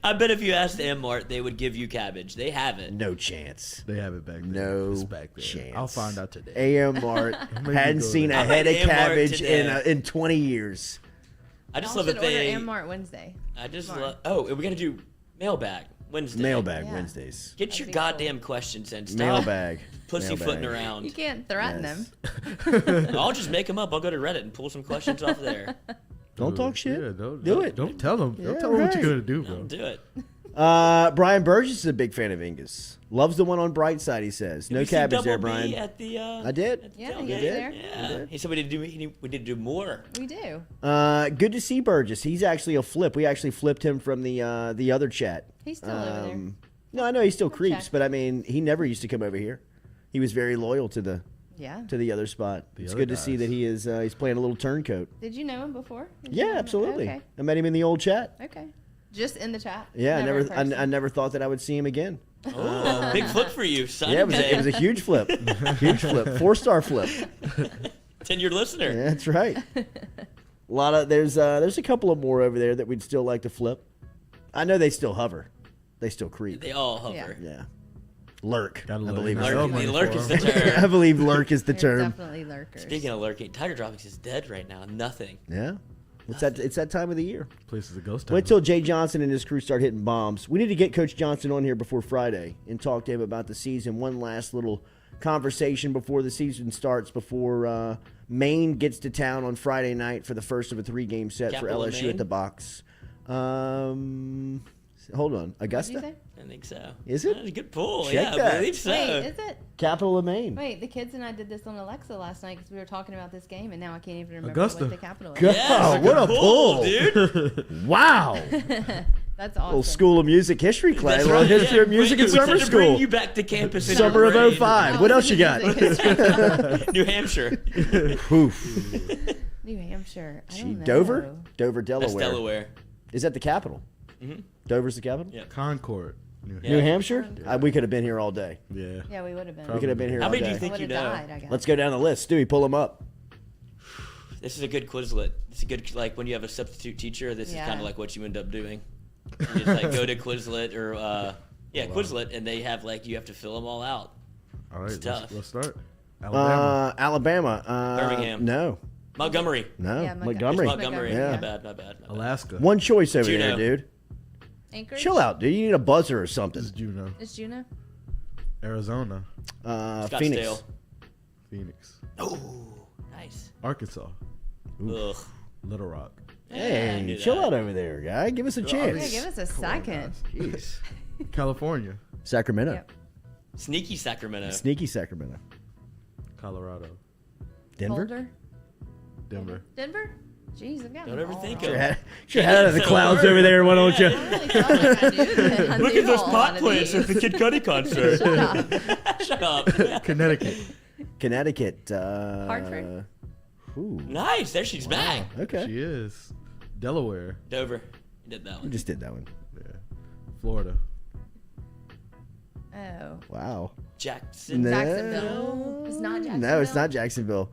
I bet if you asked Mart, they would give you cabbage. They have it. No chance. They have it back there. No It's back there. chance. I'll find out today. AM Mart hadn't go seen there. a I'm head at of AM Mart cabbage today. in 20 years. I just Y'all love should that order they. Mart Wednesday. I just Tomorrow. love. Oh, we got to do mailbag Wednesday. Mailbag Yeah. Wednesdays. Get That'd your be goddamn questions in. Stop Mailbag. pussyfooting Mailbag. around. You can't threaten Yes. them. I'll just make them up. I'll go to Reddit and pull some questions off there. Don't talk shit. Yeah, don't, Do it. Don't tell them. Yeah, Don't tell them what right. you're gonna do, bro. I'll do it. Brian Burgess is a big fan of Inga's. Loves the one on Brightside, he says. No Did you see cabbage there, Double B Brian. At the, I did. at the Yeah, tailgate? he did. there. Yeah. He said we need to do more. We do. Good to see Burgess. He's actually a flip. We actually flipped him from the other chat. He's still over there. No, I know he still creeps, check. but I mean, he never used to come over here. He was very loyal to the Yeah. other spot. It's other good to see guys. that he is he's playing a little turncoat. Did you know him before? Did you know Yeah, him? absolutely. Okay. I met him in the old chat. Okay. Just in the chat. Yeah, Never in I person. never thought that I would see him again. Oh, big flip for you. Signing Yeah, it was day. a huge flip. Huge flip. 4-star flip. 10-year listener. Yeah, that's right. A lot of there's a couple of more over there that we'd still like to flip. I know they still hover. They still creep. They all hover. Yeah. Lurk. I Gotta look. believe Lurk. is Lurk, money lurk for is 'em. the term. I believe lurk is the There's term. definitely lurkers. Speaking of lurking, Tiger Droppings is dead right now. Nothing. Yeah. It's that time of the year. Place is a ghost town. Wait till Jay Johnson and his crew start hitting bombs. We need to get Coach Johnson on here before Friday and talk to him about the season. One last little conversation before the season starts, before Maine gets to town on Friday night for the first of a 3-game set Capital for of LSU Maine? at the box. Hold on. What did you Augusta? say? I think so. Is it? That's a good pull. Check yeah, that. I believe so. Wait, is it? Capital of Maine. Wait, the kids and I did this on Alexa last night because we were talking about this game, and now I can't even remember Augusta. what the capital is. Go- Yes, what a good pull. dude. Wow. That's awesome. Little School of Music history class. That's Little right, history yeah. of music We in said summer to bring school. you back to campus in Summer your of brain. 05. What else you got? New Hampshire. Oof. New Hampshire. I Gee, don't know. Dover? Dover, Delaware. That's Delaware. Is that the capital? Mhm. Dover's the capital? Yeah. Concord. Yeah. New Hampshire? We could have been here all day. Yeah. Yeah, we would have been. We could have been here How all many do day. you think I would you have know? died, I guess. Let's go down the list. Stewie, pull them up. This is a good Quizlet. It's a good, like, when you have a substitute teacher, this is kind of like what you end up doing. You just, like, go to Quizlet or, Quizlet, and they have, like, you have to fill them all out. All right, let's start. Alabama. Birmingham. No. Montgomery. No. Yeah, Montgomery. Montgomery. Yeah. Not bad. Alaska. One choice over Juneau. there, dude. Anchorage? Chill out, dude. You need a buzzer or something. This is Juneau. It's Juneau. Arizona. Phoenix. Phoenix. Oh, nice. Arkansas. Ugh. Little Rock. I Hey, knew chill that. out over there, guy. Give us a chance. Yeah, give us a second. Jeez. California. Sacramento. Yep. Sneaky Sacramento. Sneaky Sacramento. Colorado. Denver. Boulder? Denver. Denver? Jeez, I've got Don't ever think Sure of had out of the clouds over there, why don't you? I really felt like I knew that. I Look knew at those a lot pot of plants these. at the Kid Cudi concert. Shut up. Shut up. Connecticut. Connecticut. Hartford. Ooh. Nice. There she's back. Okay. She is. Delaware. Dover. You did that We one. just did that one. Yeah. Florida. Oh. Wow. Jackson. No. Jacksonville. It's not Jacksonville. No, it's not Jacksonville.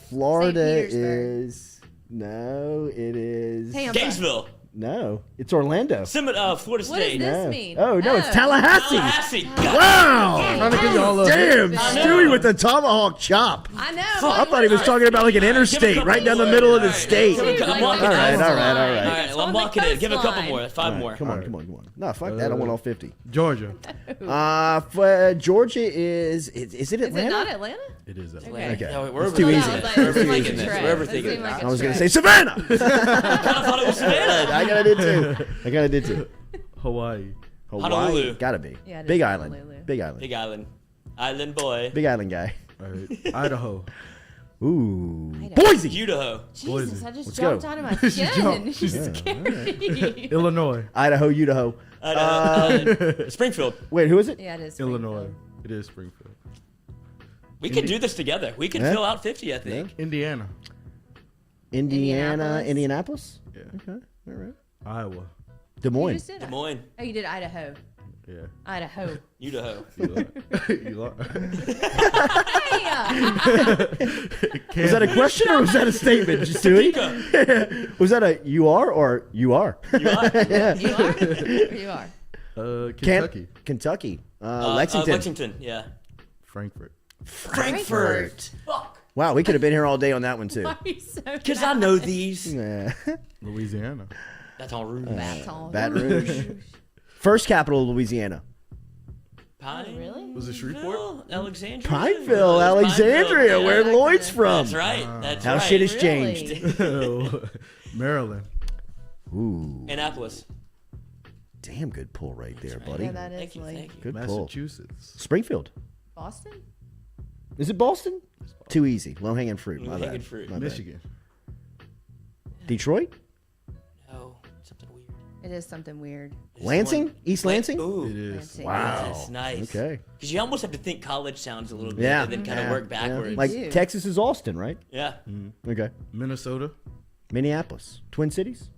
Florida Petersburg. is. No, it is. Tampa. Gainesville. No, it's Orlando. Florida What does State. this No. mean? Oh, no, it's Tallahassee. Tallahassee. Wow. Trying to get y'all up. Damn, I Stewie know. with the tomahawk chop. I know. I thought he was talking about like an interstate couple right down the more. middle of the All right. state. Give a couple Like more. on the All right, all right, all coastline. right. All right, It's well, on I'm the locking it. Give a couple coastline. more. Five more. Come on, All right. come on. No, fuck that. I want all 50. Georgia. Georgia is it Is Atlanta? it not Atlanta? It is Atlanta. Okay. Okay. No, we're It's too overthinking easy. I was this. like, We're it seemed like overthinking a this. trick. We're It overthinking seemed this. like I was trick. gonna say Savannah. I thought it was Savannah. I kind of did too. Hawaii. Hawaii, Honolulu. gotta be. Yeah, it is Big Honolulu. Island. Big Island. Big Island. Island boy. Big Island guy. All right. Idaho. Ooh. Idaho. Boise. Idaho. Jesus, I just Let's jumped go. out of my skin. She Scary. Illinois. Idaho, Idaho. Springfield. Wait, who is it? Yeah, it is. Illinois. Springfield. It is Springfield. We could do this together. We could Yeah. fill out 50, I think. Indiana. Indiana, Indianapolis? Indianapolis. Yeah. Okay, all right. Iowa. Des You Moines. just did Des it. Moines. Oh, you did Idaho. Yeah. Idaho. Idaho. You are. Hey, Was that a question or was that a statement, Stewie? Was that a you are or you are? You are? Yeah. you are? You are. Kentucky. Kentucky. Lexington. Lexington, yeah. Frankfurt. Frankfurt. Fuck. Wow, we could have been here all day on that one too. Why are you so Because I know these. Yeah. Louisiana. That's all rude. Baton Baton Rouge. First capital of Louisiana. Pine. Really? Was it Shreveport? Alexandria. Pineville, It was Alexandria, Pineville, where yeah. Lloyd's from. That's right. That's How right. shit has Really? changed. Maryland. Ooh, Annapolis. damn good pull right there, buddy. Yeah, that is Thank you. like Thank you. Good pull. Massachusetts. Springfield. Boston. Is it Boston? Too easy. Low hanging fruit. My Low-hanging bad. fruit. My bad. Michigan. Detroit. No, something weird. It is something weird. Lansing. East Lansing. Ooh. It is. Lansing. Wow. That's nice. Okay. Because you almost have to think college sounds a little bit Yeah. and then kind of Yeah. work backwards. Like do. Texas is Austin, right? Yeah. Okay. Minnesota. Minneapolis. Twin Cities.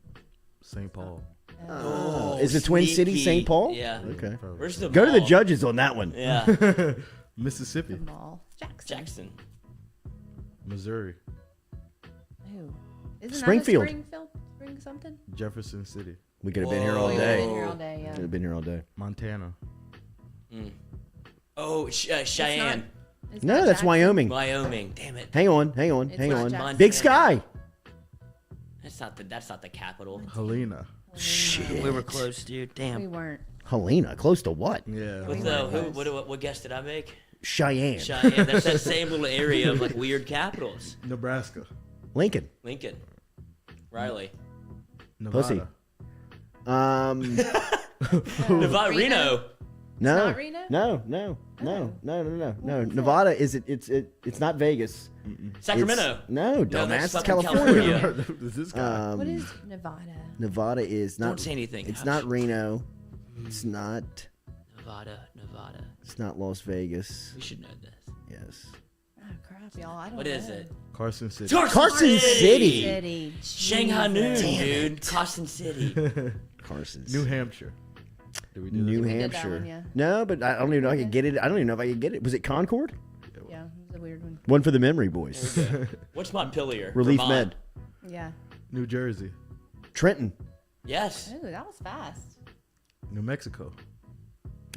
St. Paul. Oh, Is the Twin Cities sneaky. St. Paul? Yeah. Okay. Where's the Go to the mall? judges on that one. Yeah. Mississippi. Mall. Jackson. Jackson. Missouri. Ooh. Isn't Springfield. That a Springfield? Spring something? Jefferson City. We could have been here all Whoa. We would have day. been here all day. Yeah. Could have been here all day. Montana. Oh, Cheyenne. It's No, not that's Jackson. Wyoming. Wyoming. Damn it. Hang on. It's Hang not on. Jackson. Big Sky. That's not the capital. Helena. Shit. We were close, dude. We Damn. weren't. Helena. Close to what? Yeah. What the what guess did I make? Cheyenne. Cheyenne. That's that same little area of like weird capitals. Nebraska. Lincoln. Lincoln. Riley. Nevada. Pussy. Nevada. Reno. No. not Reno? No. Nevada is it's not Vegas. Sacramento. It's, no, dumbass. that's It's fucking California. California. This is guy. What is Nevada? Nevada is not. Don't say anything. It's Hush. not Reno. It's not. Nevada. It's not Las Vegas. We should know this. Yes. Oh crap, y'all! I don't What know. is it? Carson City. Carson City. City. Shanghai Noon, Jesus. dude. Carson City. Carson's. New Hampshire. Did we do New this? did that Hampshire. one, yeah. No, but I don't even know if I could get it. I don't even know if I could get it. Was it Concord? Yeah, it was a weird one. One for the memory boys. What's Montpelier? Relief Vermont. Med. Yeah. New Jersey. Trenton. Yes. Ooh, that was fast. New Mexico.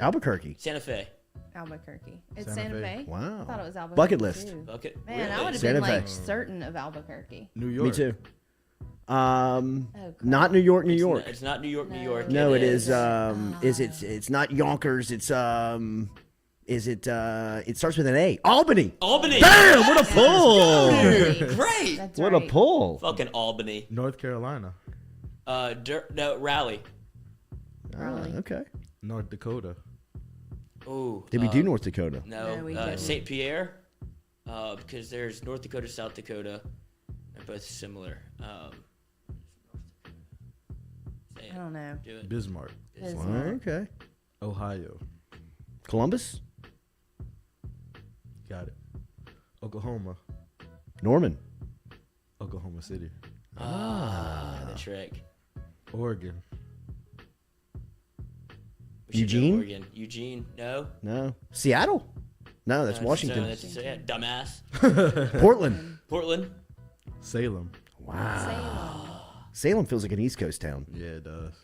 Albuquerque. Santa Fe. Albuquerque. It's Santa Santa Fe. Fe. Wow. I thought it was Albuquerque. Bucket list. too. Bucket. Man, Really? I would have Santa been Fe. like certain of Albuquerque. New York. Me too. crap. Not New York, New York. It's not New York, New York. No, it is. It's not Yonkers. It's it starts with an A. Albany. Albany. Damn! What a pull! Great. That's What right. a pull! Fucking Albany. North Carolina. No, Raleigh. Raleigh. Okay. North Dakota. Ooh. Did we do North Dakota? No, we didn't. St. Pierre. Because there's North Dakota, South Dakota. They're both similar. Say it. I don't know. Do it. Bismarck. Okay. Ohio. Columbus. Got it. Oklahoma. Norman. Oklahoma City. The trick. Oregon. We should go Eugene? Oregon. Eugene. No. No. Seattle. No, that's No, Washington. yeah, dumbass. Portland. Portland. Salem. Wow. Salem feels like an East Coast town. Yeah, it does.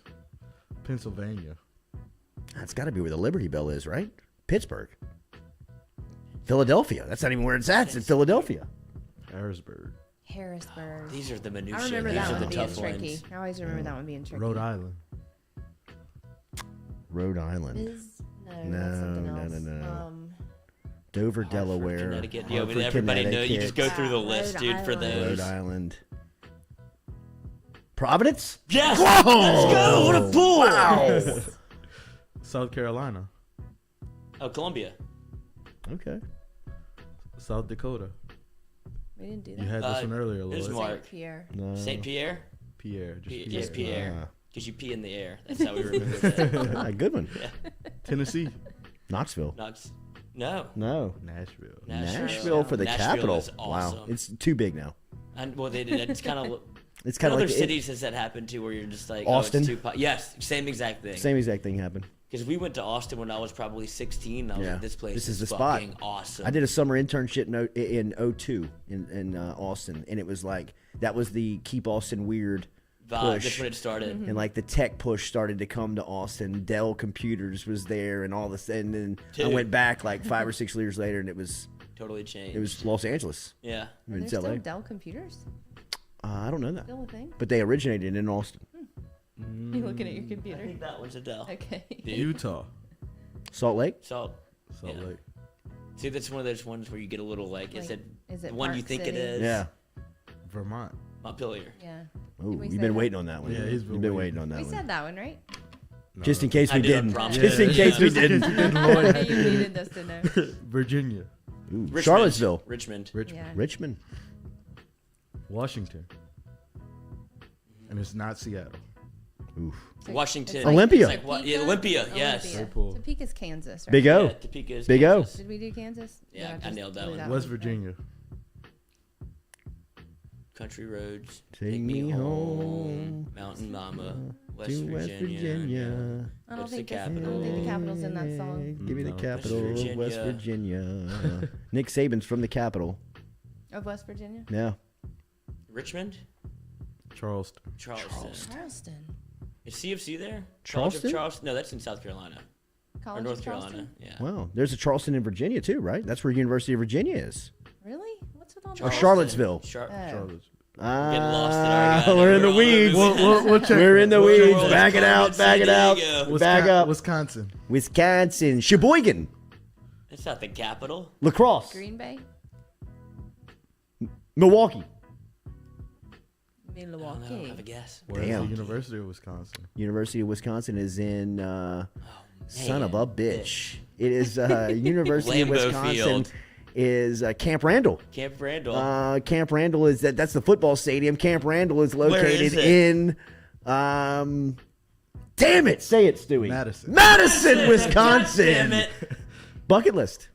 Pennsylvania. That's got to be where the Liberty Bell is, right? Pittsburgh. Philadelphia. That's not even where it's at. It's in Philadelphia. Harrisburg. Harrisburg. These are the minutiae. I remember These that are one the being tough tricky. ones. I always remember that one being tricky. Rhode Island. Rhode Island. No, that's something else. No. Dover, Hartford, Delaware. Connecticut. Yeah, Hartford, everybody know. You just go Connecticut. through the list, Rhode dude, for Island. those. Rhode Island. Providence? Yes. Whoa! Let's go. What a pull. Wow. South Carolina. Oh, Columbia. Okay. South Dakota. We didn't do You that. had this one earlier, there's Lloyd. Mark. Pierre. No. St. Pierre. Pierre. Just Just Pierre. Pierre. Because you pee in the air. That's how we remember that. A good one. Tennessee. Knoxville. No. No. Nashville. Nashville for the Nashville capital. is awesome. Wow. It's too big now. And well, it's kind of. It's kind of other like cities has that happened to where you're just like Austin? Oh, it's too yes, same exact thing. Same exact thing happened. Because we went to Austin when I was probably 16. And I was Yeah. like, this place This is is the spot. fucking awesome. I did a summer internship in 02 in Austin, and it was like that was the keep Austin weird Vibe. push. That's when it started. And like the tech push started to come to Austin. Dell Computers was there, and all this. And then I Dude. went back like 5 or 6 years later, and it was Totally changed. Los Angeles. Yeah. I mean, There's it's LA. still Dell computers? I don't know that, Still a thing? but they originated in Austin. You looking at your I computer? think that one's Adele. Okay. Dude. Utah. Salt Lake. So, Salt Yeah. Lake. see, that's one of those ones where you get a little like, is Like, it is it the one you Park think City? it is? Yeah. Vermont. Montpelier. Yeah. Oh, Did we you've say been that? waiting on that one. Yeah, he's been You've been waiting. waiting on that We one. said that one, right? No. Just in case I we did on didn't. purpose. Just in Yeah. case we Just in didn't. case you didn't, Lloyd. You needed us to know. Virginia. Ooh, Richmond. Charlottesville. Richmond. Richmond. Yeah. Richmond. Washington. And it's not Seattle. Oof. Washington. It's like- Olympia. It's like what? Yeah, Olympia. Yes. Olympia. Very cool. Topeka's Kansas, right? Big O. Yeah, Topeka's Big O. Kansas. Did we do Kansas? Yeah, I just nailed that blew one. West Virginia. Country roads. Take me home Mountain Mama. West to West Virginia. Virginia. I don't What's the think that's- I capital? don't think the capital's in that song. Give me the No. capital West of West Virginia. Virginia. Nick Saban's from the capital. Of West Virginia? Yeah. Richmond. Charleston. Charleston. Charleston. Is CFC there? Charleston? College of Charleston? No, that's in South Carolina. College Or North of Carolina. Charleston? Yeah. Wow. There's a Charleston in Virginia too, right? That's where University of Virginia is. Really? What's with all Or that? Charleston. Charlottesville. Oh. Charlottesville. Getting lost in our guy. We're in the We're all over weeds. the We'll check. We're in the We'll check. weeds. We'll Back it out. Back it out. Wisconsin, Back up. Wisconsin. Wisconsin. Sheboygan. It's not the capital. Lacrosse. Green Bay? Milwaukee. You mean I don't know. Milwaukee? Have a guess. Where's Damn. the University of Wisconsin? University of Wisconsin is in son of man. a bitch. It is University of Lambeau Wisconsin Field. is Camp Randall. Camp Randall. Camp Randall is that's the football stadium. Camp Randall is located is it? in damn it, say it, Stewie. Madison. Wisconsin. Damn it. Bucket list.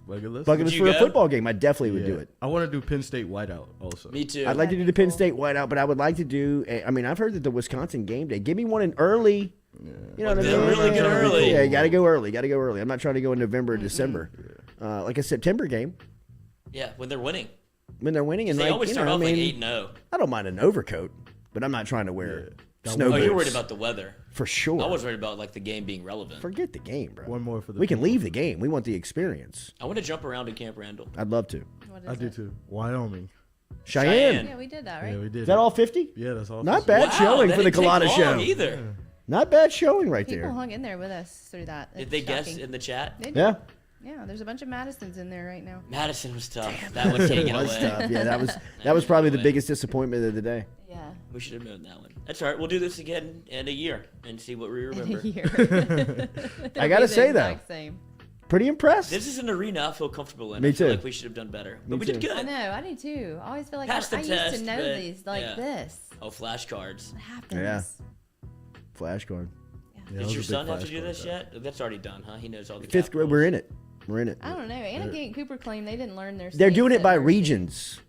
Bucket list? Bucket Would list you for a go? football game. I definitely would Yeah. do it. I want to do Penn State whiteout also. Me too. I'd like to do That'd the be Penn cool. State whiteout, but I would like to do. I mean, I've heard that the Wisconsin game day. Give me one in early. You know what I They're mean? really good early. Yeah, you got to go early. Got to go early. I'm not trying to go in November or December. Like a September game. Yeah, when they're winning. When they're winning, and They like, always you start know, off I like mean, 8-0. I don't mind an overcoat, but I'm not trying to wear snow Oh, boots. you're worried about the weather. For sure. I was worried about like the game being relevant. Forget the game, bro. One more for the We can people. leave the game. We want the experience. I want to jump around in Camp Randall. I'd love to. What is I do it? too. Wyoming. Cheyenne. Yeah, we did that, right? Yeah, we did. Is that all 50? Yeah, that's all. Not 50. bad showing that for the didn't take Culotta long show. either. Not bad showing right People there. hung in there with us through that. Did It's they guess shocking. in the chat? They did. Yeah. Yeah, there's a bunch of Madisons in there right now. Madison was tough. That one can't get Was away. tough. Yeah, that was probably the biggest disappointment of the day. Yeah. We should have known that one. That's all right. We'll do this again in a year and see what we remember. I gotta say, though, Same. pretty impressed. This is an arena I feel comfortable in. Me I feel too. like we should have done better. But Me we too. did good. I know, I do too. I always feel like Passed I the used test, to know but, these like yeah. this. Oh, flashcards. What happens? Yeah. Flashcard. Yeah, that Does was your a big son have to do flashcard, this though. yet? That's already done, huh? He knows all the Fifth grade. capitals. We're in it. We're in it. I don't know. Anna Gate and Cooper claim they didn't learn their. They're states doing it at by nursery. regions,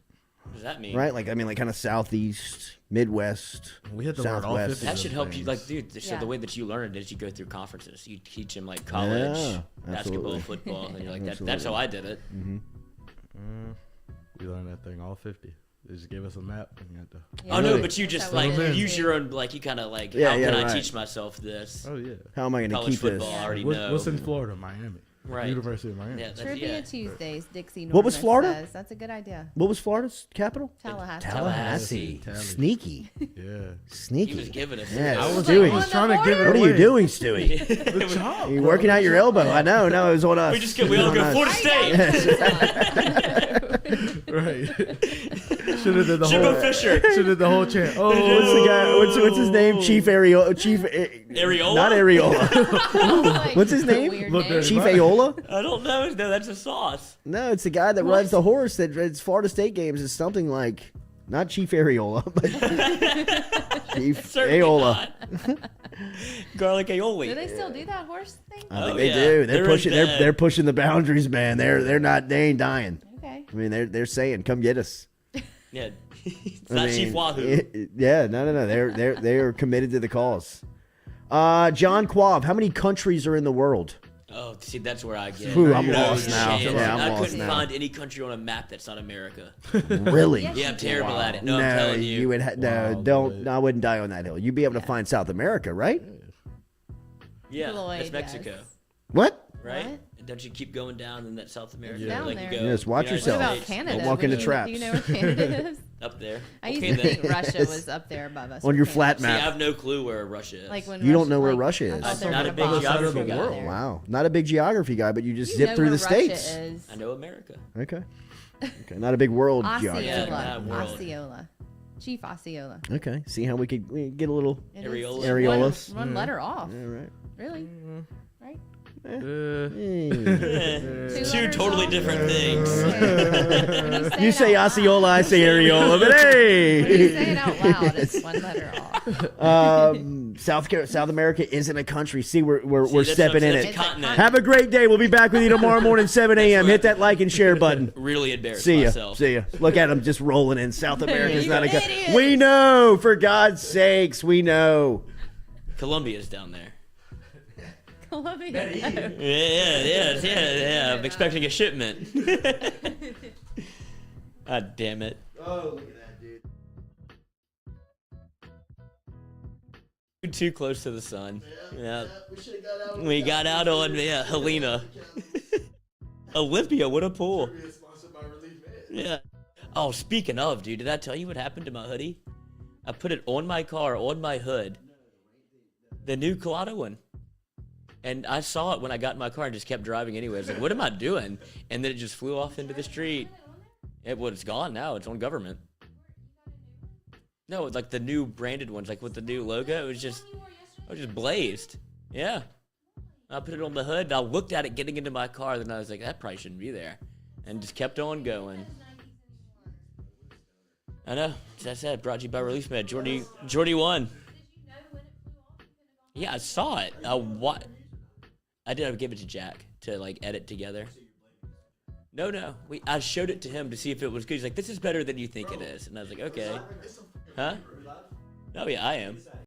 What does that mean? right? Like kind of southeast, Midwest. We had to learn all Southwest. 50 That of should those help you. Like, things. dude, so Yeah. the way that you learn it is you go through conferences. You teach them like college, Yeah, basketball, absolutely. football, and you're like, that's Absolutely. how I did it. We learned that thing all 50. They just gave us a map and you had to. Yeah. Oh no, Really? but you That's just how we like did it, use too. your own like you kind of like Yeah, how yeah, can I right. teach myself this? Oh yeah. How am I going to College keep football, this? I already What, know. what's in Florida? Miami. Right. University of Miami. Yeah, that's, Trivia yeah. Tuesdays, Dixie. What was Norman Florida? Says. That's a good idea. What was Florida's capital? Tallahassee. Tallahassee. Tally. Sneaky. Yeah. Sneaky. He was giving us. Yeah, this. I was like, doing. on was trying to the give it What are away. you doing, Stewie? Good job. You're working out your elbow. I know. No, it was on us. We just go. We all go Florida State. Right. Should have did the Jimbo whole. Fisher. Should have the whole chant. Oh, What's the guy? What's his name? Chief Areola. Areola? Not Areola. What's his name? Look, there's- Chief Aola? I don't know. No, that's a sauce. No, it's the guy that rides the horse that rides Florida State games. It's something like not Chief Areola, but Chief Certainly Aola. not. Garlic aioli. Do they still do that horse thing? I think Oh, they yeah. do. They're They're pushing. in They're pushing the boundaries, man. They ain't dying. Okay. I mean, they're saying, "Come get us." Yeah. It's I not mean, Chief Wahoo. Yeah, no. They're committed to the cause. John Quav, how many countries are in the world? Oh, see, that's where I get. Ooh, I'm you lost know, now. Shit. Yeah, I'm I lost couldn't now. find any country on a map that's not America. Really? Yeah, I'm terrible at it. No, I'm telling you. would. No, Wow, don't. boy. No, I wouldn't die on that hill. You'd be able to find South America, right? Yeah, Floyd, that's Mexico, yes. What? right? What? Don't you keep going down in that South America? Down like there. You go, Yes, watch United yourself. What about States, Canada? Don't walk into Do traps. you know where Canada is? Up there. I used Okay, to then. think Russia was up there above us. On with your Canada. flat See, I map. have no clue where Russia is. Like when You don't know where like, Russia I is. thought they were Not a gonna big bomb geography us guy. over there. Wow, not a big geography guy, but you just You zip know through where the Russia states. is. I know America. Okay. Okay, not a big world geography. Yeah, Osceola. not world. Osceola. Chief Osceola. Okay, see how we could get a little. It is Areola. Areolas. One letter off. All right. Really? Right? Uh, Two letters totally off? different things. When You say it out Osceola, I say Areola, but loud- When you say hey. it out loud, it's one letter off. South America isn't a country. See, we're that's stepping in that's a it. continent. Have a great day. We'll be back with you tomorrow morning, 7 a.m. Hit that like and share button. Really embarrassed See ya. myself. See ya. Look at him just rolling in. South America's You're not a an country. idiot. We know, for God's sakes, we know. Colombia's down there. Columbia. Yeah. I'm expecting a shipment. God damn it. Oh, look at that, dude. Too close to the sun. Yeah. We should have got out. We got out on Helena. Olympia, what a pool. Yeah. Oh, speaking of, dude, did I tell you what happened to my hoodie? I put it on my car, on my hood. The new Culotta one. And I saw it when I got in my car and just kept driving anyway. I was like, what am I doing? And then it just flew off into the street. It's gone now. It's on government. No, it's like the new branded ones, like with the new logo. It was just blazed. Yeah. I put it on the hood, and I looked at it getting into my car, then I was like, that probably shouldn't be there. And just kept on going. I know. As I said, brought to you by Release Med. Jordy won. Yeah, I saw it. I did. I gave it to Jack to like edit together. No. I showed it to him to see if it was good. He's like, this is better than you think it is. And I was like, okay. Huh? Oh, yeah, I am.